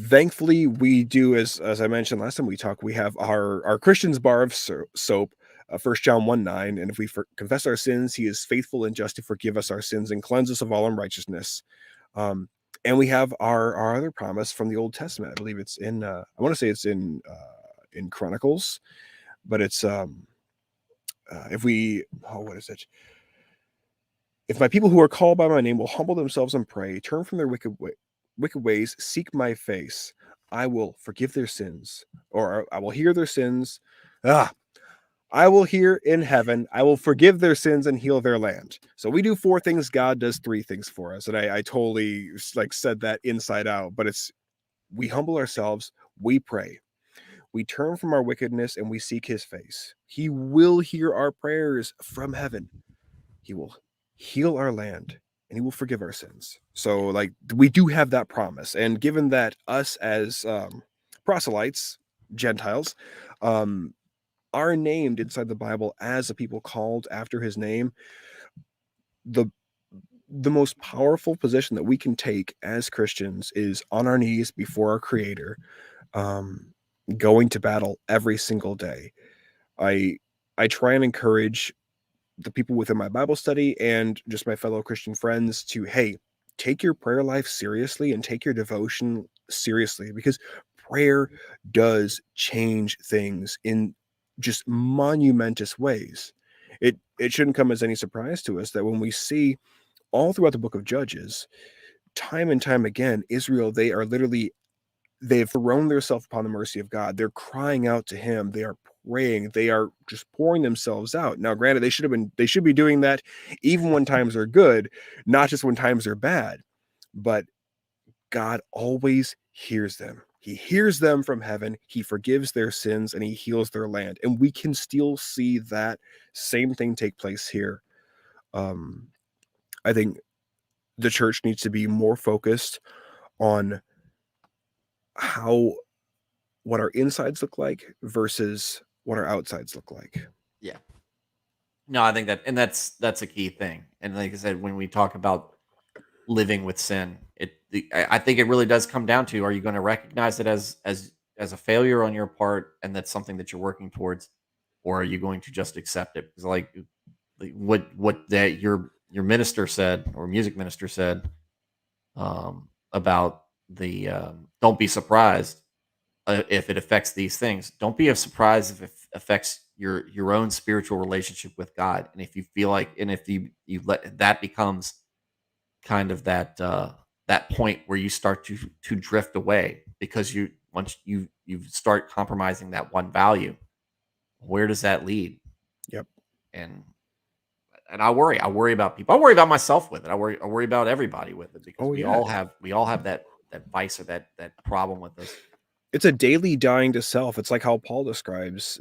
Speaker 2: Thankfully, we do, as I mentioned last time we talked, we have our Christian's bar of soap, 1 John 1:9, and if we confess our sins, He is faithful and just to forgive us our sins and cleanse us of all unrighteousness. Um, and we have our other promise from the Old Testament. I believe it's in I want to say it's in Chronicles, but it's if we what is it? If my people who are called by my name will humble themselves and pray, turn from their wicked ways, seek my face, I will forgive their sins, or I will hear their sins. I will hear in heaven. I will forgive their sins and heal their land. So we do 4 things. God does 3 things for us, and I totally like said that inside out. But it's, we humble ourselves, we pray, we turn from our wickedness, and we seek His face. He will hear our prayers from heaven. He will heal our land, and He will forgive our sins. So, like, we do have that promise. And given that us as proselytes, Gentiles, are named inside the Bible as a people called after His name, the most powerful position that we can take as Christians is on our knees before our Creator, um, going to battle every single day. I try and encourage the people within my Bible study and just my fellow Christian friends to, hey, take your prayer life seriously and take your devotion seriously, because prayer does change things in just monumentous ways. It shouldn't come as any surprise to us that when we see all throughout the book of Judges, time and time again, Israel, they've thrown themselves upon the mercy of God. They're crying out to Him. They are praying. They are just pouring themselves out. Now, granted, they should be doing that even when times are good, not just when times are bad. But God always hears them. He hears them from heaven. He forgives their sins and He heals their land. And we can still see that same thing take place here. Um, I think the church needs to be more focused on how what our insides look like versus what our outsides look like.
Speaker 1: Yeah. No, I think that, and that's a key thing. And like I said, when we talk about living with sin, I think it really does come down to, are you going to recognize it as a failure on your part, and that's something that you're working towards, or are you going to just accept it? Because like what that your minister said, or music minister said, about the don't be surprised if it affects these things. Don't be surprised if it affects your own spiritual relationship with God, and if you feel like, and if you let that becomes kind of that point where you start to drift away, because once you start compromising that one value, where does that lead?
Speaker 2: Yep.
Speaker 1: And I worry about people. I worry about myself with it. I worry about everybody with it, because
Speaker 2: Oh
Speaker 1: we
Speaker 2: yeah.
Speaker 1: all have that vice, or that problem with us.
Speaker 2: It's a daily dying to self. It's like how Paul describes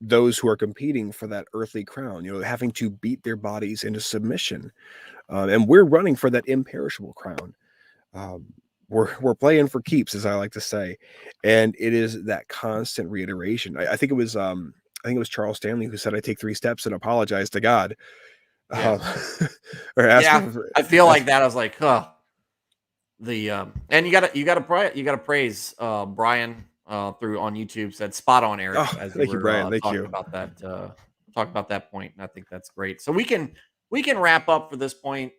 Speaker 2: those who are competing for that earthly crown, having to beat their bodies into submission. And we're running for that imperishable crown. Um, we're playing for keeps, as I like to say, and it is that constant reiteration. I think it was Charles Stanley who said, "I take 3 steps and apologize to God,"
Speaker 1: Yeah,
Speaker 2: um, or ask
Speaker 1: yeah.
Speaker 2: Him.
Speaker 1: I feel
Speaker 2: Ask,
Speaker 1: like that. I was like, huh. And you gotta praise Brian through on YouTube, said spot on, Eric,
Speaker 2: oh,
Speaker 1: as you
Speaker 2: thank you,
Speaker 1: were
Speaker 2: Brian. Thank
Speaker 1: talking
Speaker 2: you.
Speaker 1: about that point, and I think that's great. So we can wrap up for this point,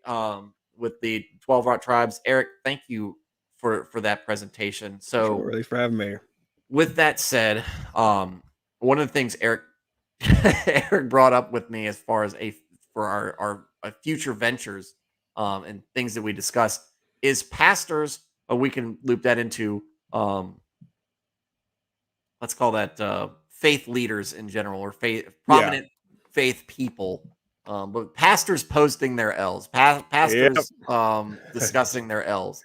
Speaker 1: with the 12 rock tribes. Eric, thank you for that presentation. So
Speaker 2: Sure, thanks for having me.
Speaker 1: with that said, one of the things Eric Eric brought up with me, as far as for our future ventures, and things that we discuss, is pastors. We can loop that into, let's call that faith leaders in general, or faith
Speaker 2: Yeah.
Speaker 1: prominent faith people, but pastors posting their L's, pastors discussing their L's,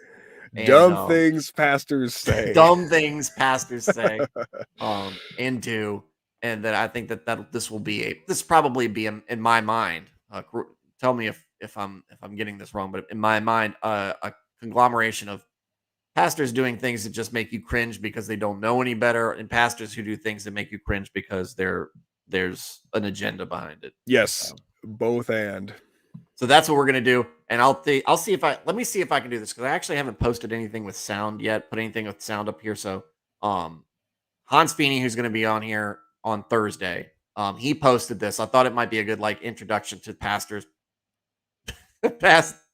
Speaker 1: and
Speaker 2: Dumb things pastors say.
Speaker 1: dumb things pastors say, and do, and that I think that this probably be in my mind. Tell me if I'm getting this wrong, but in my mind, a conglomeration of pastors doing things that just make you cringe because they don't know any better, and pastors who do things that make you cringe because there's an agenda behind it.
Speaker 2: Yes, both and.
Speaker 1: So that's what we're gonna do, and let me see if I can do this because I actually haven't posted anything with sound yet. Put anything with sound up here. So, Hans Feeney, who's gonna be on here on Thursday, he posted this. I thought it might be a good introduction to pastors,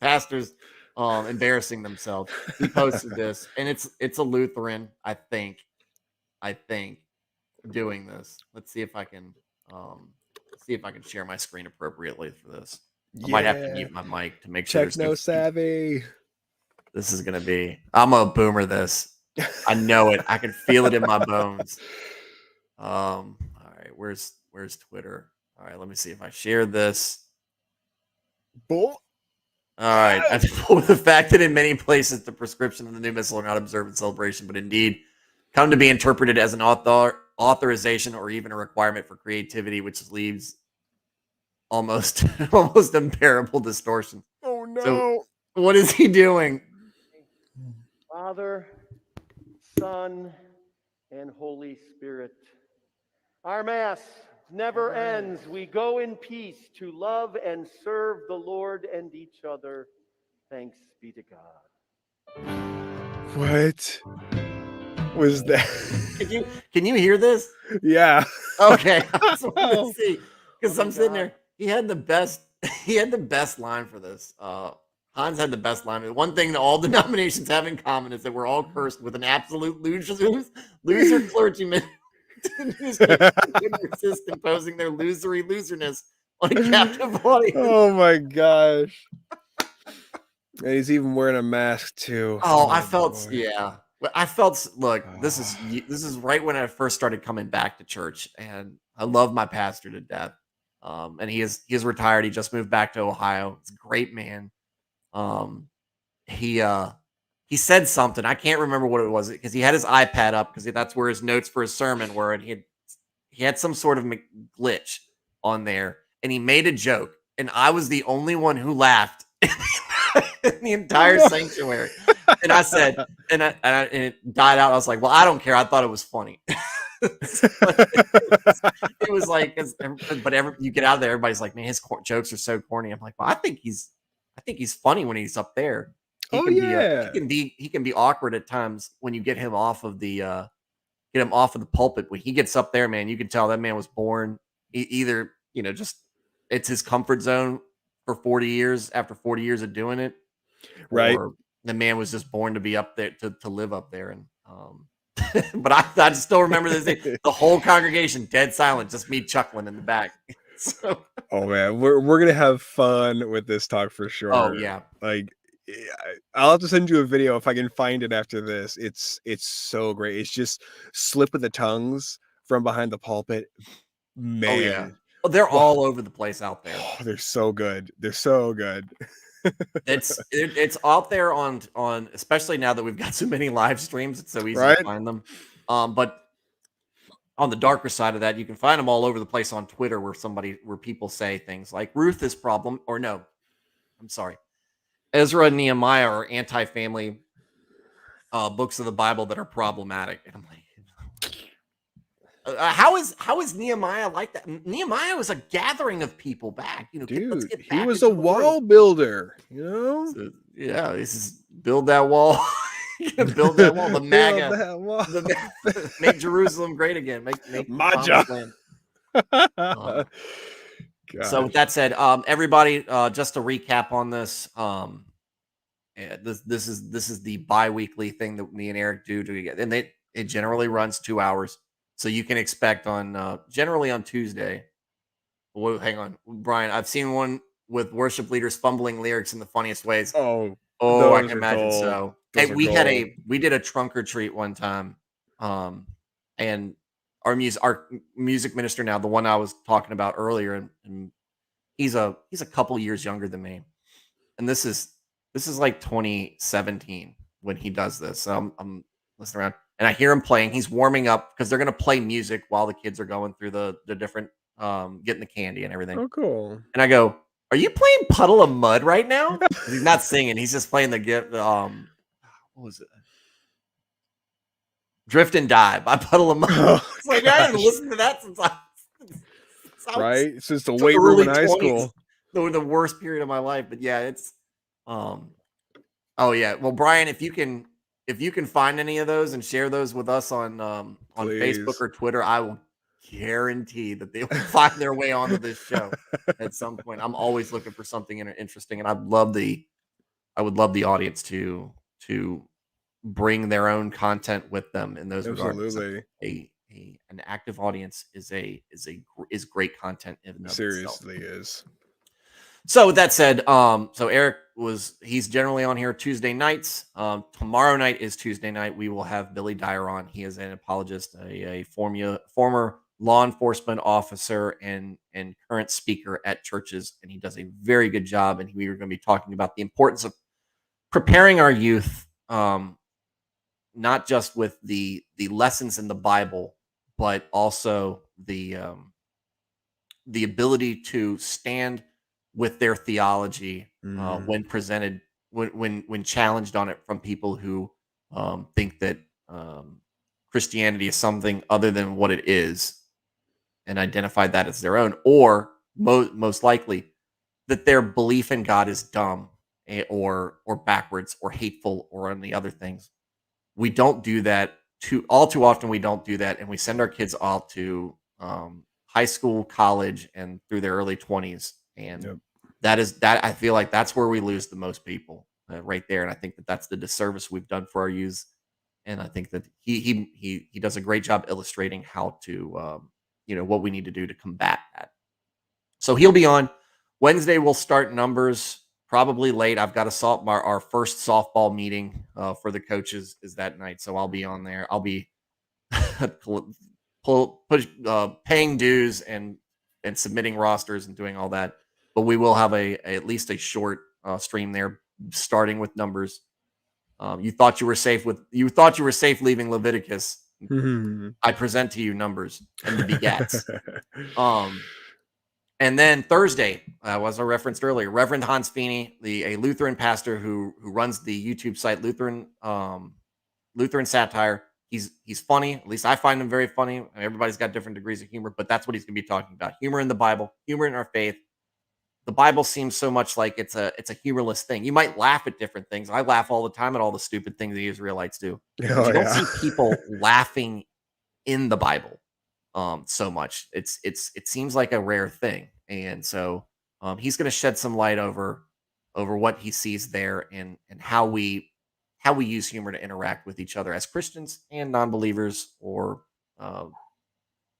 Speaker 1: pastors, embarrassing themselves. He posted this, and it's a Lutheran, I think, doing this. Let's see if I can share my screen appropriately for this. I might have to mute my mic to make sure.
Speaker 2: Techno savvy.
Speaker 1: This is gonna be. I'm gonna boomer this. I know it. I can feel it in my bones. All right. Where's Twitter? All right. Let me see if I share this.
Speaker 2: Bull.
Speaker 1: All right. With the fact that in many places the prescription of the new missile are not observed in celebration, but indeed come to be interpreted as an authorization or even a requirement for creativity, which leaves almost unbearable distortion.
Speaker 2: Oh no.
Speaker 1: So what is he doing?
Speaker 3: Father, Son, and Holy Spirit. Our Mass never ends. We go in peace to love and serve the Lord and each other. Thanks be to God.
Speaker 2: What was that?
Speaker 1: Can you hear this?
Speaker 2: Yeah.
Speaker 1: Okay. I just wanted to see because I'm sitting there. He had the best line for this. Hans had the best line. One thing that all denominations have in common is that we're all cursed with an absolute loser clergyman who couldn't resist imposing their loserness on a captive audience.
Speaker 2: Oh my gosh. And he's even wearing a mask too.
Speaker 1: I felt look, this is right when I first started coming back to church, and I love my pastor to death. And he is retired. He just moved back to Ohio. He's a great man. He said something. I can't remember what it was because he had his iPad up because that's where his notes for his sermon were, and he had some sort of glitch on there, and he made a joke, and I was the only one who laughed in the entire sanctuary. And I said, and it died out. I was like, well, I don't care. I thought it was funny. It was like, but you get out of there, everybody's like, man, his jokes are so corny. I'm like, well, I think he's funny when he's up there. He can be awkward at times when you get him off of the pulpit. When he gets up there, man, you can tell that man was born either, just it's his comfort zone for 40 years after 40 years of doing it.
Speaker 2: Right.
Speaker 1: Or the man was just born to be up there to live up there. And but I still remember this thing, the whole congregation dead silent, just me chuckling in the back. So,
Speaker 2: oh man, we're gonna have fun with this talk for sure.
Speaker 1: Oh yeah.
Speaker 2: I'll have to send you a video if I can find it after this. It's so great. It's just slip of the tongues from behind the pulpit. Man.
Speaker 1: Oh yeah. Oh, they're all over the place out there.
Speaker 2: Oh, they're so good. They're so good.
Speaker 1: It's out there on especially now that we've got so many live streams, it's so easy to find them. But on the darker side of that, you can find them all over the place on Twitter where people say things like Ruth is problem, or no, I'm sorry, Ezra and Nehemiah are anti-family books of the Bible that are problematic. And I'm like, how is Nehemiah like that? Nehemiah was a gathering of people back.
Speaker 2: Dude, he was a wall builder.
Speaker 1: So, yeah, this is build that wall. Build that wall. The MAGA. Make Jerusalem great again. Make
Speaker 2: Maja.
Speaker 1: So with that said, everybody, just to recap on this, this is the bi-weekly thing that me and Eric do and it generally runs 2 hours. So you can expect generally on Tuesday. Well, hang on, Brian. I've seen one with worship leaders fumbling lyrics in the funniest ways.
Speaker 2: Oh,
Speaker 1: I can imagine. So hey, we did a trunk or treat one time, and our music minister now, the one I was talking about earlier, and he's a couple years younger than me, and this is like 2017 when he does this. So I'm listening around, and I hear him playing. He's warming up because they're gonna play music while the kids are going through the different getting the candy and everything.
Speaker 2: Oh, cool.
Speaker 1: And I go, "Are you playing Puddle of Mud right now?" 'Cause he's not singing. He's just playing what was it? Drift and Die by Puddle of Mud. It's like I haven't listened to that since I was
Speaker 2: Right? Since the
Speaker 1: the
Speaker 2: weight room
Speaker 1: early
Speaker 2: in high
Speaker 1: 20s.
Speaker 2: school.
Speaker 1: The worst period of my life. But yeah, it's oh yeah. Well, Brian, if you can find any of those and share those with us on Facebook
Speaker 2: Please.
Speaker 1: or Twitter, I will guarantee that they will find their way onto this show at some point. I'm always looking for something interesting, and I would love the audience to bring their own content with them in those regards.
Speaker 2: Absolutely.
Speaker 1: An active audience is great content in and of itself.
Speaker 2: Seriously is.
Speaker 1: So with that said, so Eric he's generally on here Tuesday nights. Tomorrow night is Tuesday night. We will have Billy Dyer on. He is an apologist, a former law enforcement officer and current speaker at churches, and he does a very good job. And we are going to be talking about the importance of preparing our youth, not just with the lessons in the Bible, but also the ability to stand with their theology when presented, when challenged on it from people who think that Christianity is something other than what it is, and identify that as their own, or most likely that their belief in God is dumb or backwards or hateful or any other things. We don't do that too often. We don't do that, and we send our kids off to high school, college, and through their early 20s, and that I feel like that's where we lose the most people right there. And I think that that's the disservice we've done for our youth. And I think that he does a great job illustrating how to what we need to do to combat that. So he'll be on Wednesday. We'll start numbers probably late. I've got our first softball meeting for the coaches is that night, so I'll be on there. I'll be paying dues and submitting rosters and doing all that. But we will have at least a short stream there, starting with numbers. You thought you were safe leaving Leviticus. I present to you numbers and the begats. And then Thursday, as I referenced earlier, Reverend Hans Feeney, a Lutheran pastor who runs the YouTube site Lutheran Satire. He's funny. At least I find him very funny. Everybody's got different degrees of humor, but that's what he's going to be talking about: humor in the Bible, humor in our faith. The Bible seems so much like it's a humorless thing. You might laugh at different things. I laugh all the time at all the stupid things the Israelites do. But you don't see people laughing in the Bible so much. It seems like a rare thing. And so he's going to shed some light over what he sees there and how we use humor to interact with each other as Christians and non-believers or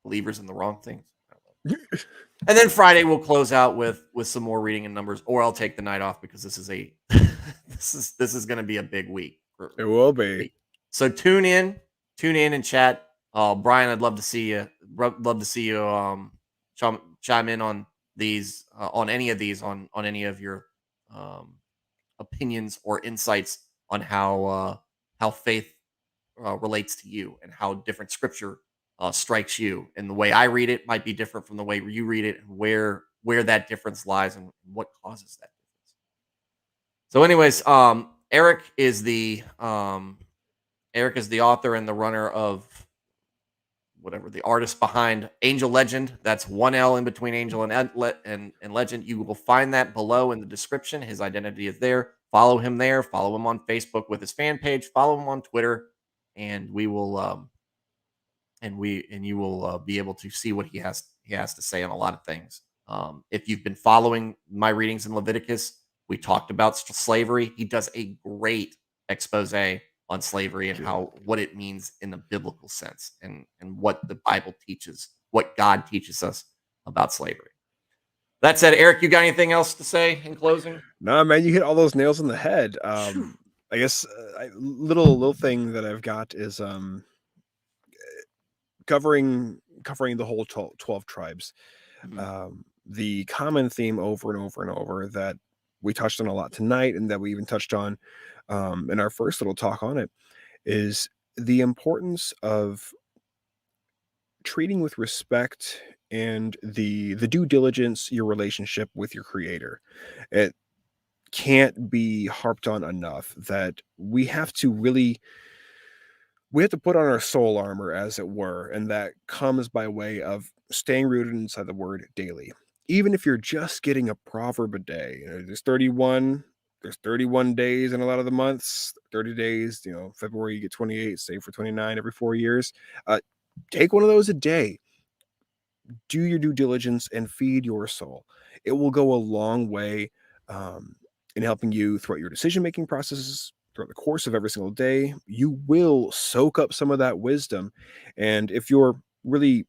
Speaker 1: believers in the wrong things. And then Friday we'll close out with some more reading and numbers, or I'll take the night off because this is this is going to be a big week.
Speaker 2: It will be.
Speaker 1: So tune in and chat. Brian, I'd love to see you. Love to see you chime in on these on any of these on any of your opinions or insights on how faith relates to you and how different scripture strikes you. And the way I read it might be different from the way you read it, and where that difference lies and what causes that difference. So anyways, Eric is the author and the runner of the artist behind Angel Legend. That's one L in between Angel and Legend. You will find that below in the description. His identity is there. Follow him there. Follow him on Facebook with his fan page. Follow him on Twitter, and we will you will be able to see what he has to say on a lot of things. If you've been following my readings in Leviticus, we talked about slavery. He does a great expose on slavery and what it means in the biblical sense and what the Bible teaches, what God teaches us about slavery. That said, Eric, you got anything else to say in closing?
Speaker 2: No, man, you hit all those nails on the head. I guess little thing that I've got is covering the whole 12 tribes.
Speaker 1: Mhm.
Speaker 2: The common theme over and over and over that we touched on a lot tonight, and that we even touched on in our first little talk on it, is the importance of treating with respect and the due diligence your relationship with your creator. It can't be harped on enough that we have to put on our soul armor, as it were, and that comes by way of staying rooted inside the word daily. Even if you're just getting a proverb a day, there's 31 days in a lot of the months, 30 days, February you get 28, save for 29 every 4 years. Take one of those a day. Do your due diligence and feed your soul. It will go a long way um, in helping you throughout your decision making processes throughout the course of every single day. You will soak up some of that wisdom. And if you're really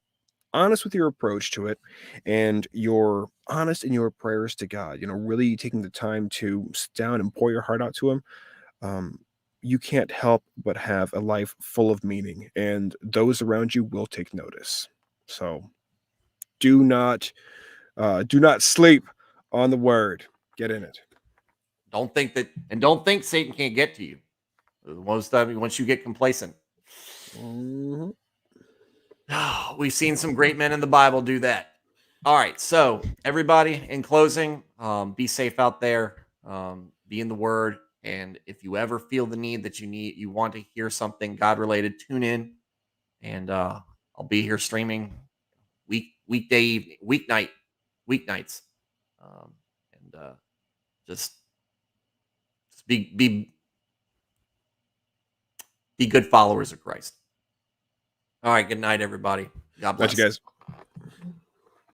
Speaker 2: honest with your approach to it, and you're honest in your prayers to God, really taking the time to sit down and pour your heart out to Him, um, you can't help but have a life full of meaning, and those around you will take notice. So do not sleep on the word. Get in it.
Speaker 1: Don't think Satan can't get to you. Most time, once you get complacent.
Speaker 2: Mhm.
Speaker 1: We've seen some great men in the Bible do that. All right, so everybody, in closing, be safe out there. Be in the Word, and if you ever feel the need that you want to hear something God related, tune in, and I'll be here streaming weekday evening, weeknights, um, and just just be good followers of Christ. All right, good night, everybody. God
Speaker 2: Night, you
Speaker 1: bless.
Speaker 2: guys.